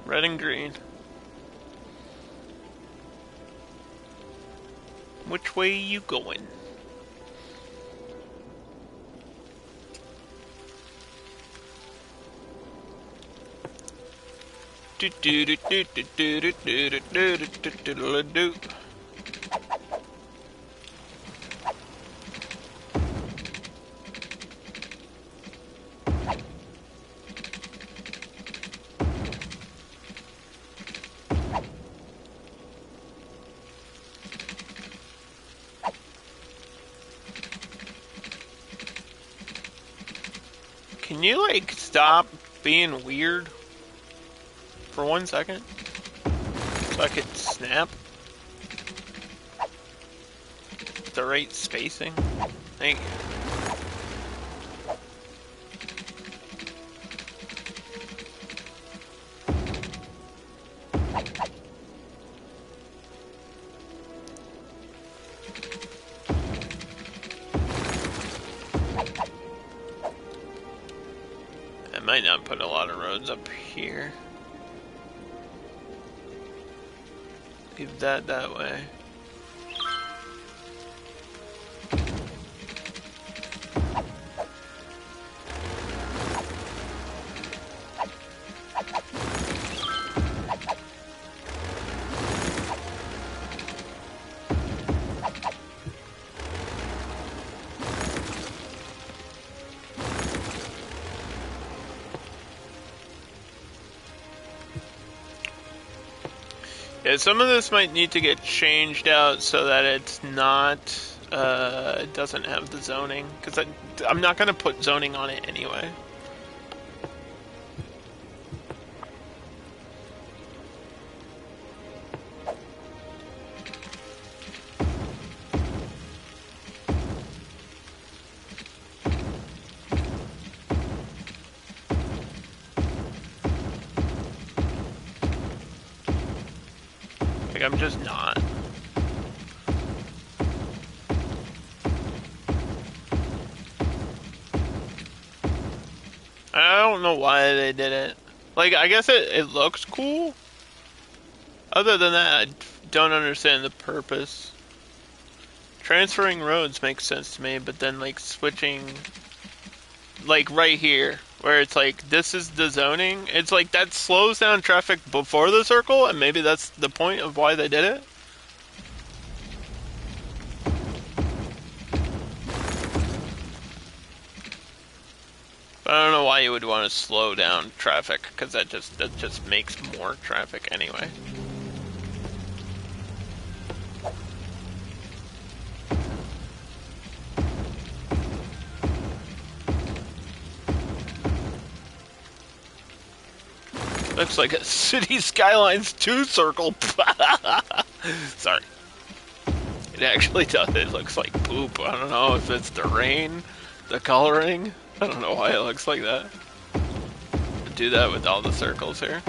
Red and green. Which way you going? Do do do do do do do do do do do do. Can you, like, stop being weird for 1 second? So I could snap? The right spacing? Thank you. Might not put a lot of roads up here. Leave that way. Yeah, some of this might need to get changed out so that it's not, it doesn't have the zoning, because I'm not going to put zoning on it anyway. Like, I'm just not. I don't know why they did it. Like, I guess it looks cool. Other than that, I don't understand the purpose. Transferring roads makes sense to me, but then, like, switching... Like, right here, where it's like, this is the zoning. It's like, that slows down traffic before the circle, and maybe that's the point of why they did it. But I don't know why you would want to slow down traffic, because that just makes more traffic anyway. Looks like a City Skylines 2 circle. Sorry. It actually does. It looks like poop. I don't know if it's the rain, the coloring. I don't know why it looks like that. Do that with all the circles here.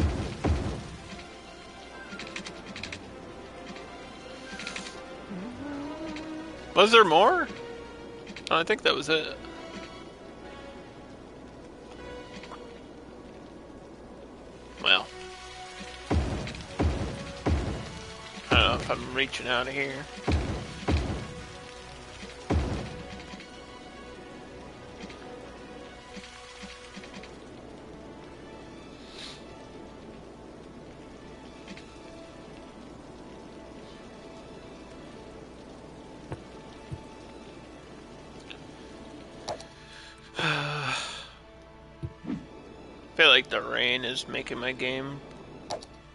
Was there more? Oh, I think that was it. Well, I don't know if I'm reaching out of here. I feel like the rain is making my game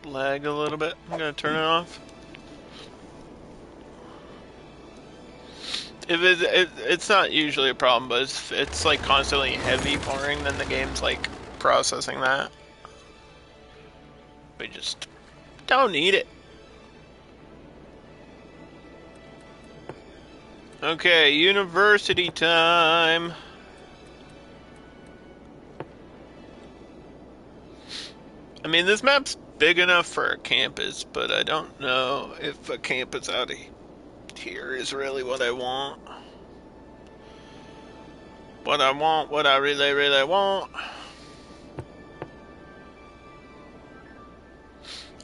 lag a little bit. I'm gonna turn it off. If it's not usually a problem, but it's like constantly heavy pouring, then the game's like processing that. We just don't need it. Okay, university time. I mean, this map's big enough for a campus, but I don't know if a campus out of here is really what I want. What I want, what I really, really want.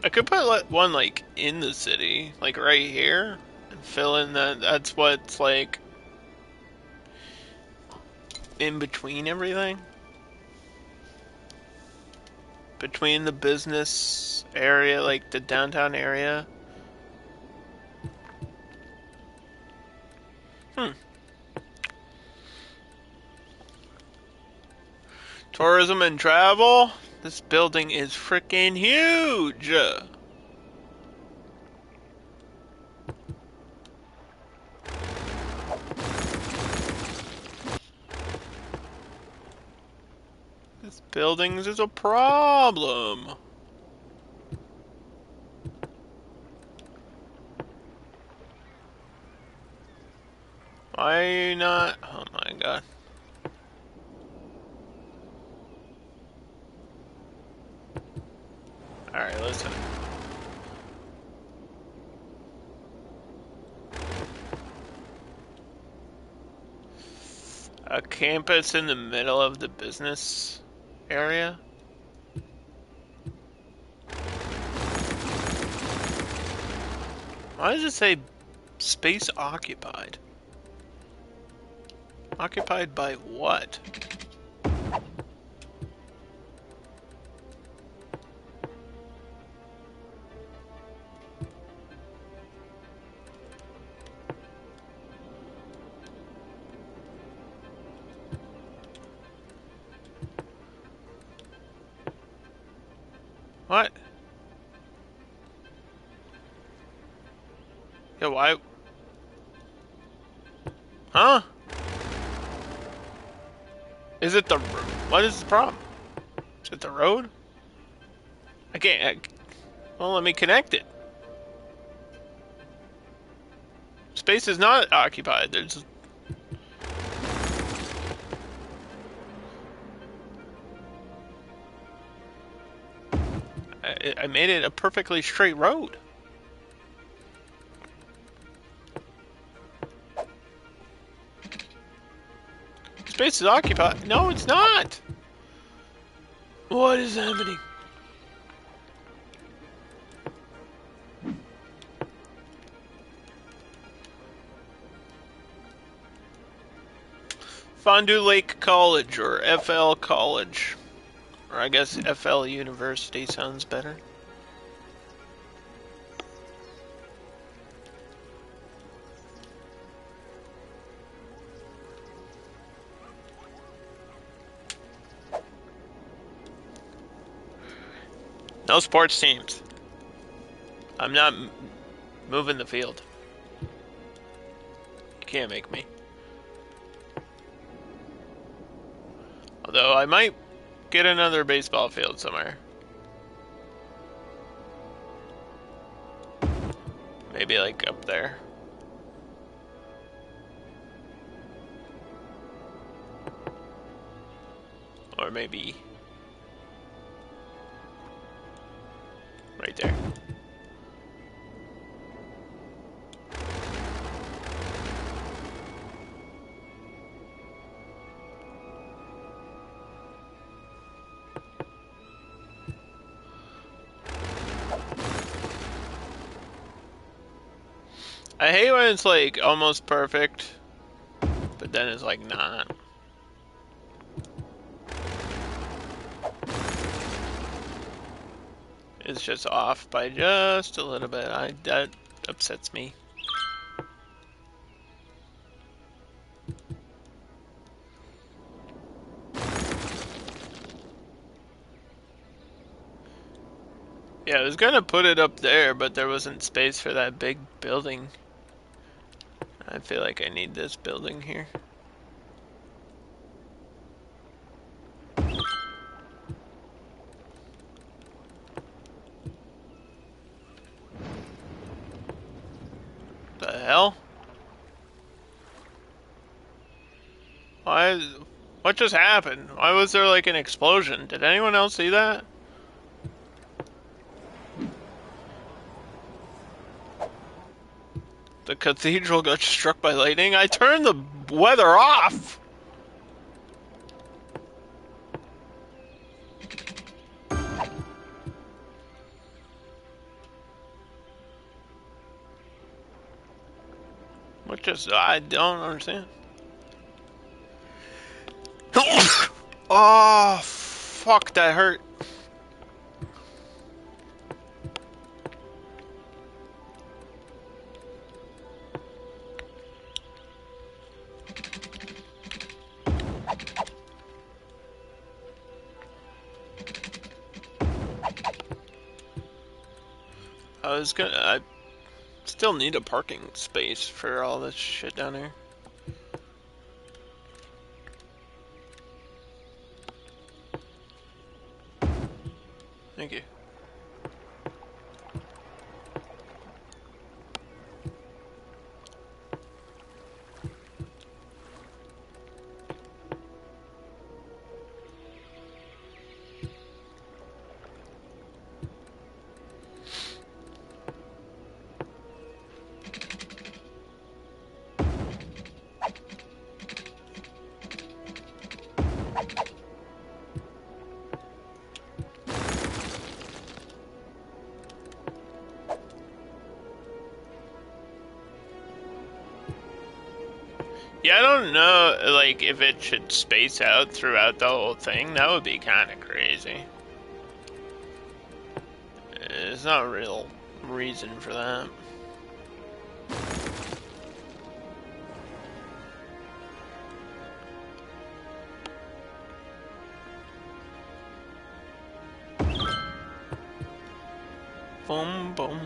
I could put one, like, in the city, like right here, and fill in that's what's, like, in between everything. Between the business area, like the downtown area. Tourism and travel? This building is freaking huge! This building is a problem. Why not? Oh my god. Alright, listen. A campus in the middle of the business area? Why does it say space occupied? Occupied by what? What? Yeah, why? Huh? Is it the... What is the problem? Is it the road? I can't... Well, let me connect it. Space is not occupied. There's... I made it a perfectly straight road. space is occupied. No, it's not. What is happening? Fondue Lake College, or FL College. Or I guess FL University sounds better. No sports teams. I'm not moving the field. You can't make me. Although I might get another baseball field somewhere. Maybe like up there. Or maybe right there. I hate when it's like almost perfect, but then it's like not. It's just off by just a little bit. That upsets me. Yeah, I was gonna put it up there, but there wasn't space for that big building. I feel like I need this building here. The hell? Why? What just happened? Why was there like an explosion? Did anyone else see that? The cathedral got struck by lightning. I turned the weather off. What just? I don't understand. Oh, fuck, that hurt. I still need a parking space for all this shit down here. Thank you. Yeah, I don't know, like, if it should space out throughout the whole thing. That would be kind of crazy. There's no real reason for that. Boom, boom.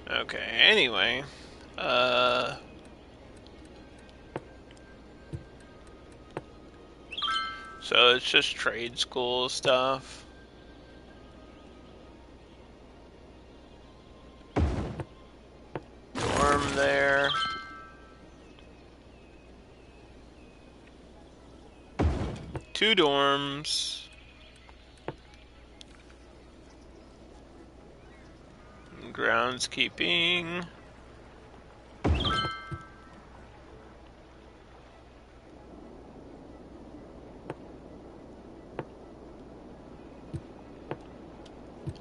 Okay, anyway, So it's just trade school stuff. Dorm there. Two dorms. Groundskeeping.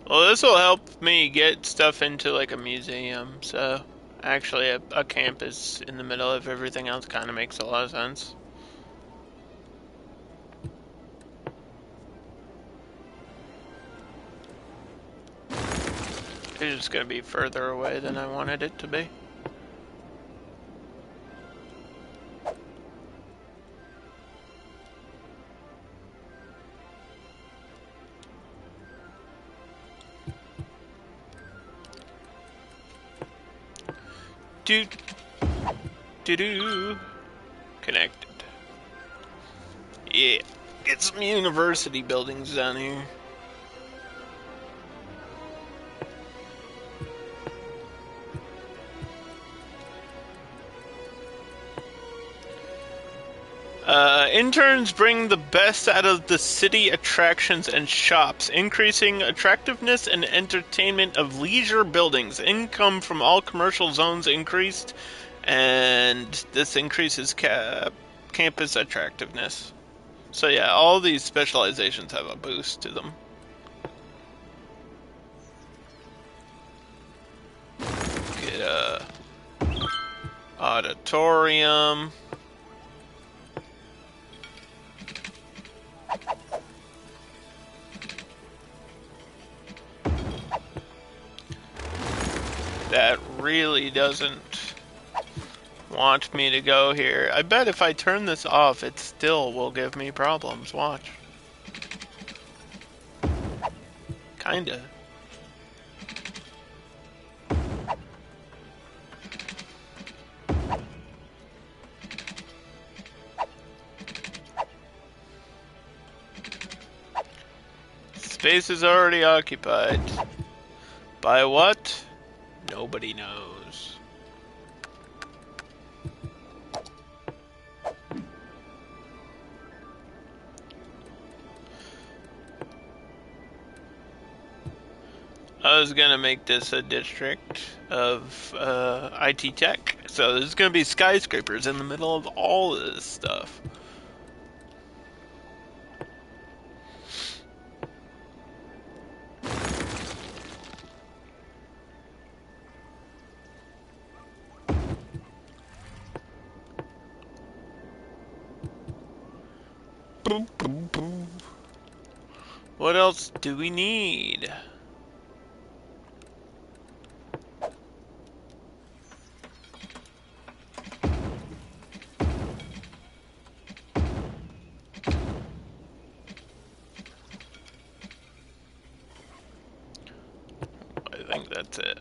Well, this will help me get stuff into like a museum, so actually a campus in the middle of everything else kind of makes a lot of sense. It's just gonna be further away than I wanted it to be. Do do do. Connected. Yeah, get some university buildings down here. Interns bring the best out of the city attractions and shops, increasing attractiveness and entertainment of leisure buildings. Income from all commercial zones increased, and this increases campus attractiveness. So yeah, all these specializations have a boost to them. Get a auditorium. That really doesn't want me to go here. I bet if I turn this off, it still will give me problems. Watch. Kinda. Space is already occupied. By what? Nobody knows. I was gonna make this a district of IT tech, so there's gonna be skyscrapers in the middle of all of this stuff. Boom, boom, boom. What else do we need? I think that's it.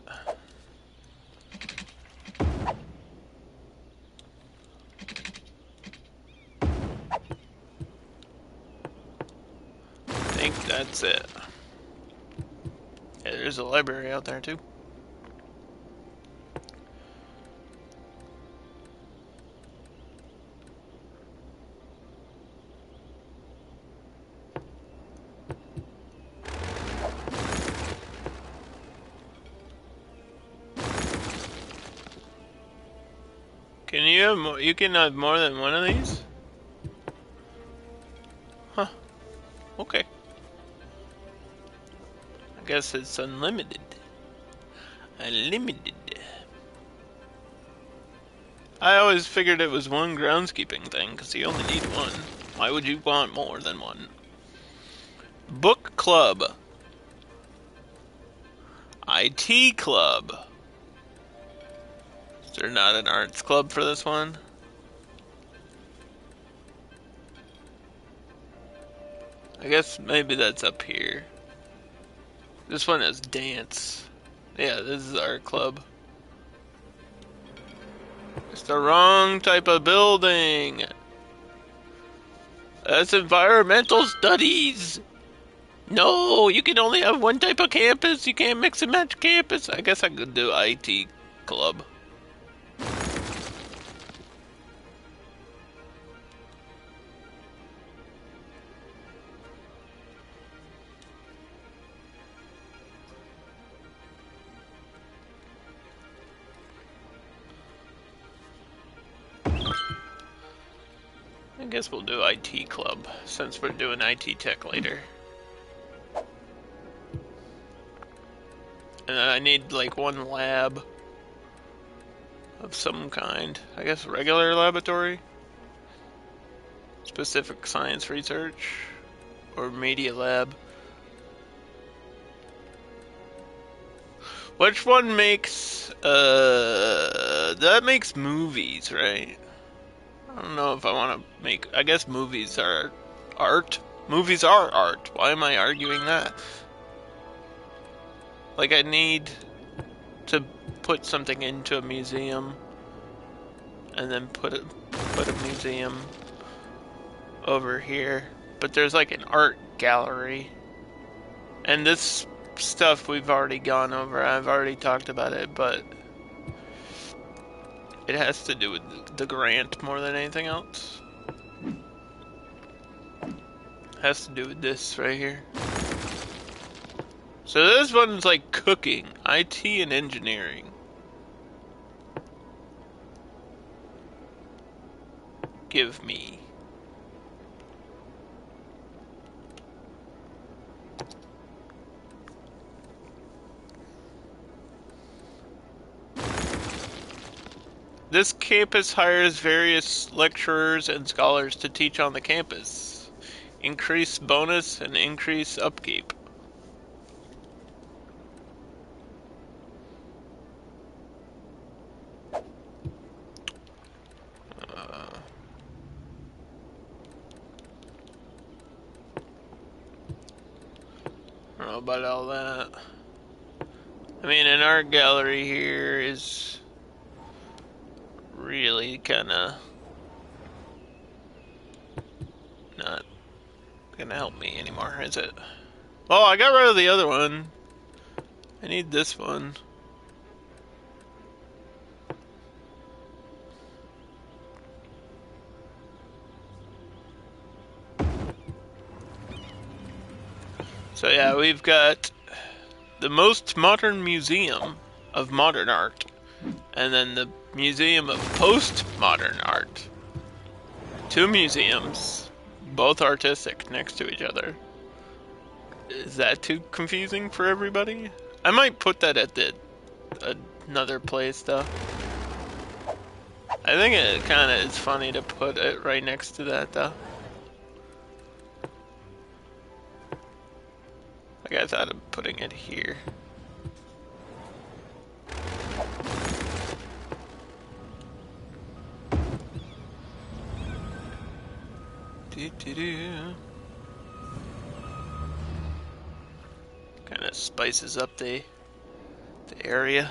I think that's it. Yeah, there's a library out there too. Can you have more? You can have more than one of these? Huh. Okay. I guess it's unlimited. Unlimited. I always figured it was one groundskeeping thing, because you only need one. Why would you want more than one? Book club. IT club. Is there not an arts club for this one? I guess maybe that's up here. This one is dance. Yeah, this is our club. It's the wrong type of building. That's environmental studies. No, you can only have one type of campus. You can't mix and match campus. I guess I could do IT club. I guess we'll do IT club since we're doing IT tech later. And then I need like one lab of some kind. I guess regular laboratory, specific science research, or media lab. Which one makes, that makes movies, right? I don't know if I want to make, I guess movies are art. Movies are art. Why am I arguing that? Like, I need to put something into a museum and then put a museum over here. But there's like an art gallery. And this stuff we've already gone over. I've already talked about it, but it has to do with the grant more than anything else. It has to do with this right here. So this one's like cooking, IT and engineering. Give me. This campus hires various lecturers and scholars to teach on the campus. Increase bonus and increase upkeep. I don't know about all that. I mean, an art gallery here is really kind of not gonna help me anymore, is it? Oh, I got rid of the other one. I need this one. So yeah, we've got the most modern museum of modern art, and then the Museum of Postmodern Art. Two museums, both artistic, next to each other. Is that too confusing for everybody? I might put that at the another place though. I think it kind of is funny to put it right next to that though. Like I thought of putting it here. Kind of spices up the area.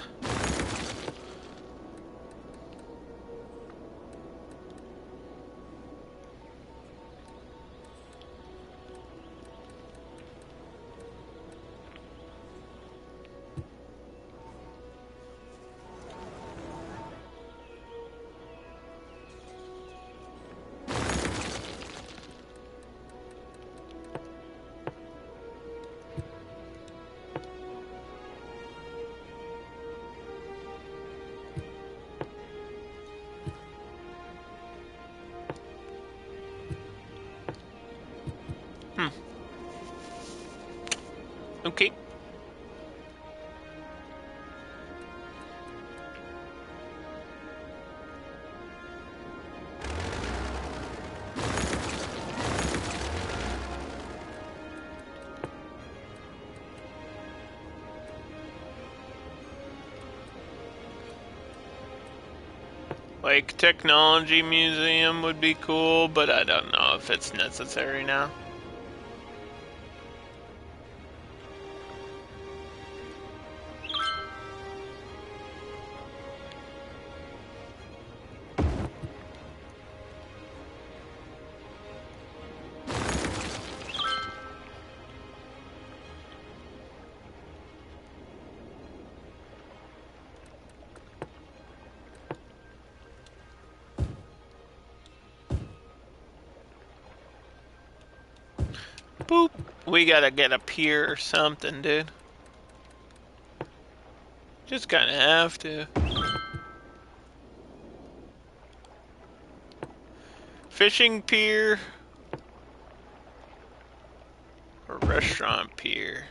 Okay. Like, technology museum would be cool, but I don't know if it's necessary now. Boop. We gotta get a pier or something, dude. Just kinda have to. Fishing pier or restaurant pier?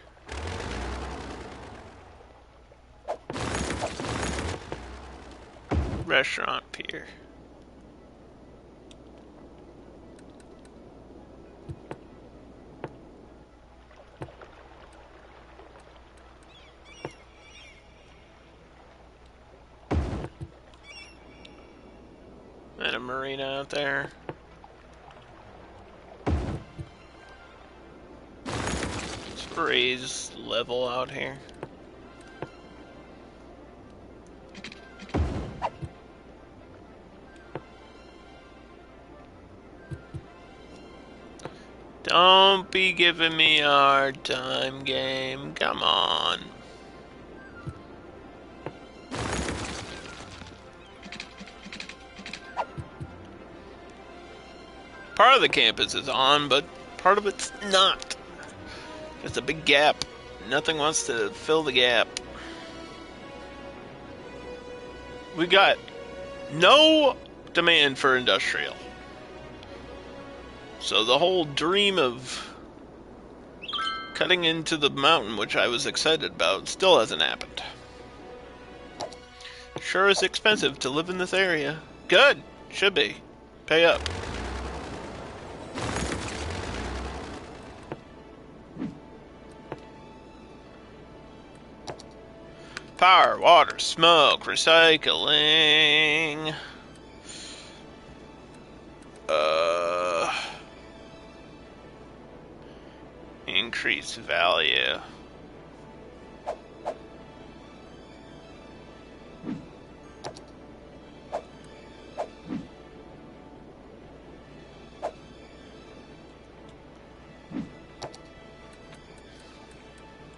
Restaurant pier. And a marina out there. Let's raise level out here. Don't be giving me a hard time, game. Come on. Part of the campus is on, but part of it's not. There's a big gap. Nothing wants to fill the gap. We got no demand for industrial. So the whole dream of cutting into the mountain, which I was excited about, still hasn't happened. Sure is expensive to live in this area. Good. Should be. Pay up. Power, water, smoke, recycling. Increase value.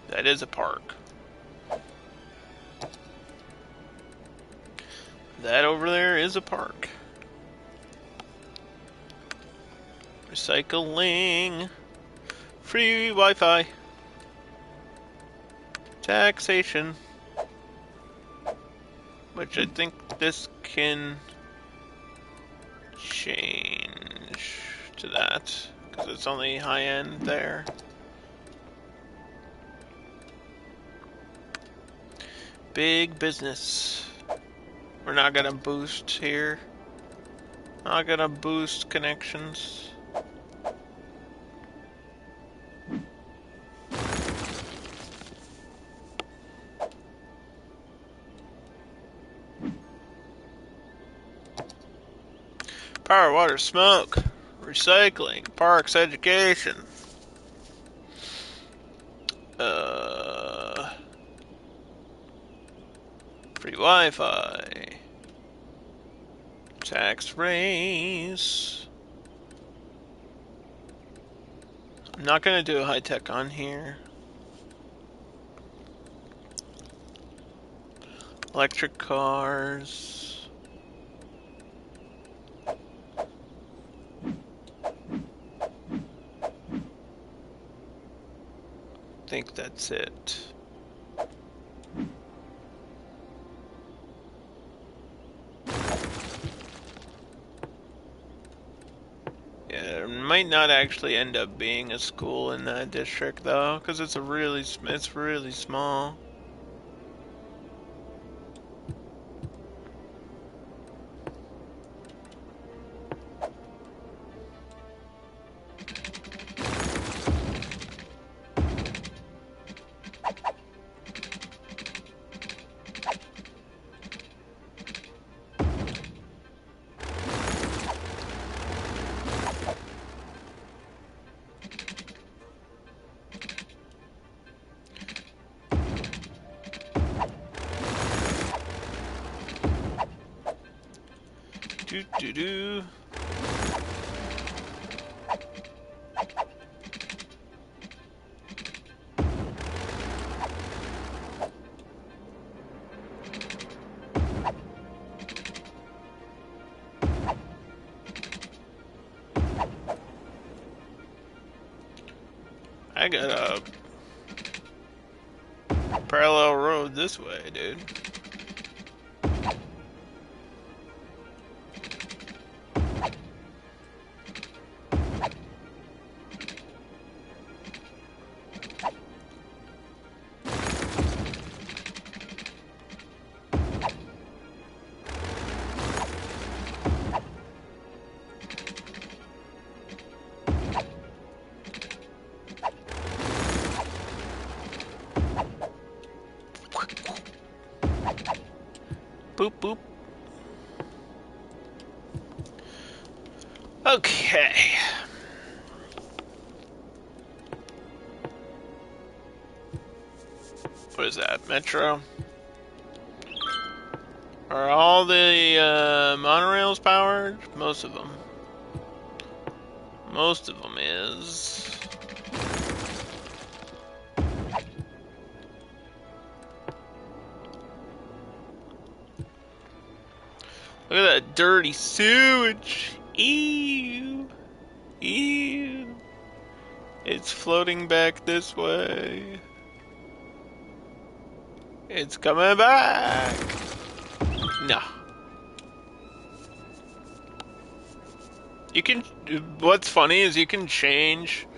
That is a park. That over there is a park. Recycling. Free Wi-Fi. Taxation. Which I think this can change to that. Because it's only high end there. Big business. We're not gonna boost here. Not gonna boost connections. Power, water, smoke, recycling, parks, education. Free Wi-Fi. Tax raise. I'm not gonna do a high tech on here. Electric cars. I think that's it. Yeah, there might not actually end up being a school in that district though, because it's really small. Do. I got a parallel road this way, dude. Boop, boop. Okay. What is that? Metro? Are all the monorails powered? Most of them. Most of them is. Look at that dirty sewage. Ew. Ew. It's floating back this way. It's coming back. No. You can. What's funny is you can change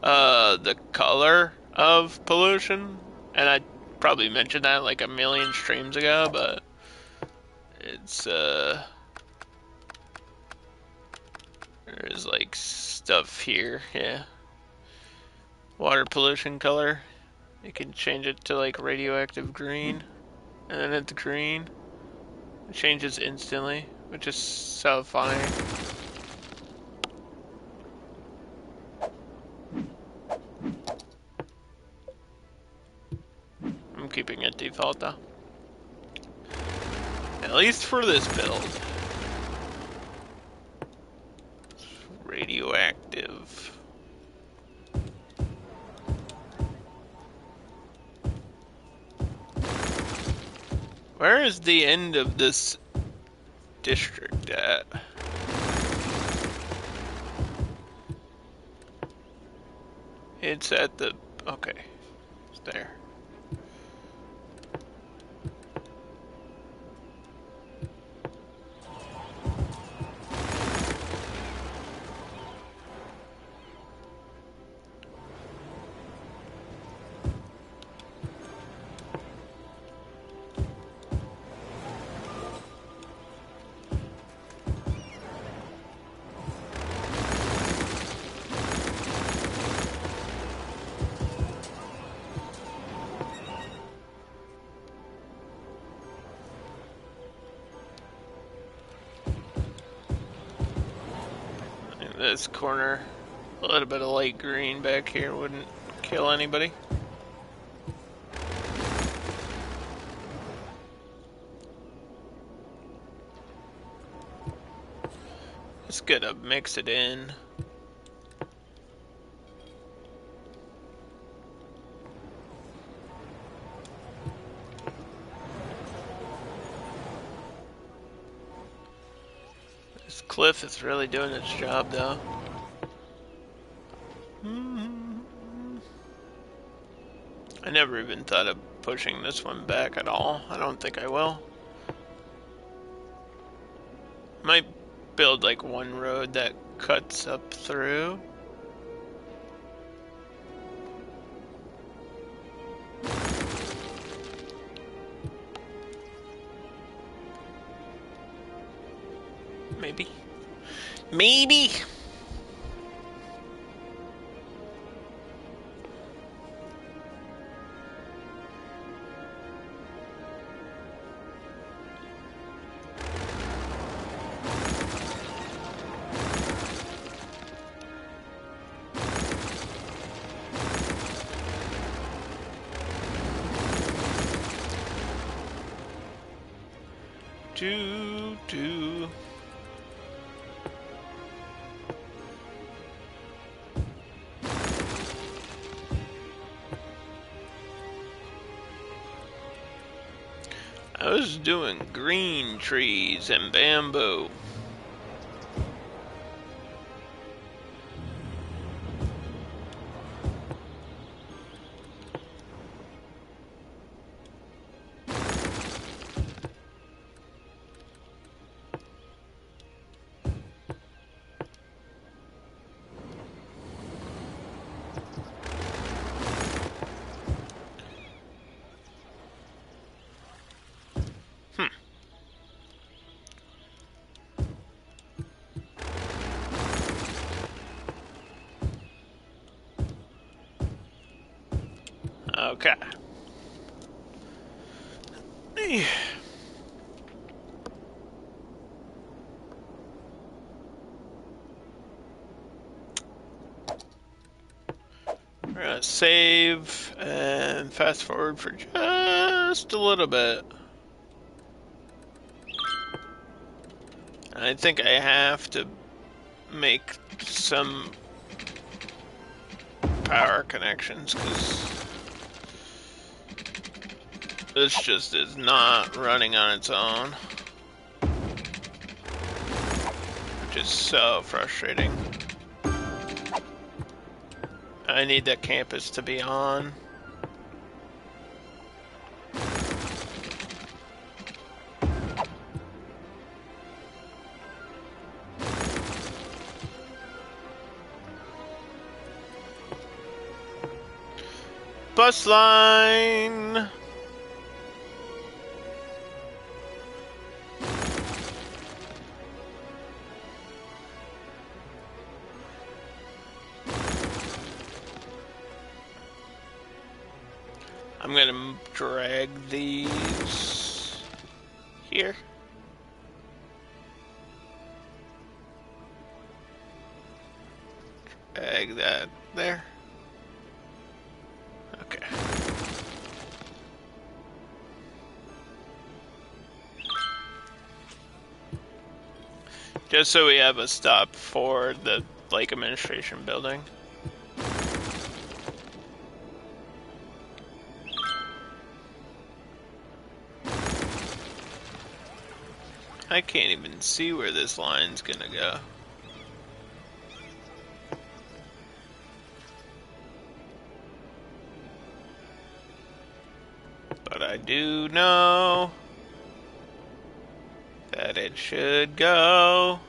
the color of pollution, and I probably mentioned that like a million streams ago, but it's there's like stuff here, yeah. Water pollution color. You can change it to like radioactive green, and then it's green. It changes instantly, which is so funny. I'm keeping it default though. At least for this build. It's radioactive. Where is the end of this district at? It's at the... okay. It's there. This corner, a little bit of light green back here wouldn't kill anybody. Just gotta mix it in. This cliff is really doing its job though. I never even thought of pushing this one back at all. I don't think I will. Might build like one road that cuts up through. Maybe. Maybe. Do. I was doing green trees and bamboo. Okay. We're gonna save and fast forward for just a little bit. I think I have to make some power connections because this just is not running on its own, which is so frustrating. I need that campus to be on. Bus line! I'm gonna drag these here. Drag that there. Okay. Just so we have a stop for the Lake Administration building. I can't even see where this line's gonna go. But I do know that it should go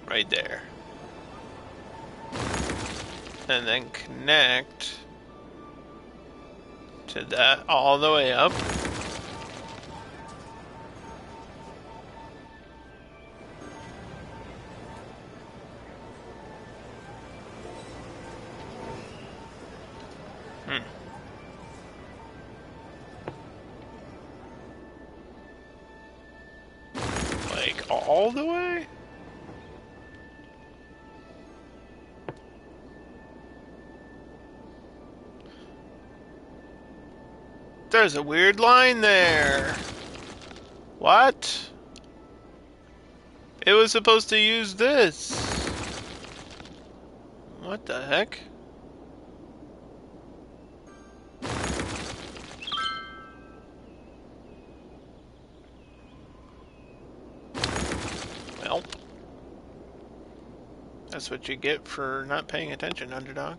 right there. And then connect to that all the way up. Like all the way? There's a weird line there. What? It was supposed to use this. What the heck? Well, that's what you get for not paying attention, Underdog.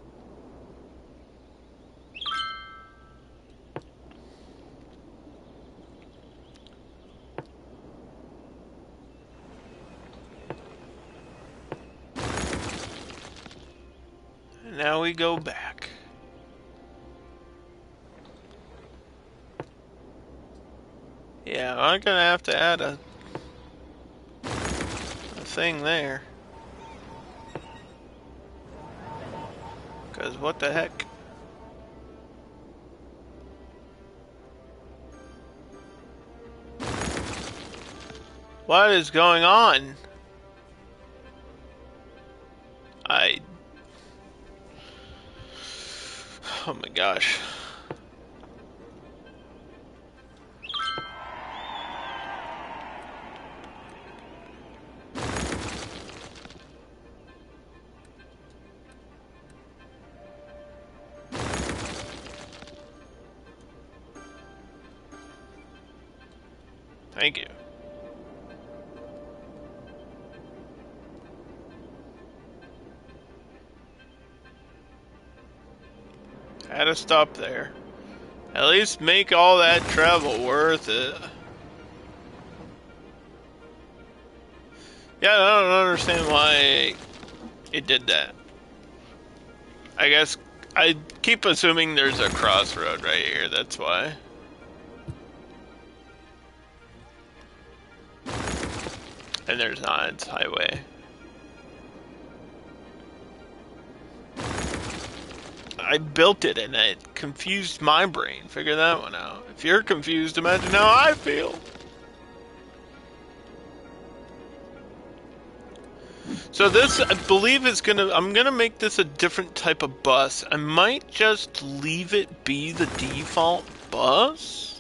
And now we go back. Yeah, I'm gonna have to add a thing there. Because what the heck? What is going on? Oh my gosh. Thank you. Had to stop there. At least make all that travel worth it. Yeah, I don't understand why it did that. I guess I keep assuming there's a crossroad right here, that's why. And there's not, it's highway. I built it and it confused my brain. Figure that one out. If you're confused, imagine how I feel. So this, I believe, is gonna. I'm gonna make this a different type of bus. I might just leave it be the default bus.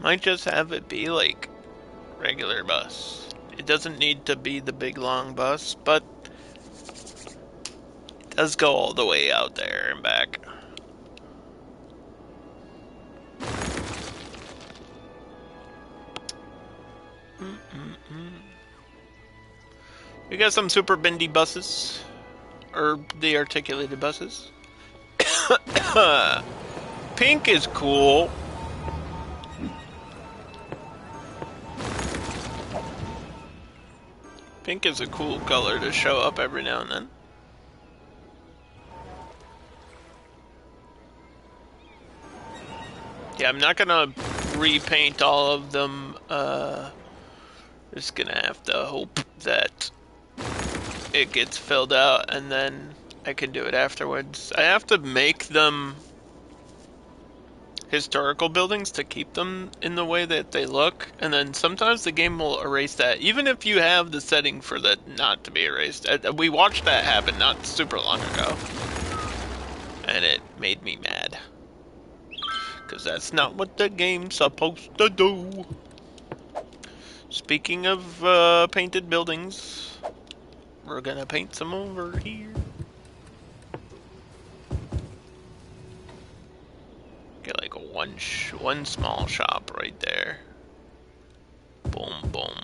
Might just have it be like regular bus. It doesn't need to be the big long bus, but it does go all the way out there and back. We got some super bendy buses, or the articulated buses. Pink is cool. Pink is a cool color to show up every now and then. Yeah, I'm not gonna repaint all of them. Just gonna have to hope that it gets filled out and then I can do it afterwards. I have to make them historical buildings to keep them in the way that they look, and then sometimes the game will erase that, even if you have the setting for that not to be erased. We watched that happen not super long ago, and it made me mad. Because that's not what the game's supposed to do. Speaking of painted buildings, we're gonna paint some over here. Get like one small shop right there. Boom, boom.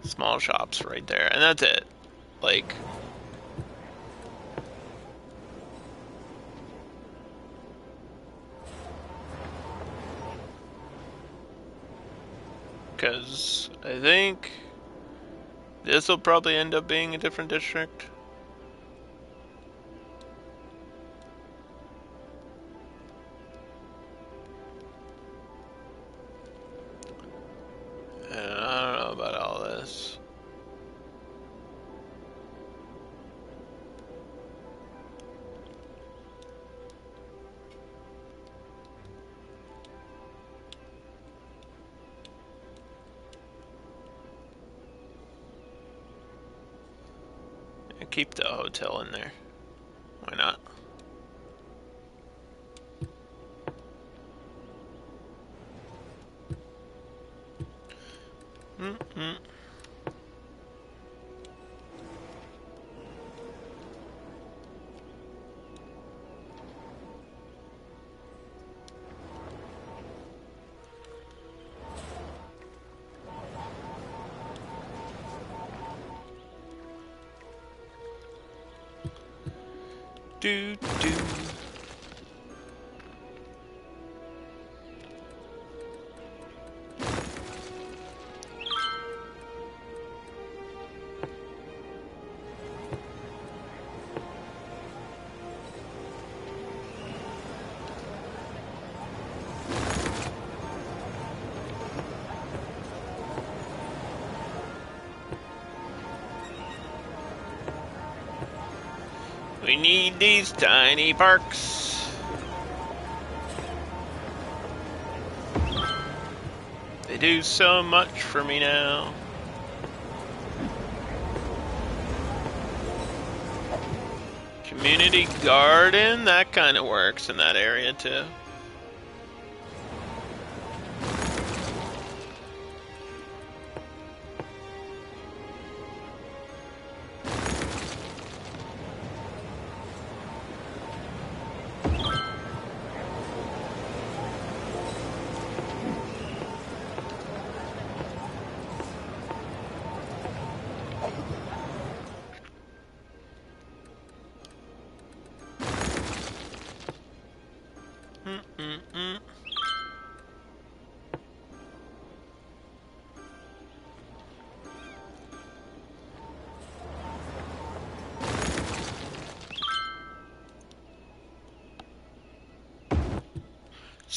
Small shops right there, and that's it. Like, because I think this will probably end up being a different district. And I don't know about all this. Keep the hotel in there. Why not? Mm-mm. Do do. We need these tiny parks. They do so much for me now. Community garden, that kind of works in that area too.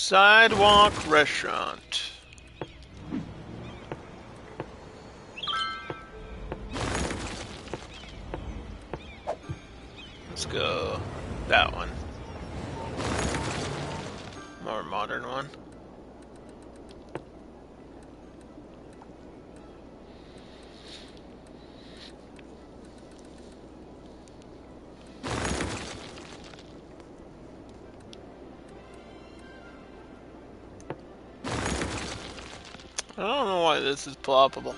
Sidewalk restaurant. Let's go that one. More modern one. I don't know why this is ploppable.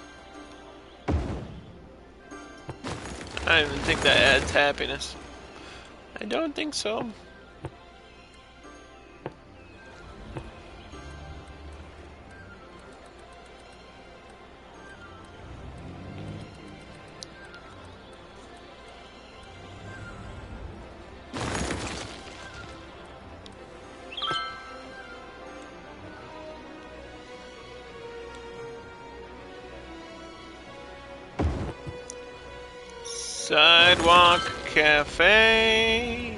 I don't even think that adds happiness. I don't think so. Sidewalk Cafe.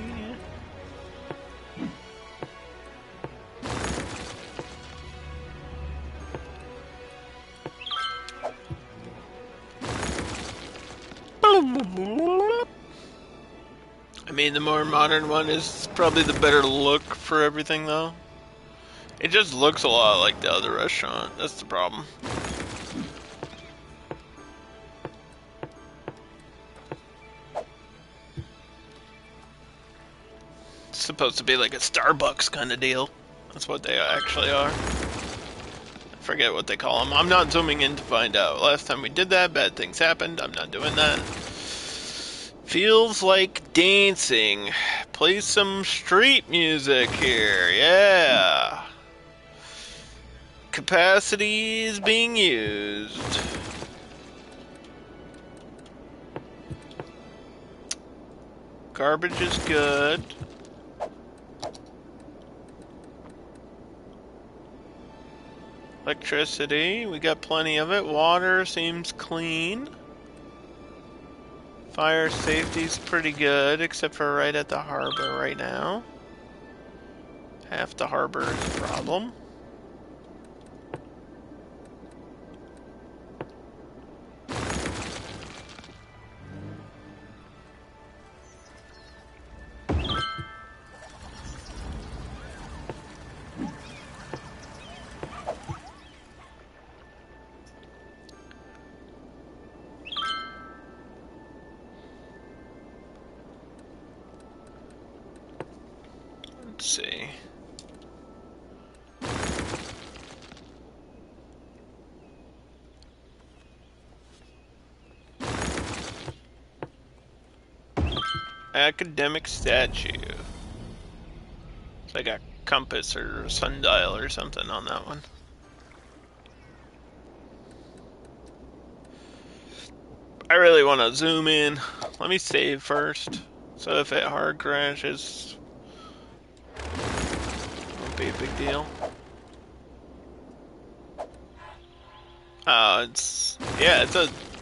I mean, the more modern one is probably the better look for everything, though. It just looks a lot like the other restaurant. That's the problem. It's supposed to be like a Starbucks kind of deal. That's what they actually are. I forget what they call them. I'm not zooming in to find out. Last time we did that, bad things happened. I'm not doing that. Feels like dancing. Play some street music here. Yeah. Capacity is being used. Garbage is good. Electricity, we got plenty of it. Water seems clean. Fire safety's pretty good, except for right at the harbor right now. Half the harbor is a problem. Let's see. Academic statue. It's like a compass or a sundial or something on that one. I really want to zoom in. Let me save first. So if it hard crashes, won't be a big deal. Yeah,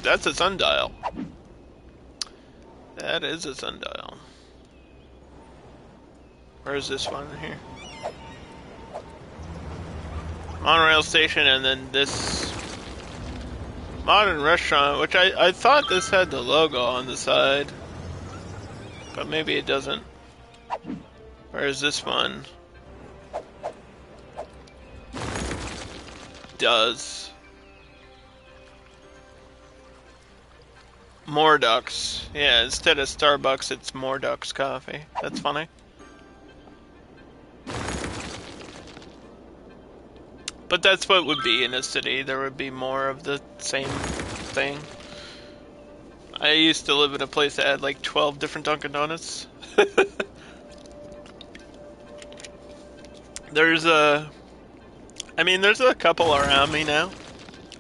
that's a sundial. That is a sundial. Where's this one here? Monorail station, and then this modern restaurant, which I thought this had the logo on the side, but maybe it doesn't. Where's this one? Does. More ducks. Yeah, instead of Starbucks, it's more ducks coffee. That's funny. But that's what would be in a city. There would be more of the same thing. I used to live in a place that had like 12 different Dunkin' Donuts. There's a couple around me now.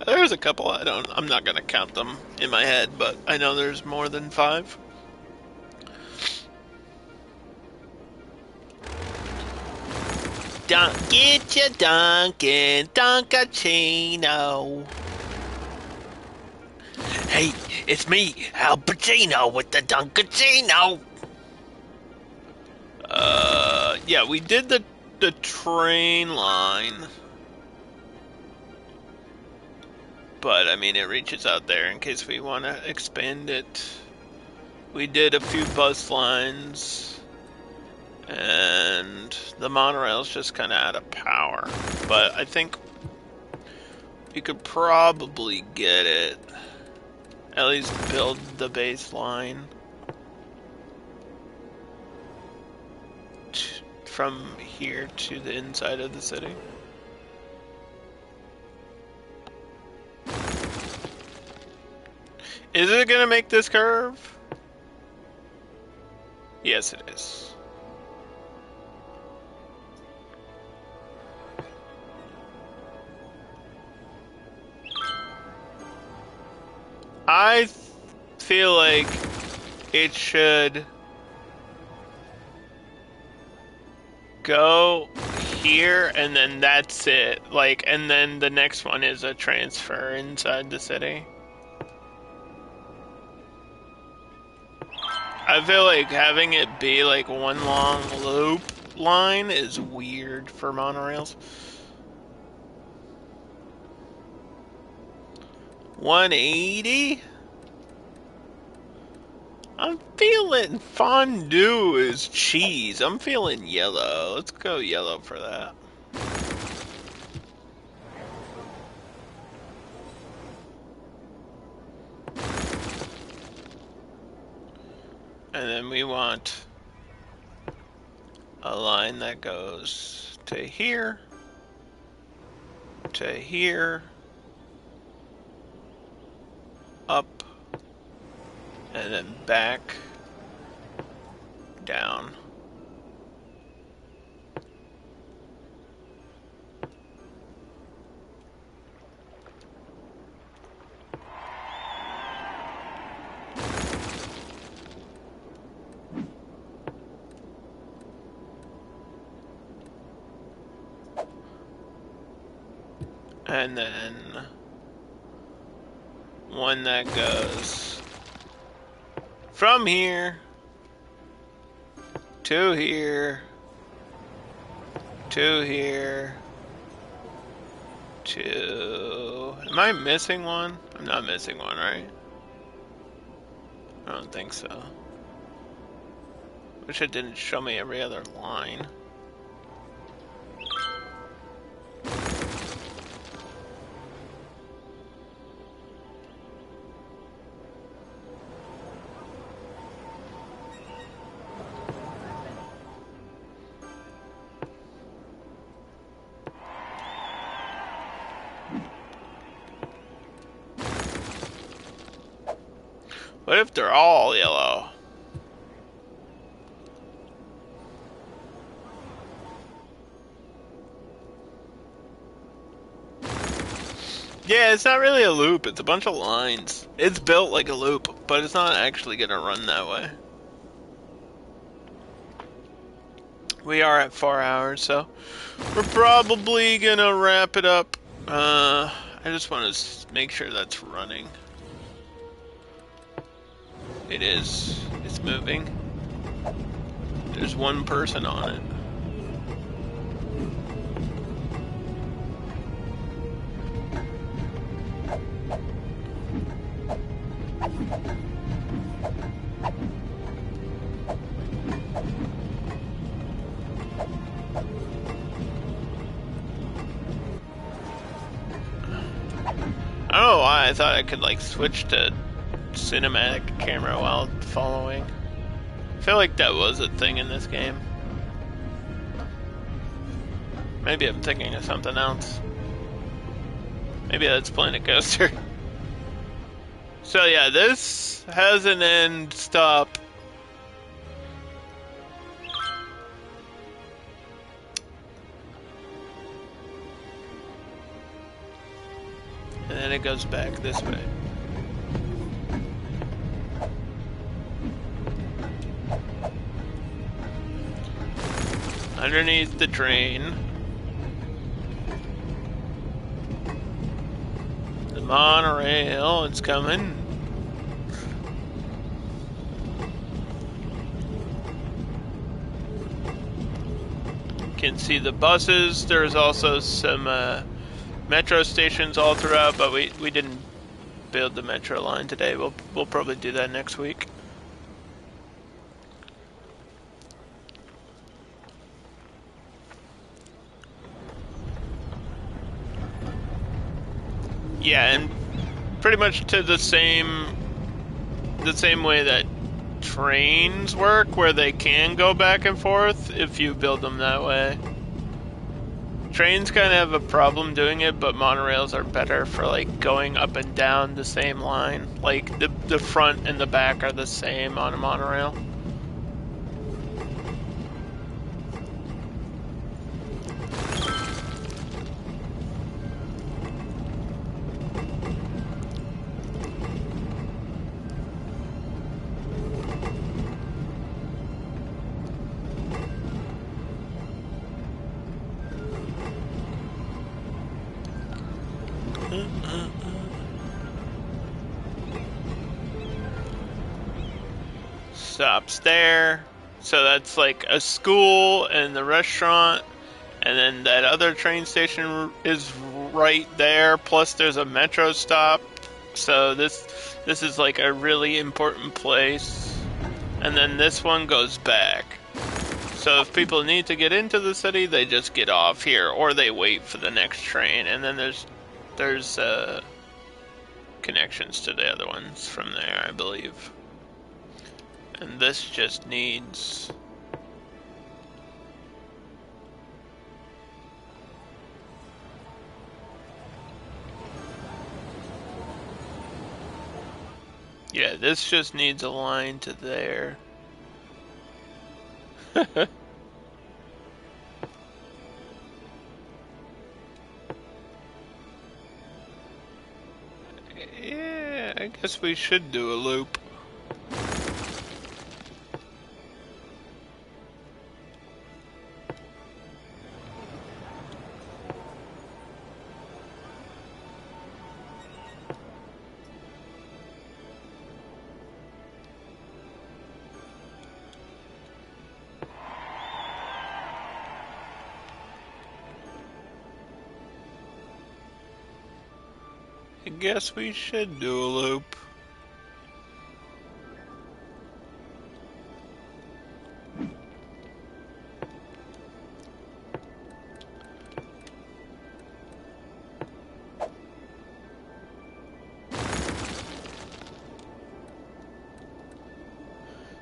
There's a couple, I'm not gonna count them in my head, but I know there's more than 5. Get your Dunkin' Dunkachino. Hey, it's me, Al Pacino with the Dunkachino. Yeah, we did the the train line. But, I mean, it reaches out there in case we want to expand it. We did a few bus lines. And the monorail's just kind of out of power. But I think we could probably get it. At least build the base line. From here to the inside of the city. Is it gonna make this curve? Yes, it is. I feel like it should go here and then that's it. Like, and then the next one is a transfer inside the city. I feel like having it be like one long loop line is weird for monorails. 180? I'm feeling fondue is cheese. I'm feeling yellow. Let's go yellow for that. And then we want a line that goes to here, up, and then back, down. And then one that goes from here to here to here to... Am I missing one? I'm not missing one, right? I don't think so. Wish it didn't show me every other line. What if they're all yellow? Yeah, it's not really a loop, it's a bunch of lines. It's built like a loop, but it's not actually gonna run that way. We are at 4 hours, so we're probably gonna wrap it up. I just want to make sure that's running. It is. It's moving. There's one person on it. I don't know why I thought I could like switch to cinematic camera while following. I feel like that was a thing in this game. Maybe I'm thinking of something else. Maybe that's Planet Coaster. So yeah, this has an end stop. And then it goes back this way. Underneath the train. The monorail, it's coming. can see the buses. There's also some metro stations all throughout, but we didn't build the metro line today. We'll probably do that next week. Yeah, and pretty much to the same way that trains work, where they can go back and forth if you build them that way. Trains kind of have a problem doing it, but monorails are better for like going up and down the same line. Like the front and the back are the same on a monorail. Stops there. So that's like a school and the restaurant, and then that other train station is right there. Plus, there's a metro stop. So this is like a really important place. And then this one goes back. So if people need to get into the city, they just get off here, or they wait for the next train. And then there's connections to the other ones from there, I believe. And this just needs... Yeah, this just needs a line to there. Yeah, I guess we should do a loop. I guess we should do a loop.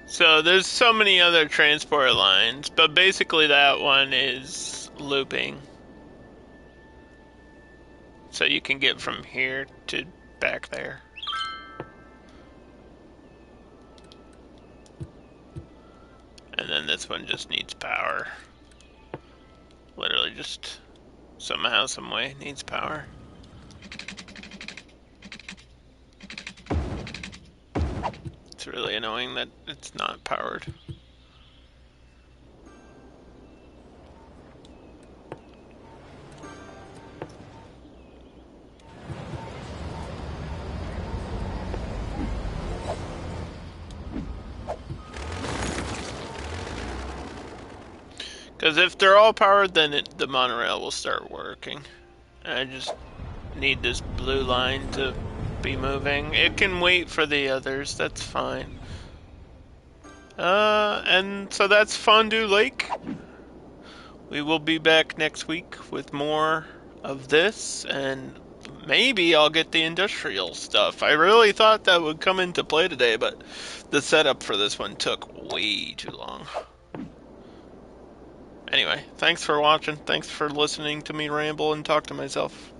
So there's so many other transport lines, but basically that one is looping. So you can get from here to back there. And then this one just needs power. Literally just somehow, some way needs power. It's really annoying that it's not powered. Because if they're all powered, then the monorail will start working. I just need this blue line to be moving. It can wait for the others, that's fine. And so that's Fondue Lake. We will be back next week with more of this, and maybe I'll get the industrial stuff. I really thought that would come into play today, but the setup for this one took way too long. Anyway, thanks for watching. Thanks for listening to me ramble and talk to myself.